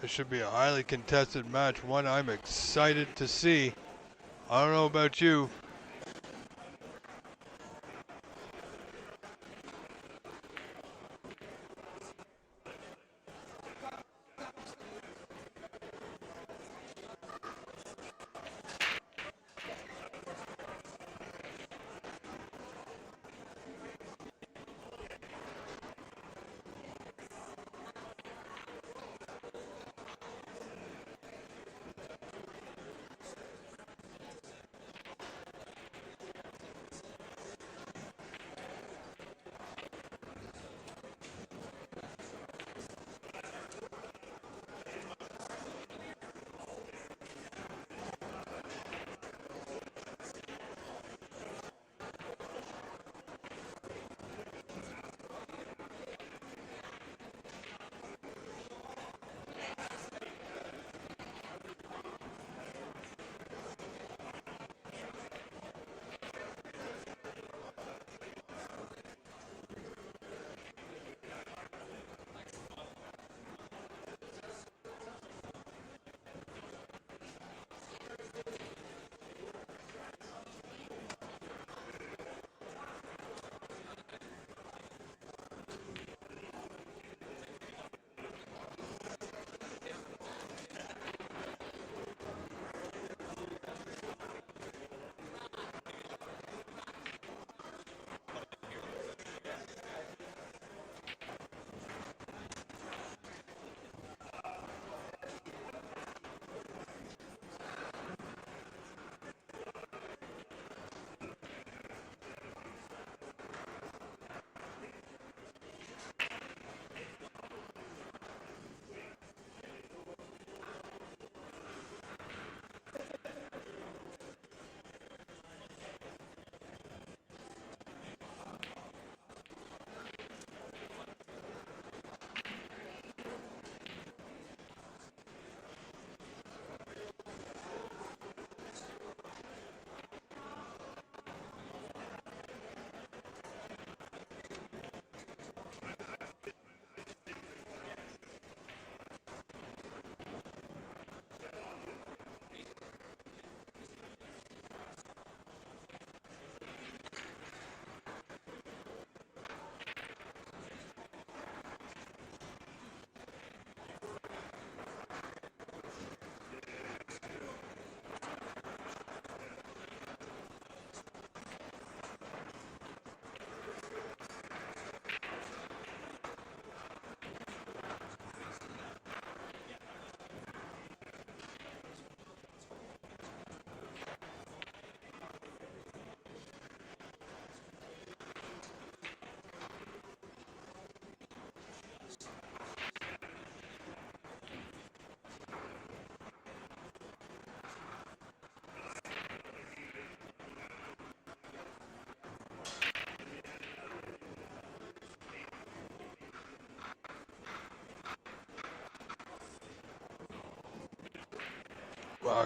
Speaker 1: This should be a highly contested match, one I'm excited to see. I don't know about you.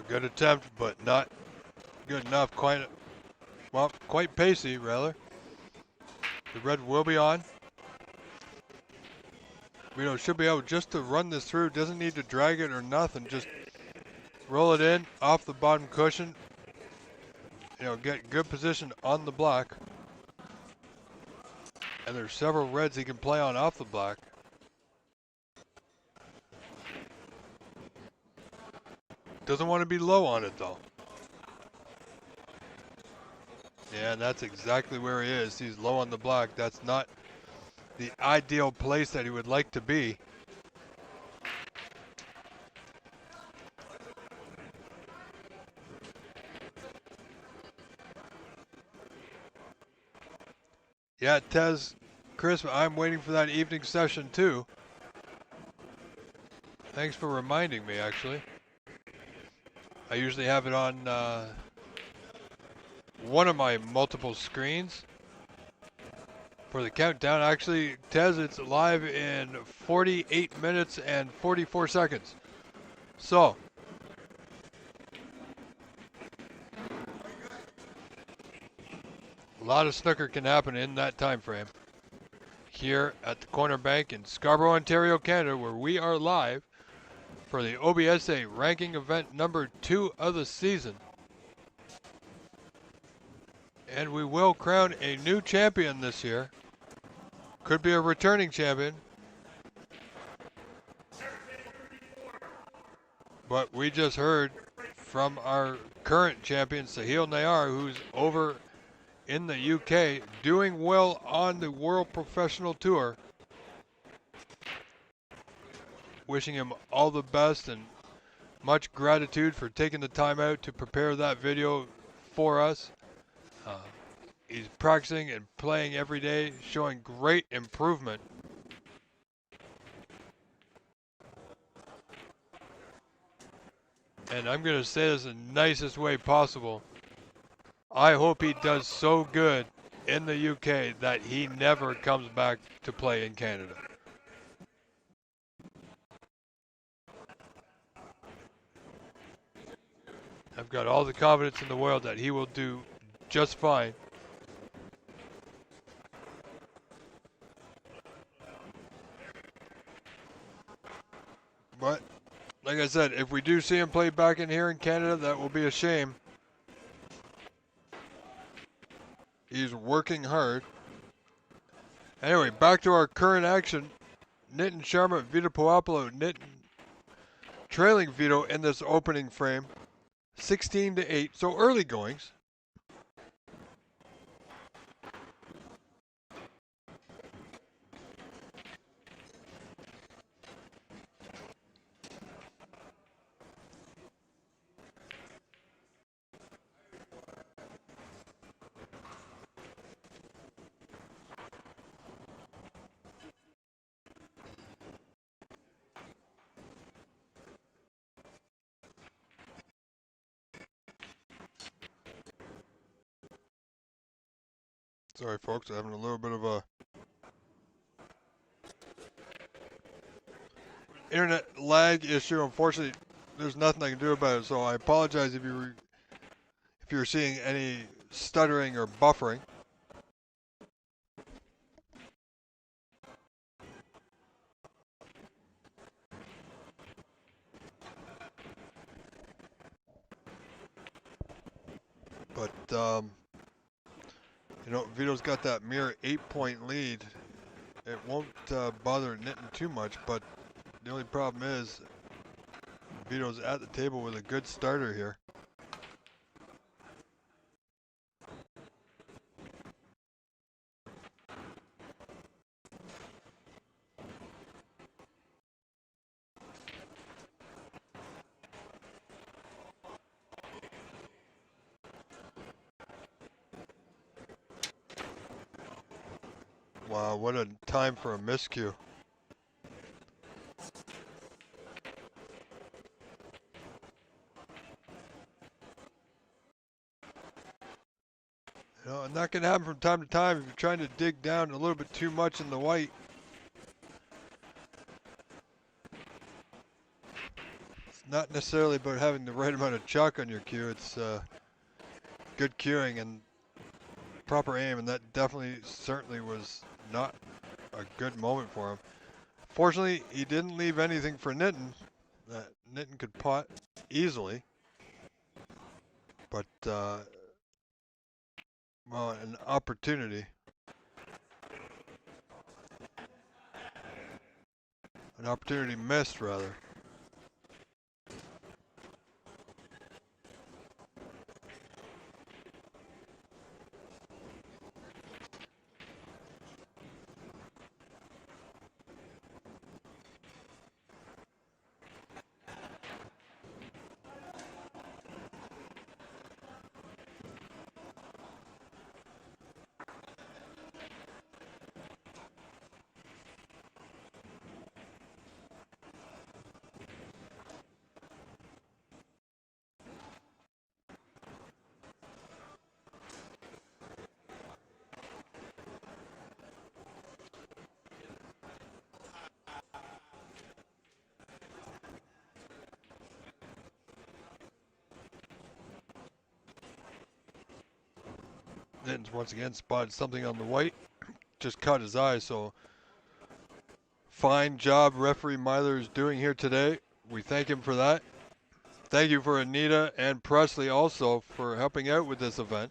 Speaker 1: Good attempt, but not good enough. Quite pacey, rather. The red will be on. Should be able just to run this through. Doesn't need to drag it or nothing. Just roll it in off the bottom cushion. Get good position on the block. And there's several reds he can play on off the block. Doesn't want to be low on it though. Yeah, and that's exactly where he is. He's low on the block. That's not the ideal place that he would like to be. Yeah, Tez, Chris, I'm waiting for that evening session too. Thanks for reminding me, actually. I usually have it on one of my multiple screens for the countdown. Actually, Tez, it's live in 48 minutes and 44 seconds. So, a lot of snooker can happen in that time frame. Here at the Corner Bank in Scarborough, Ontario, Canada, where we are live for the OBSA ranking event number 2 of the season. And we will crown a new champion this year. Could be a returning champion. But we just heard from our current champion, Sahil Nayar, who's over in the UK, doing well on the World Professional Tour. Wishing him all the best and much gratitude for taking the time out to prepare that video for us. He's practicing and playing every day, showing great improvement. And I'm going to say this in the nicest way possible. I hope he does so good in the UK that he never comes back to play in Canada. I've got all the confidence in the world that he will do just fine. But, like I said, if we do see him play back in here in Canada, that will be a shame. He's working hard. Anyway, back to our current action. Nitin Sharma, Vito Puopolo, Nitin trailing Vito in this opening frame. 16-8, so early goings. Sorry, folks, I'm having a little bit of a internet lag issue. Unfortunately, there's nothing I can do about it, so I apologize if you're seeing any stuttering or buffering. But you know, Vito's got that mere 8-point lead. It won't bother Nitin too much, but the only problem is Vito's at the table with a good starter here. Wow, what a time for a miscue. You know, and that can happen from time to time if you're trying to dig down a little bit too much in the white. It's not necessarily about having the right amount of chalk on your cue. It's good cueing and proper aim, and that definitely, certainly was not a good moment for him. Fortunately, he didn't leave anything for Nitin. That Nitin could pot easily. But, well, an opportunity. An opportunity missed, rather. Nitten's once again spotted something on the white, just caught his eye, so fine job referee Myler is doing here today. We thank him for that. Thank you for Anita and Presley also for helping out with this event.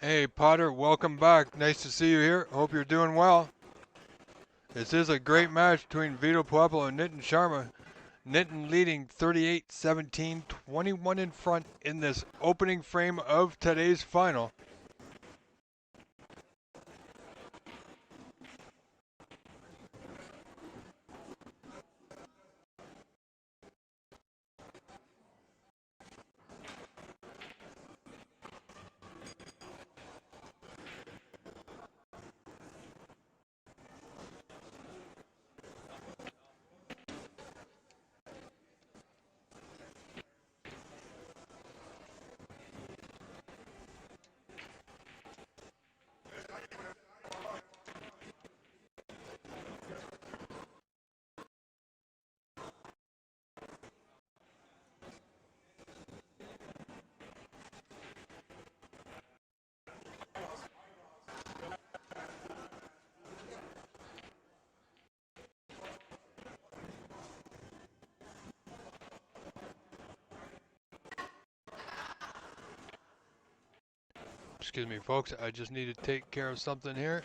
Speaker 1: Hey Potter, welcome back. Nice to see you here. Hope you're doing well. This is a great match between Vito Pueblo and Nitin Sharma. Nitin leading 38-17, 21 in front in this opening frame of today's final. Excuse me, folks. I just need to take care of something here.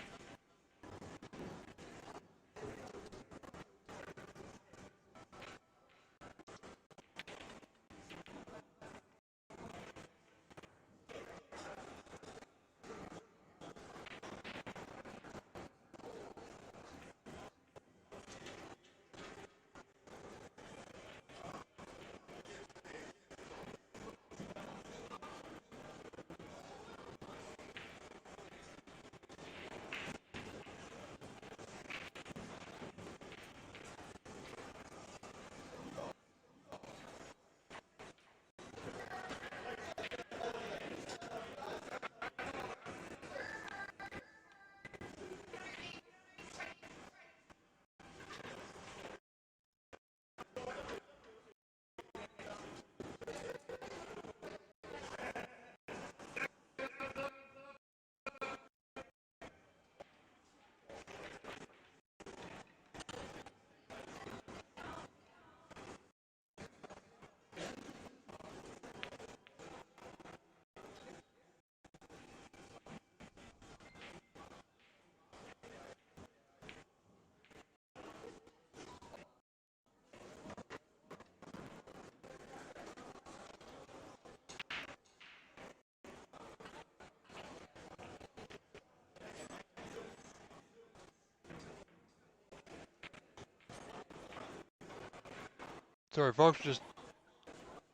Speaker 1: Sorry, folks, just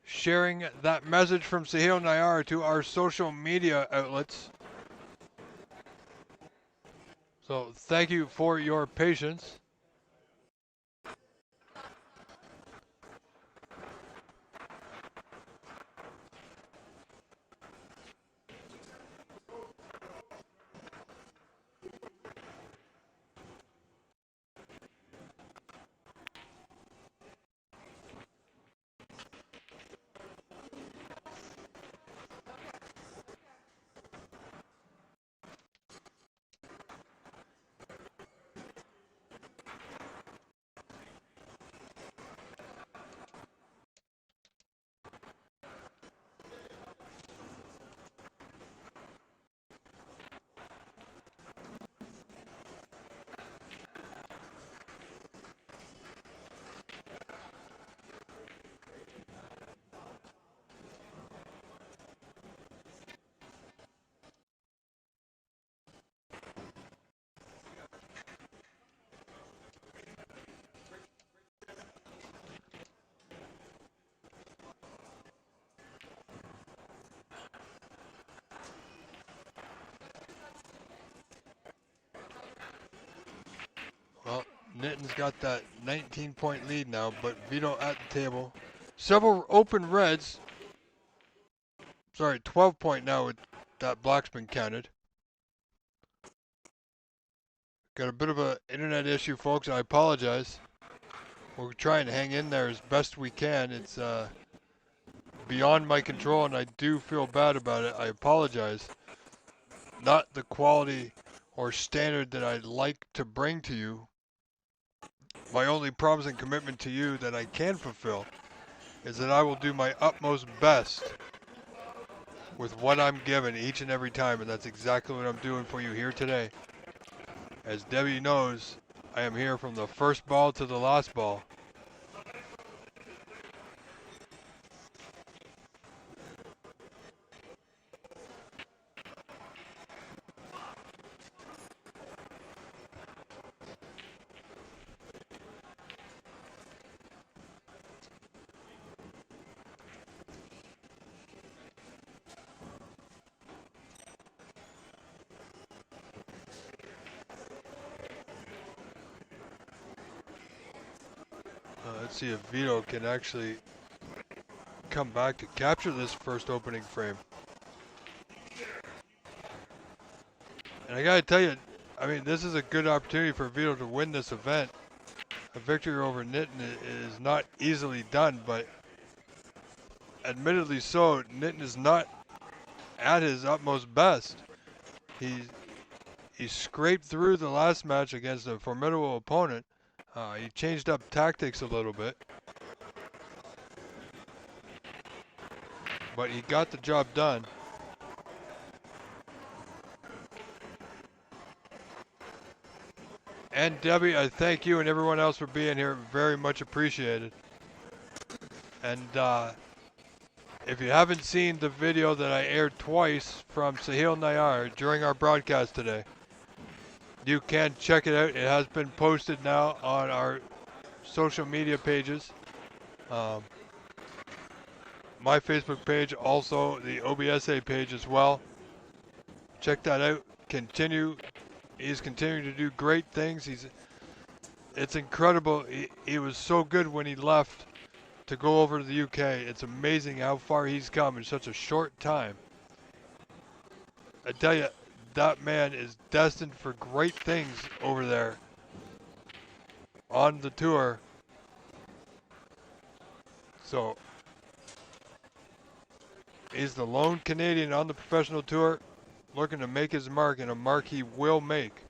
Speaker 1: sharing that message from Sahil Nayar to our social media outlets. So thank you for your patience. Well, Nitin's got that 19-point lead now, but Vito at the table. Several open reds. Sorry, 12-point now with that black's been counted. Got a bit of an internet issue, folks. I apologize. We're trying to hang in there as best we can. It's beyond my control, and I do feel bad about it. I apologize. Not the quality or standard that I'd like to bring to you. My only promise and commitment to you that I can fulfill is that I will do my utmost best with what I'm given each and every time, and that's exactly what I'm doing for you here today. As Debbie knows, I am here from the first ball to the last ball. Let's see if Vito can actually come back to capture this first opening frame. And I gotta tell you, I mean, this is a good opportunity for Vito to win this event. A victory over Nitin is not easily done, but admittedly so, Nitin is not at his utmost best. He scraped through the last match against a formidable opponent. He changed up tactics a little bit, but he got the job done. And Debbie, I thank you and everyone else for being here. Very much appreciated. And if you haven't seen the video that I aired twice from Sahil Nayar during our broadcast today, you can check it out. It has been posted now on our social media pages. My Facebook page, also the OBSA page as well. Check that out. He's continuing to do great things. It's incredible. He was so good when he left to go over to the UK. It's amazing how far he's come in such a short time. I tell you, that man is destined for great things over there on the tour. So he's the lone Canadian on the professional tour looking to make his mark, and a mark he will make.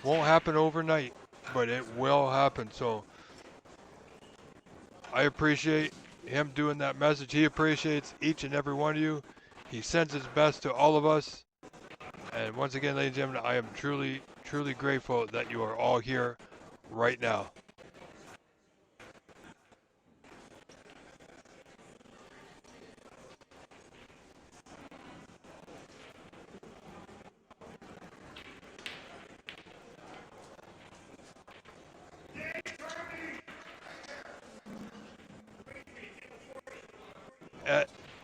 Speaker 1: Won't happen overnight, but it will happen. So I appreciate him doing that message. He appreciates each and every one of you. He sends his best to all of us. And once again, ladies and gentlemen, I am truly, truly grateful that you are all here right now.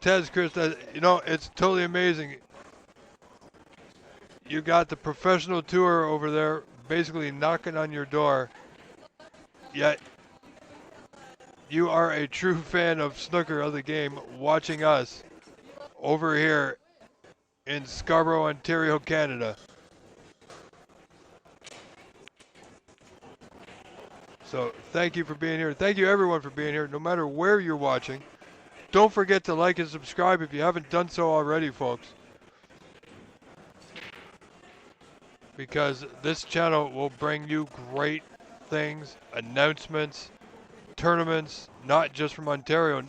Speaker 1: Cortez, Chris, you know, it's totally amazing. You got the professional tour over there basically knocking on your door, yet you are a true fan of snooker, of the game, watching us over here in Scarborough, Ontario, Canada. So thank you for being here. Thank you everyone for being here, no matter where you're watching. Don't forget to like and subscribe if you haven't done so already, folks. Because this channel will bring you great things, announcements, tournaments, not just from Ontario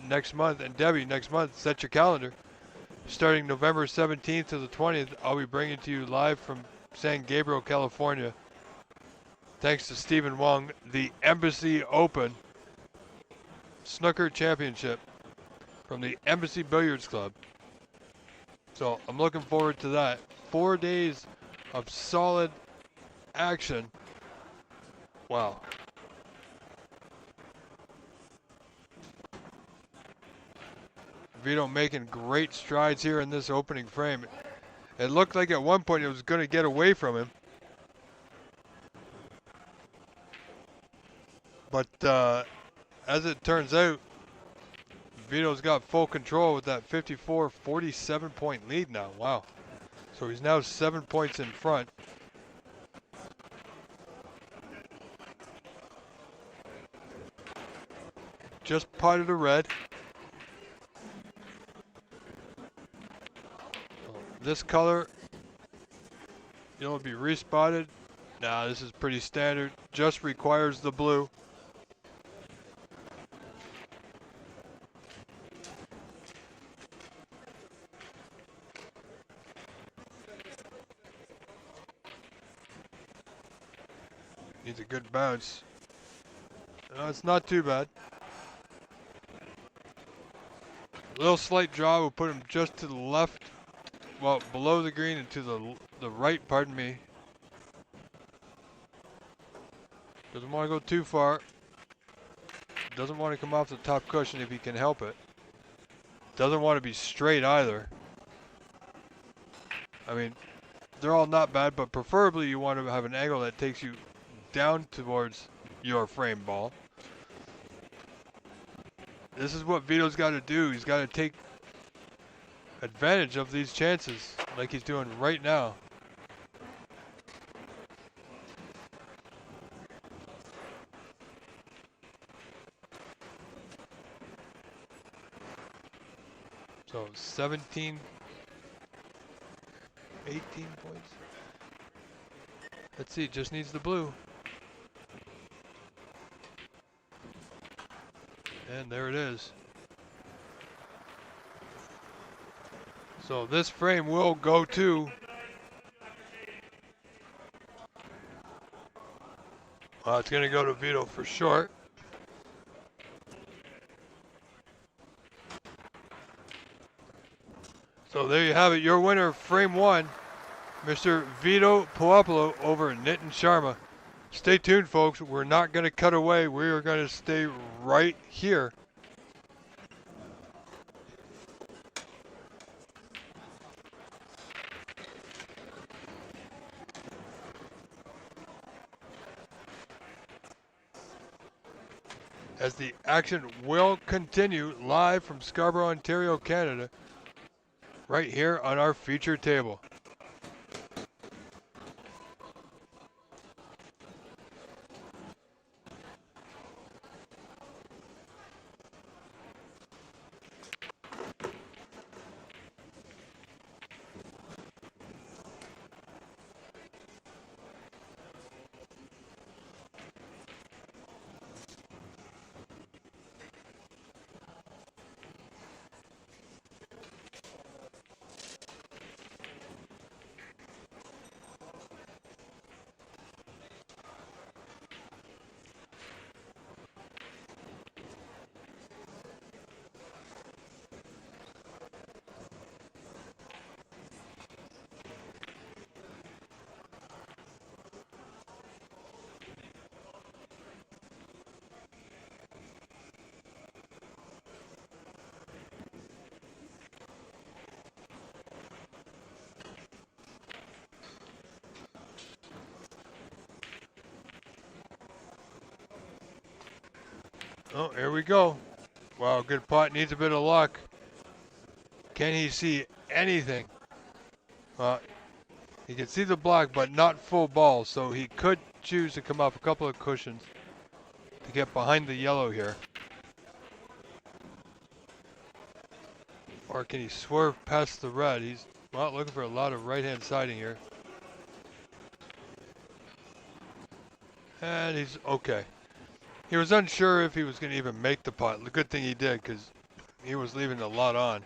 Speaker 1: next month. And Debbie, next month, set your calendar. Starting November 17th to the 20th, I'll be bringing to you live from San Gabriel, California. Thanks to Stephen Wong, the Embassy Open Snooker Championship from the Embassy Billiards Club. So I'm looking forward to that. 4 days of solid action. Wow. Vito making great strides here in this opening frame. It looked like at one point it was going to get away from him. But as it turns out, Vito's got full control with that 54-47 point lead now. Wow. So he's now 7 points in front. Just potted a red. This color, it'll be respotted. Nah, this is pretty standard. Just requires the blue. Needs a good bounce. No, it's not too bad. A little slight draw will put him just to the left, well, below the green and to the right, pardon me. Doesn't want to go too far. Doesn't want to come off the top cushion if he can help it. Doesn't want to be straight either. I mean, they're all not bad, but preferably you want to have an angle that takes you down towards your frame ball. This is what Vito's got to do. He's got to take advantage of these chances like he's doing right now. So 17, 18 points. Let's see, just needs the blue. And there it is. So this frame will go to it's going to go to Vito for short. So there you have it, your winner, frame one, Mr. Vito Puopolo over Nitin Sharma. Stay tuned, folks. We're not going to cut away. We are going to stay right here. As the action will continue live from Scarborough, Ontario, Canada, right here on our feature table. Oh, here we go. Wow, good putt. Needs a bit of luck. Can he see anything? He can see the block, but not full ball, so he could choose to come up a couple of cushions to get behind the yellow here. Or can he swerve past the red? He's, well, looking for a lot of right-hand siding here. And he's okay. He was unsure if he was going to even make the putt. The good thing he did, because he was leaving a lot on.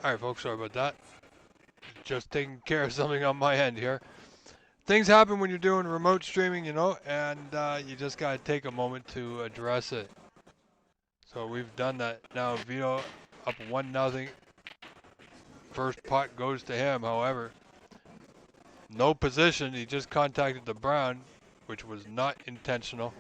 Speaker 1: All right, folks, sorry about that. Just taking care of something on my end here. Things happen when you're doing remote streaming, you know, and you just got to take a moment to address it. So we've done that. Now Vito up 1-0. First putt goes to him, however. No position, he just contacted the brown, which was not intentional.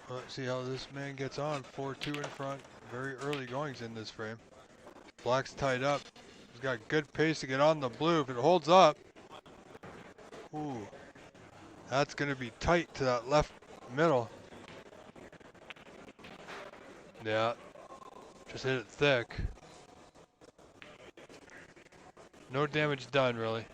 Speaker 1: Let's see how this man gets on. 4-2 in front. Very early goings in this frame. Black's tied up. He's got good pace to get on the blue. If it holds up, ooh, that's going to be tight to that left middle. Yeah, just hit it thick. No damage done, really.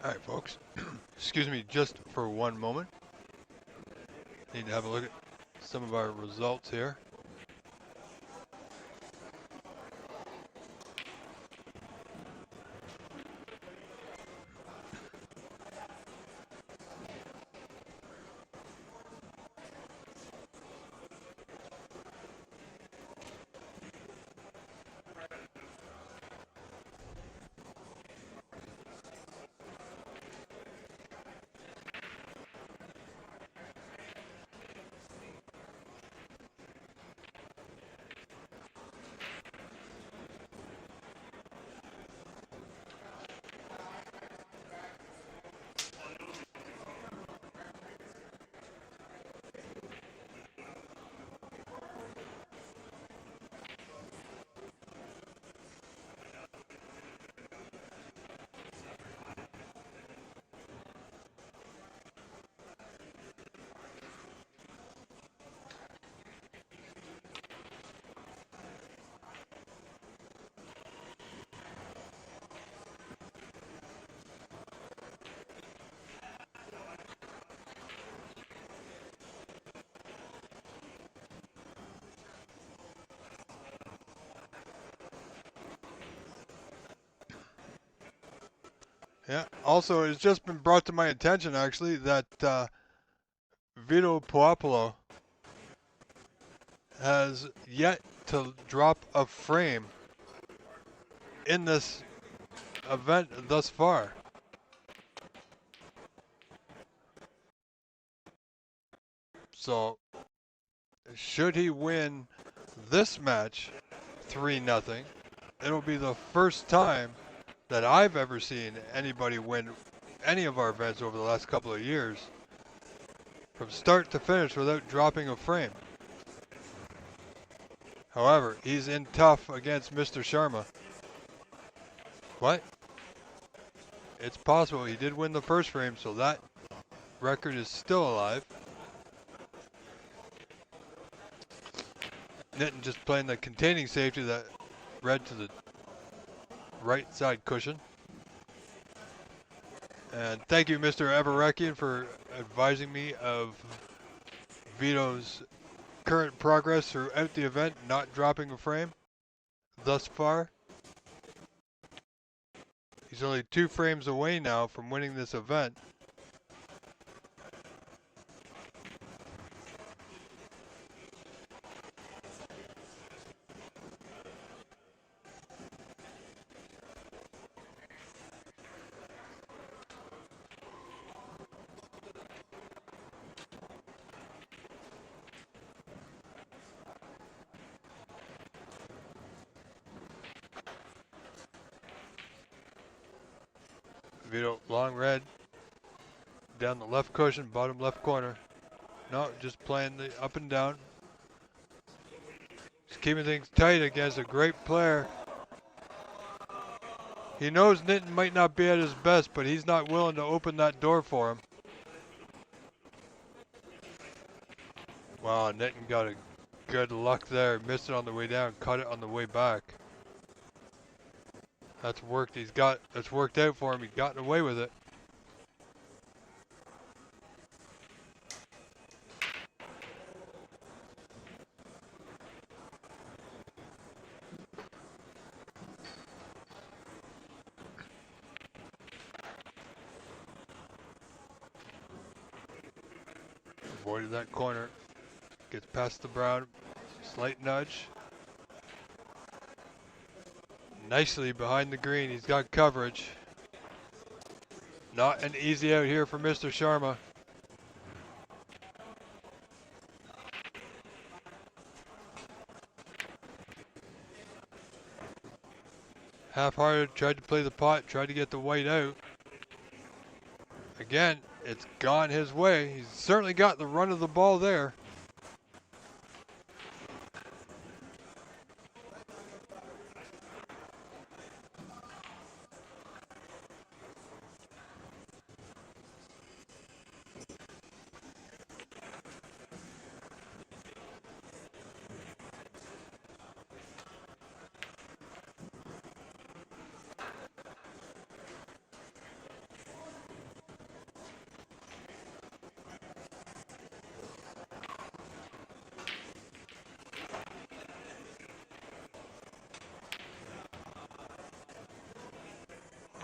Speaker 1: All right, folks. Excuse me just for one moment. Need to have a look at some of our results here. Yeah. Also, it's just been brought to my attention, actually, that Vito Puopolo has yet to drop a frame in this event thus far. So, should he win this match 3-0, it'll be the first time that I've ever seen anybody win any of our events over the last couple of years from start to finish without dropping a frame. However, he's in tough against Mr. Sharma. But it's possible he did win the first frame, so that record is still alive. Nitin just playing the containing safety that read to the right side cushion. And thank you, Mr. Everekian, for advising me of Vito's current progress throughout the event, not dropping a frame thus far. He's only 2 frames away now from winning this event. Vito, long red, down the left cushion, bottom left corner. No, just playing the up and down. Just keeping things tight against a great player. He knows Nitin might not be at his best, but he's not willing to open that door for him. Wow, Nitin got a good luck there. Missed it on the way down, caught it on the way back. That's worked. That's worked out for him. He's gotten away with it. Avoided that corner. Gets past the brown. Slight nudge. Nicely behind the green. He's got coverage. Not an easy out here for Mr. Sharma. Half-hearted, tried to play the pot, tried to get the white out. Again, it's gone his way. He's certainly got the run of the ball there.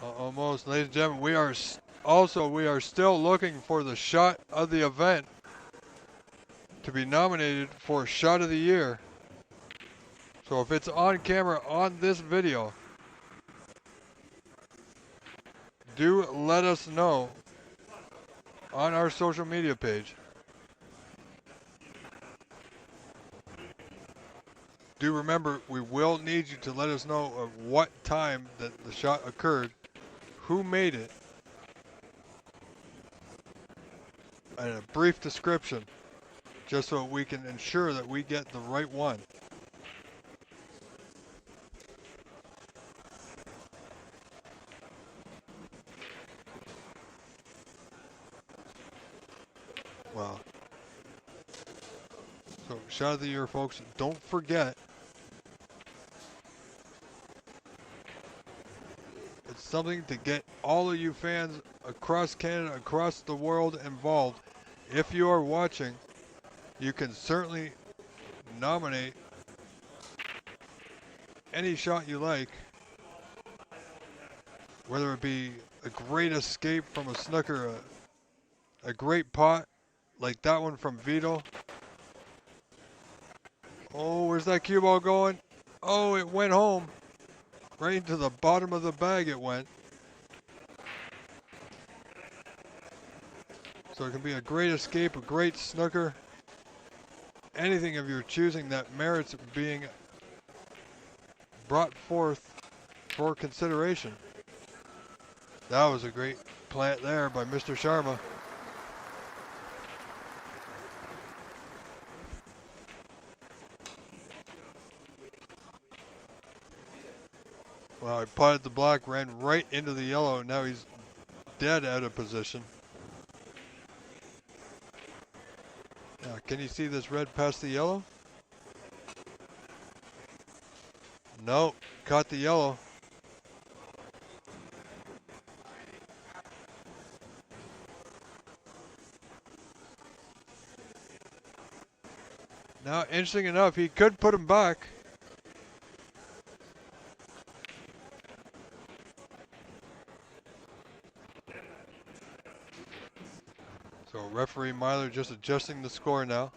Speaker 1: Almost, ladies and gentlemen. We are still looking for the shot of the event to be nominated for Shot of the Year. So if it's on camera on this video, do let us know on our social media page. Do remember, we will need you to let us know at what time that the shot occurred, who made it, and a brief description, just so we can ensure that we get the right one. Wow. So, Shot of the Year, folks, don't forget, it's something to get all of you fans across Canada, across the world involved. If you are watching, you can certainly nominate any shot you like, whether it be a great escape from a snooker, a great pot, like that one from Vito. Oh, where's that cue ball going? Oh, it went home. Right into the bottom of the bag it went. So it can be a great escape, a great snooker. Anything of your choosing that merits being brought forth for consideration. That was a great plant there by Mr. Sharma. Well, he potted the black, ran right into the yellow, and now he's dead out of position. Now, can you see this red past the yellow? No, caught the yellow. Now, interesting enough, he could put him back. So referee Myler just adjusting the score now.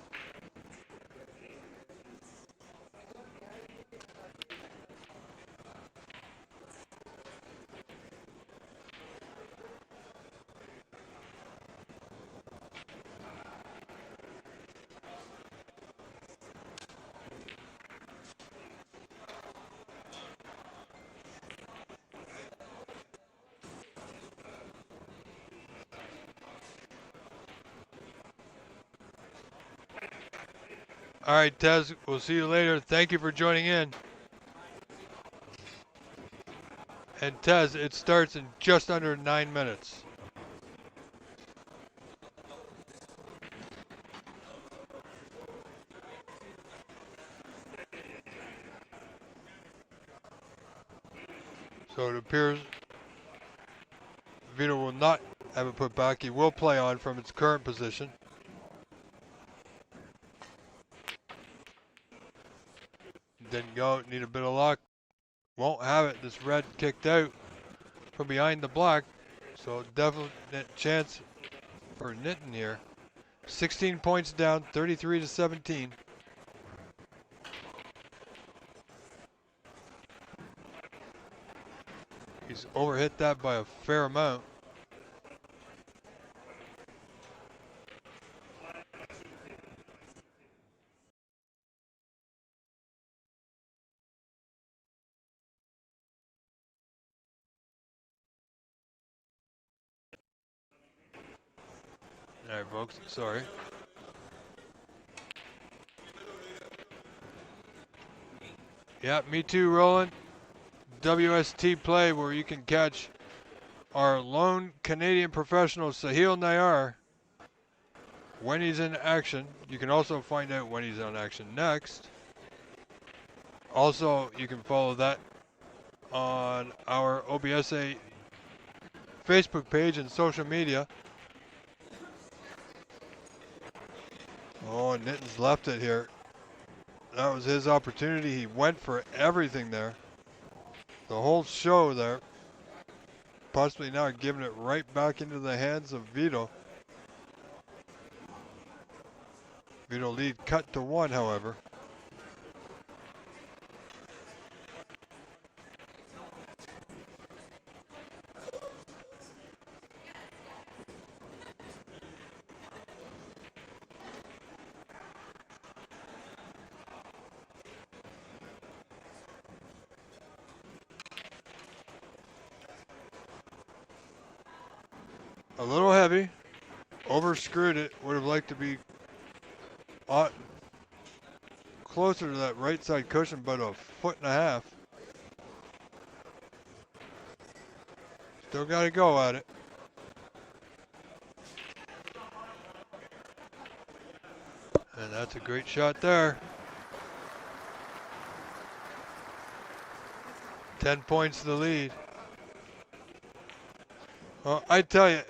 Speaker 1: All right, Tez, we'll see you later. Thank you for joining in. And Tez, it starts in just under 9 minutes. So it appears Vito will not have it put back. He will play on from its current position. Didn't go, need a bit of luck. Won't have it. This red kicked out from behind the black. So definite chance for Nitin here. 16 points down, 33 to 17. He's overhit that by a fair amount. All right, folks, sorry. Yeah, me too, Roland. WST play where you can catch our lone Canadian professional, Sahil Nayar, when he's in action. You can also find out when he's on action next. Also, you can follow that on our OBSA Facebook page and social media. Oh, Nitin's left it here. That was his opportunity. He went for everything there. The whole show there. possibly now giving it right back into the hands of Vito. Vito lead cut to 1, however. A little heavy, overscrewed it, would have liked to be closer to that right side cushion, but a foot and a half. Still got to go at it. And that's a great shot there. 10 points to the lead. Well, I tell you,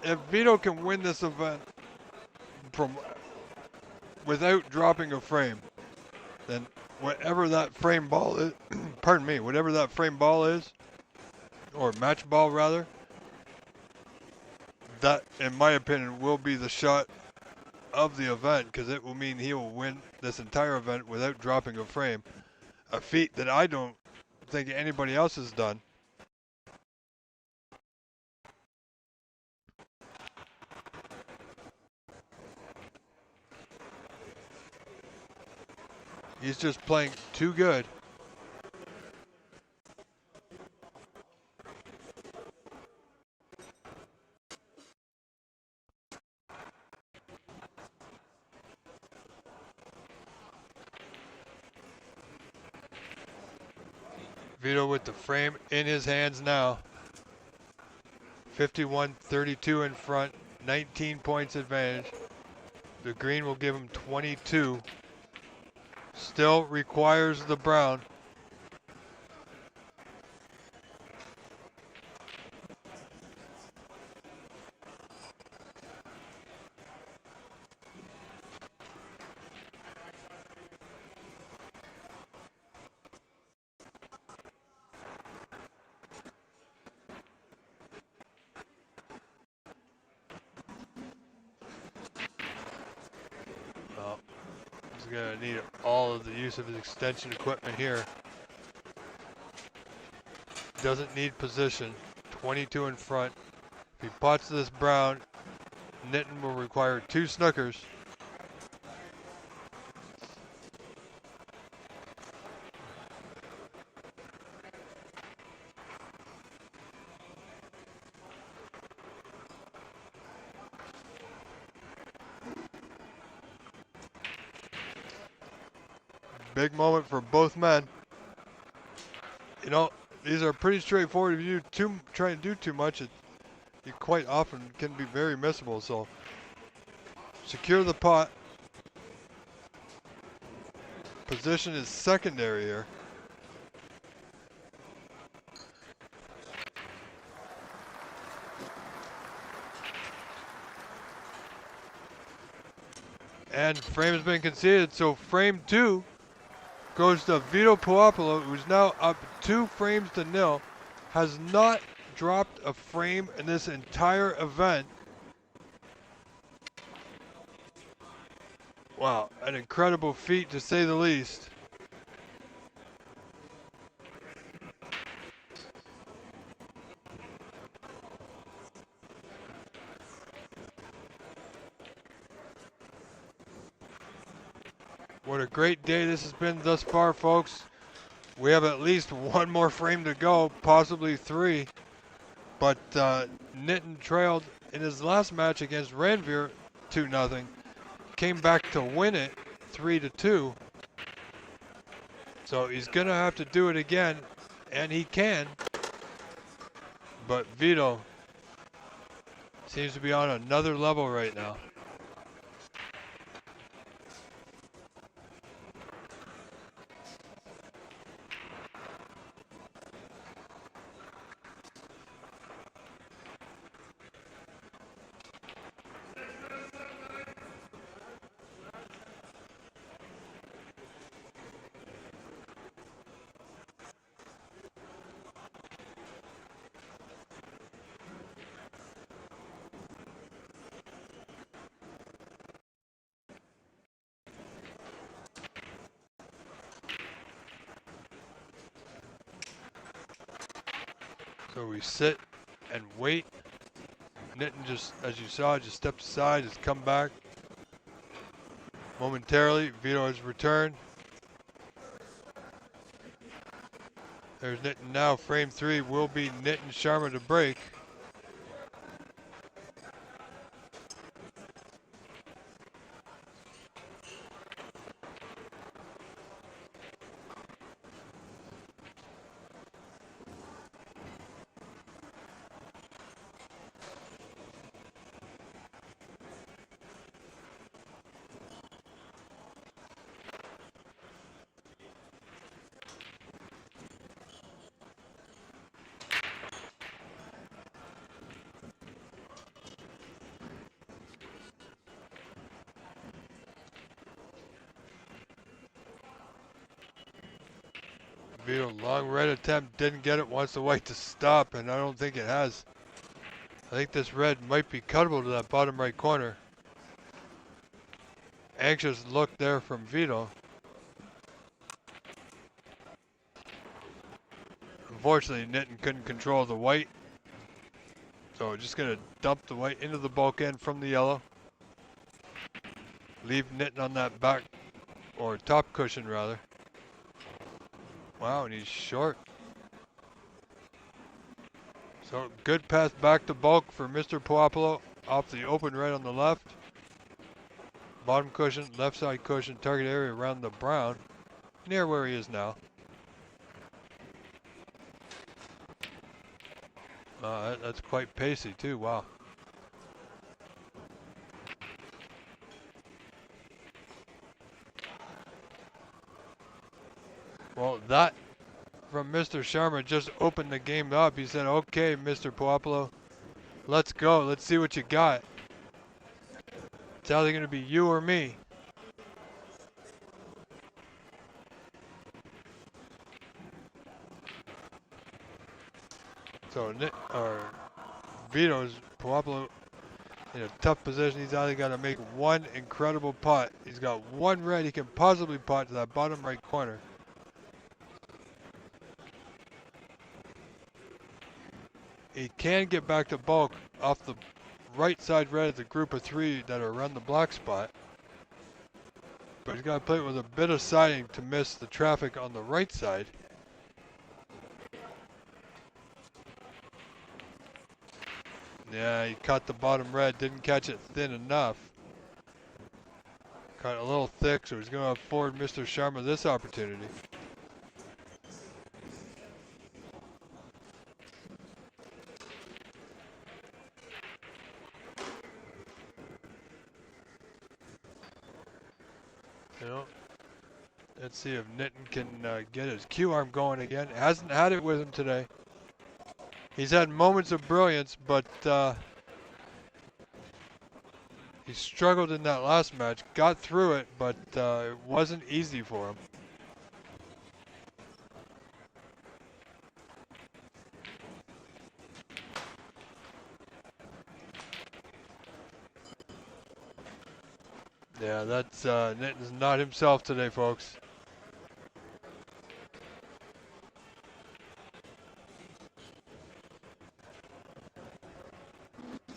Speaker 1: if Vito can win this event without dropping a frame, then whatever that frame ball is, pardon me, whatever that frame ball is, or match ball rather, that, in my opinion, will be the shot of the event, because it will mean he will win this entire event without dropping a frame. A feat that I don't think anybody else has done. He's just playing too good. Vito with the frame in his hands now. 51-32 in front, 19 points advantage. The green will give him 22. Still requires the brown. Well, he's going to need all of the use of his extension equipment here. Doesn't need position. 22 in front. If he pots this brown, Nitin will require 2 snookers. Big moment for both men. You know, these are pretty straightforward. If you try to do too much, it quite often can be very missable. So secure the pot. Position is secondary here. And frame has been conceded, so frame 2 goes to Vito Puopolo, who's now up 2 frames to 0. Has not dropped a frame in this entire event. Wow, an incredible feat to say the least. What a great day this has been thus far, folks. We have at least 1 more frame to go, possibly 3. But Nitin trailed in his last match against Ranveer 2-0. Came back to win it 3-2. So he's going to have to do it again, and he can. But Vito seems to be on another level right now. So we sit and wait. Nitin just, as you saw, just stepped aside, has come back momentarily. Vito has returned. There's Nitin now. Frame 3 will be Nitin Sharma to break. Vito, long red attempt, didn't get it, wants the white to stop, and I don't think it has. I think this red might be cuttable to that bottom right corner. Anxious look there from Vito. Unfortunately, Nitin couldn't control the white. So just gonna dump the white into the bulk end from the yellow. Leave Nitin on that back, or top cushion rather. Wow, and he's short. So good path back to bulk for Mr. Puopolo off the open red on the left. Bottom cushion, left side cushion, target area around the brown, near where he is now. That's quite pacey too, wow. Well, that from Mr. Sharma just opened the game up. He said, okay, Mr. Puopolo, let's go. Let's see what you got. It's either going to be you or me. So Vito's Puopolo in a tough position. He's either got to make one incredible putt. He's got one red he can possibly putt to that bottom right corner. He can get back to bulk off the right side red of the group of 3 that are around the black spot. But he's got to play it with a bit of siding to miss the traffic on the right side. Yeah, he caught the bottom red, didn't catch it thin enough. Caught it a little thick, so he's going to afford Mr. Sharma this opportunity. You know, let's see if Nitin can get his Q arm going again. Hasn't had it with him today. He's had moments of brilliance, but he struggled in that last match. Got through it, but it wasn't easy for him. Yeah, that's Nitin's not himself today, folks.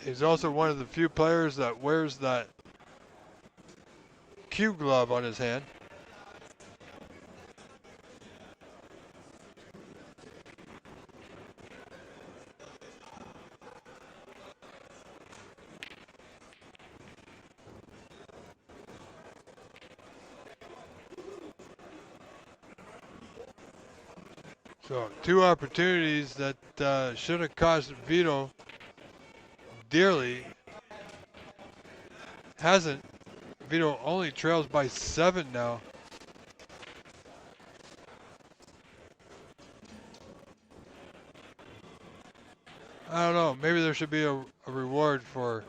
Speaker 1: He's also one of the few players that wears that Q glove on his hand. So 2 opportunities that should have cost Vito dearly. Hasn't. Vito only trails by 7 now. I don't know. Maybe there should be a reward for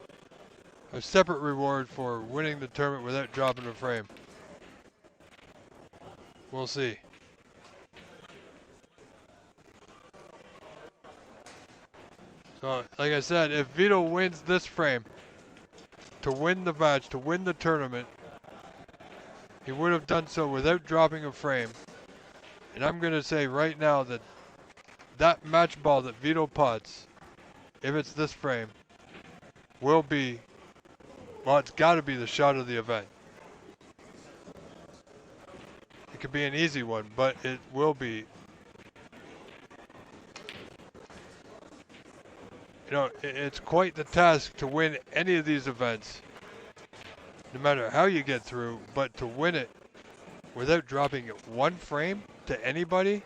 Speaker 1: a separate reward for winning the tournament without dropping a frame. We'll see. So, like I said, if Vito wins this frame to win the match, to win the tournament, he would have done so without dropping a frame. And I'm going to say right now that that match ball that Vito puts, if it's this frame, will be, well, it's got to be the shot of the event. It could be an easy one, but it will be. You know, it's quite the task to win any of these events, no matter how you get through, but to win it without dropping one frame to anybody,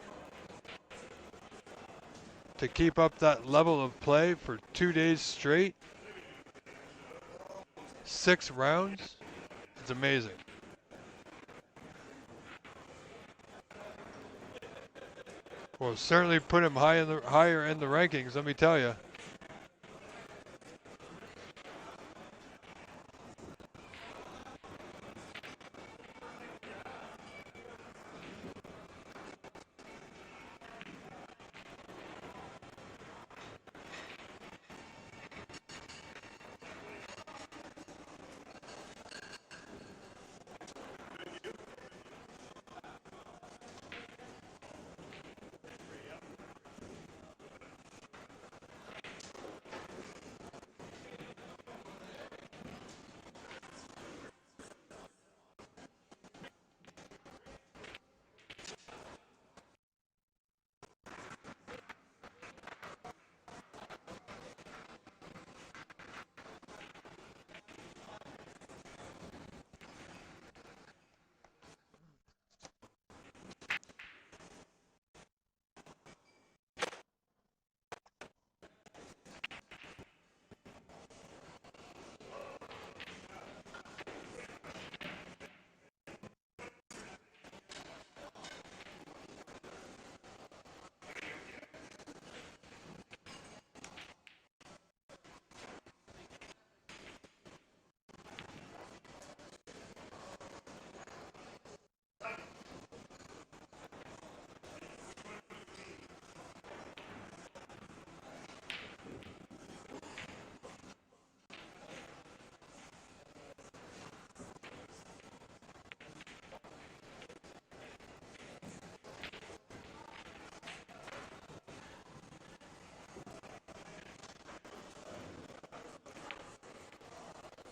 Speaker 1: to keep up that level of play for 2 days straight, 6 rounds, it's amazing. Well, certainly put him higher in the rankings, let me tell you.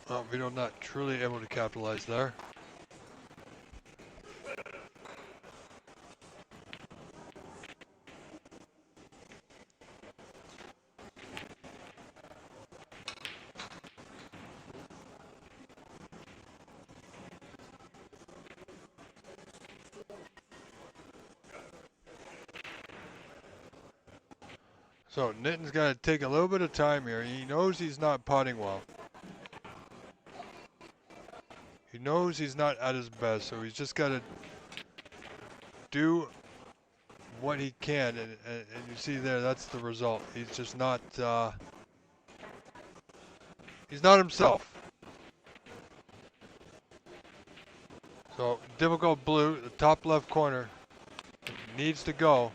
Speaker 1: Well, Vito not truly able to capitalize there. So Nitten's got to take a little bit of time here. He knows he's not putting well. He knows he's not at his best, so he's just got to do what he can, and you see there, that's the result. He's just not, he's not himself. So difficult blue, the top left corner, needs to go.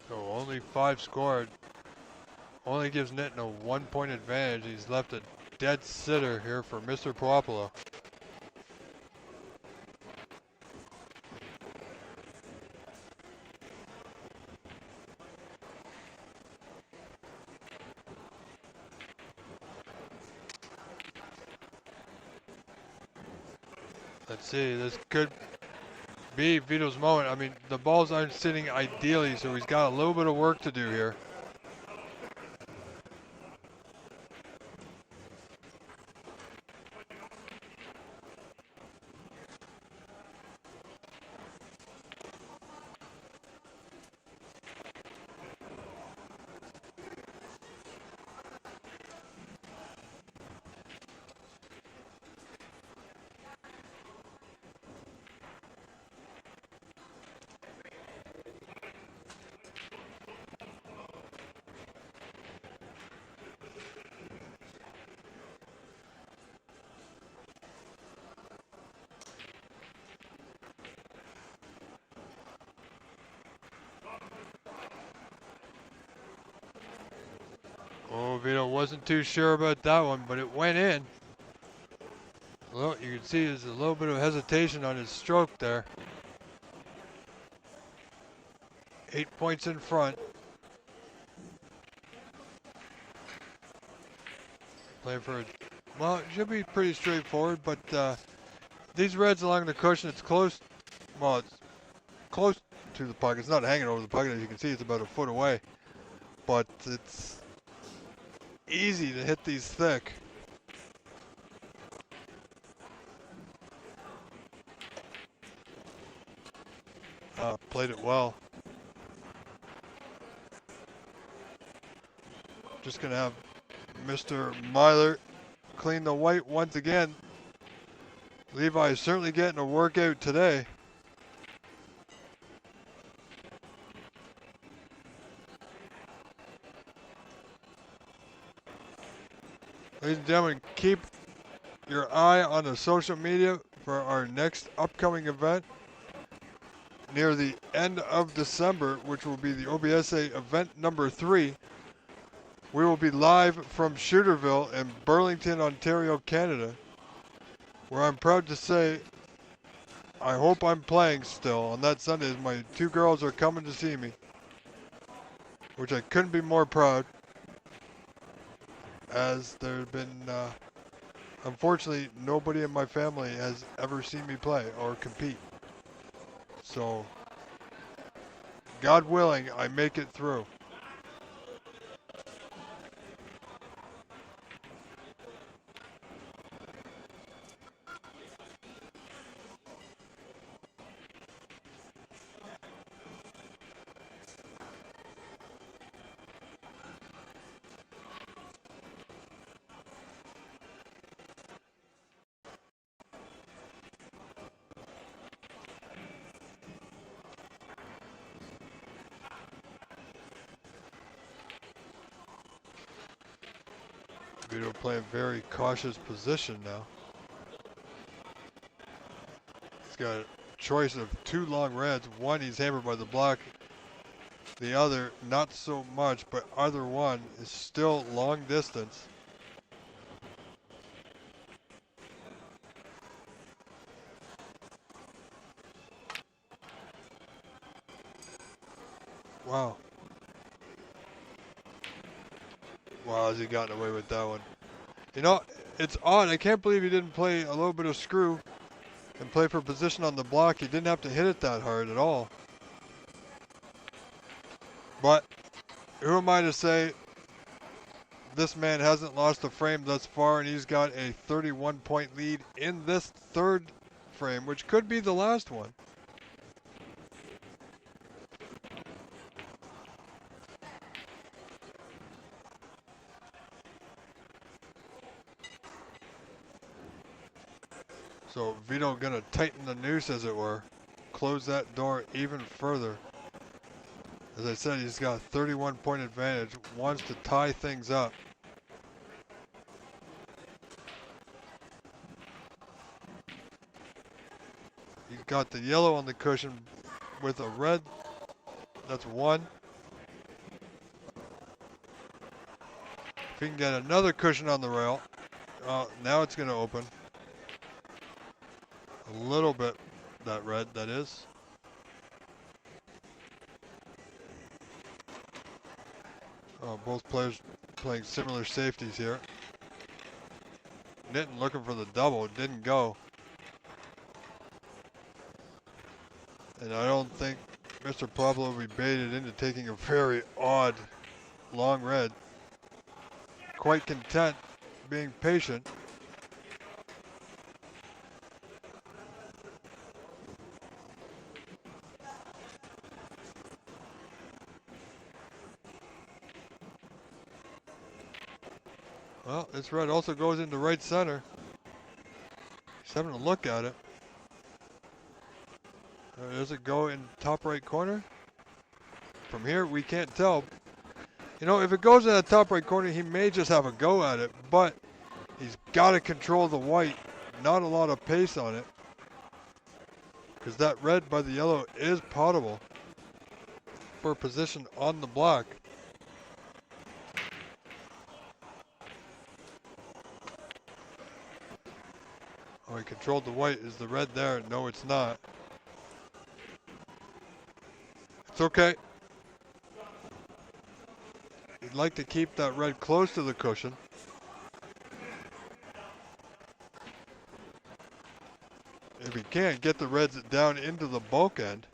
Speaker 1: So only 5 scored. Only gives Nitten a 1-point advantage. He's left a dead sitter here for Mr. Puopolo. Let's see, this could be Vito's moment. I mean, the balls aren't sitting ideally, so he's got a little bit of work to do here. Oh, Vito wasn't too sure about that one, but it went in. Well, you can see there's a little bit of hesitation on his stroke there. 8 points in front. Play for it. Well, it should be pretty straightforward, but these reds along the cushion, it's close. Well, it's close to the puck. It's not hanging over the puck. As you can see, it's about a foot away. But it's easy to hit these thick. Played it well. Just going to have Mr. Myler clean the white once again. Levi is certainly getting a workout today. Ladies and gentlemen, keep your eye on the social media for our next upcoming event near the end of December, which will be the OBSA event number 3. We will be live from Shooterville in Burlington, Ontario, Canada, where I'm proud to say I hope I'm playing still on that Sunday as my 2 girls are coming to see me, which I couldn't be more proud, as there have been, unfortunately, nobody in my family has ever seen me play or compete. So, God willing, I make it through. Vito playing very cautious position now. He's got a choice of 2 long reds. One he's hammered by the block. The other not so much, but either one is still long distance. Wow. Wow, has he gotten away with that one? You know, it's odd. I can't believe he didn't play a little bit of screw and play for position on the block. He didn't have to hit it that hard at all. But who am I to say this man hasn't lost a frame thus far, and he's got a 31-point lead in this 3rd frame, which could be the last one. So Vito gonna tighten the noose, as it were, close that door even further. As I said, he's got a 31-point advantage, wants to tie things up. He's got the yellow on the cushion with a red. That's 1. If he can get another cushion on the rail, now it's gonna open. A little bit, that red, that is. Both players playing similar safeties here. Nitton looking for the double, it didn't go. And I don't think Mr. Pablo will be baited into taking a very odd long red. Quite content, being patient. Well, this red also goes into right center. He's having a look at it. Does it go in top right corner? From here, we can't tell. You know, if it goes in the top right corner, he may just have a go at it, but he's got to control the white. Not a lot of pace on it, because that red by the yellow is potable for position on the block. Oh, he controlled the white. Is the red there? No, it's not. It's okay. He'd like to keep that red close to the cushion. If he can't, get the reds down into the bulk end.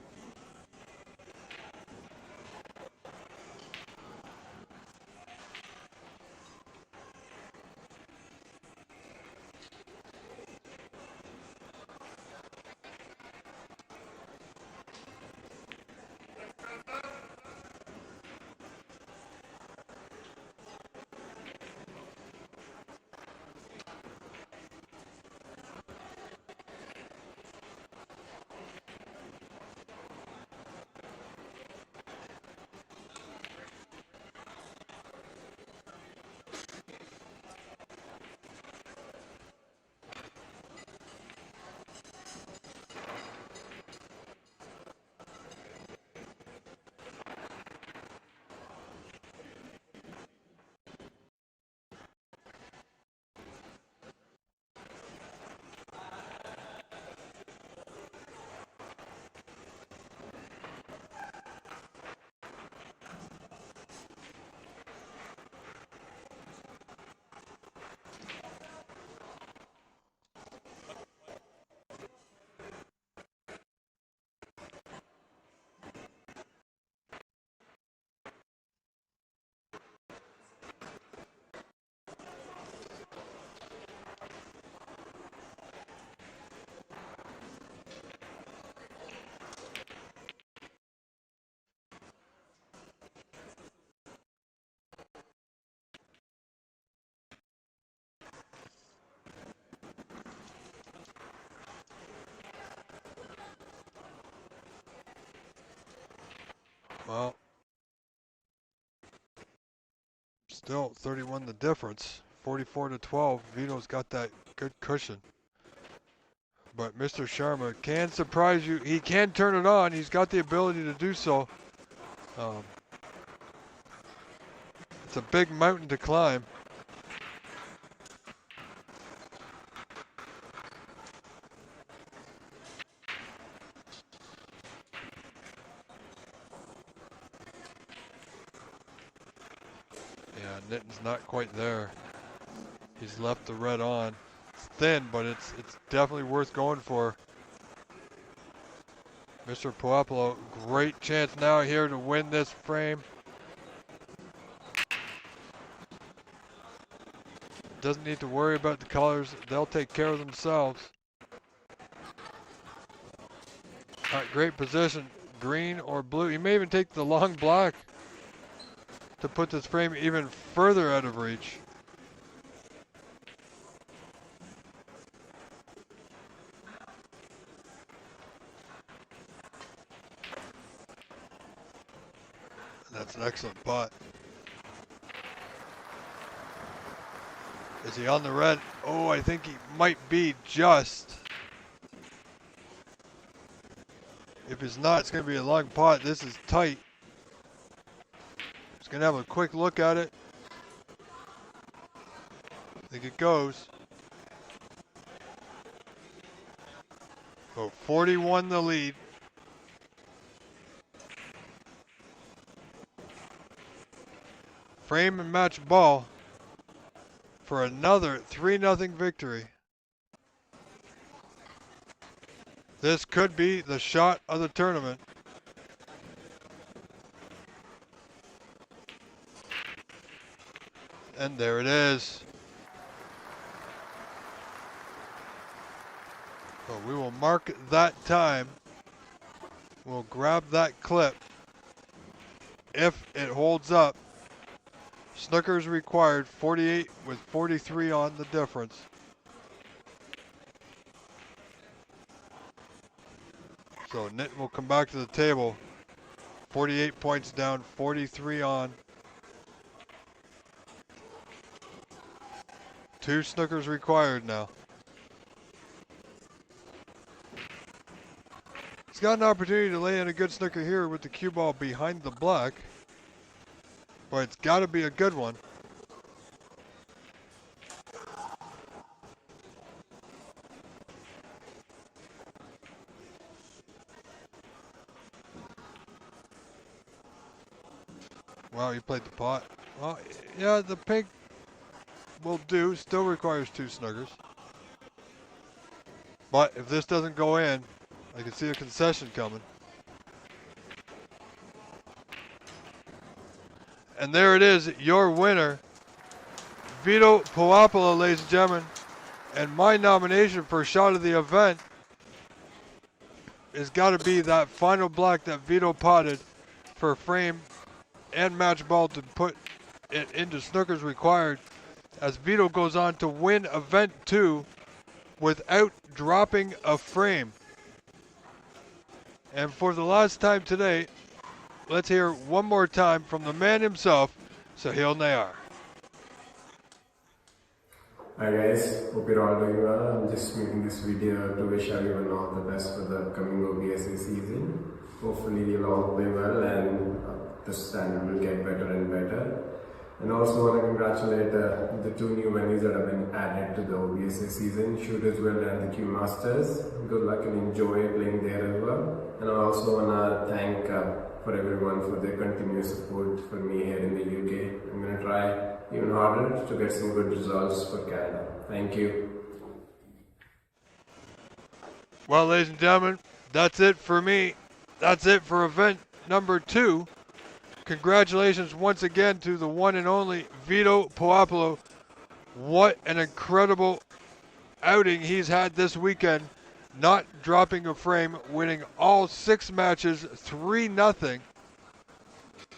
Speaker 1: Well, still 31 the difference. 44 to 12. Vito's got that good cushion. But Mr. Sharma can surprise you. He can turn it on. He's got the ability to do so. It's a big mountain to climb. Yeah, Nitton's not quite there. He's left the red on. It's thin, but it's definitely worth going for. Mr. Puopolo, great chance now here to win this frame. Doesn't need to worry about the colors. They'll take care of themselves. All right, great position. Green or blue. He may even take the long black to put this frame even further out of reach. That's an excellent putt. Is he on the red? Oh, I think he might be just. If he's not, it's going to be a long putt. This is tight. Just going to have a quick look at it. I think it goes. Oh, 41 the lead. Frame and match ball for another 3-0 victory. This could be the shot of the tournament. And there it is. So we will mark that time. We'll grab that clip. If it holds up, Snooker's required 48 with 43 on the difference. So Nit will come back to the table. 48 points down, 43 on. 2 Snookers required now. He's got an opportunity to lay in a good snooker here with the cue ball behind the black. But it's got to be a good one. Wow, you played the pot. Well, yeah, the pink will do. Still requires 2 snuggers. But if this doesn't go in, I can see a concession coming. And there it is, your winner, Vito Puopolo, ladies and gentlemen. And my nomination for shot of the event has got to be that final black that Vito potted for frame and match ball to put it into snookers required, as Vito goes on to win event 2 without dropping a frame. And for the last time today, let's hear one more time from the man himself, Sahil Nayar.
Speaker 2: Hi guys, hope you're all doing well. I'm just making this video to wish everyone all the best for the upcoming OBSA season. Hopefully you'll all play well and the standard will get better and better. And also want to congratulate the 2 new venues that have been added to the OBSA season, Shootersville and the Q Masters. Good luck and enjoy playing there as well. And I also want to thank for everyone for their continuous support for me here in the UK. I'm going to try even harder to get some good results for Canada. Thank you.
Speaker 1: Well, ladies and gentlemen, that's it for me. That's it for event number 2. Congratulations once again to the one and only Vito Puopolo. What an incredible outing he's had this weekend. Not dropping a frame, winning all 6 matches 3-0.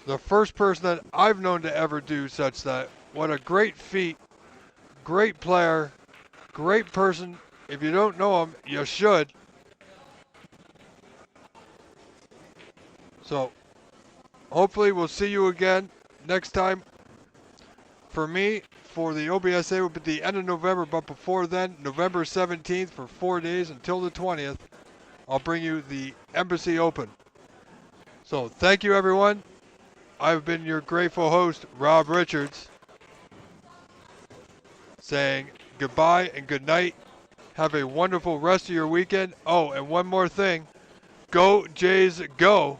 Speaker 1: The first person that I've known to ever do such that. What a great feat. Great player. Great person. If you don't know him, you should. So, hopefully we'll see you again next time. For me, for the OBSA will be the end of November, but before then, November 17th for 4 days until the 20th, I'll bring you the Embassy Open. So thank you everyone. I've been your grateful host, Rob Richards, saying goodbye and good night. Have a wonderful rest of your weekend. Oh, and one more thing. Go Jays, go.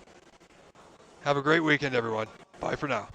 Speaker 1: Have a great weekend, everyone. Bye for now.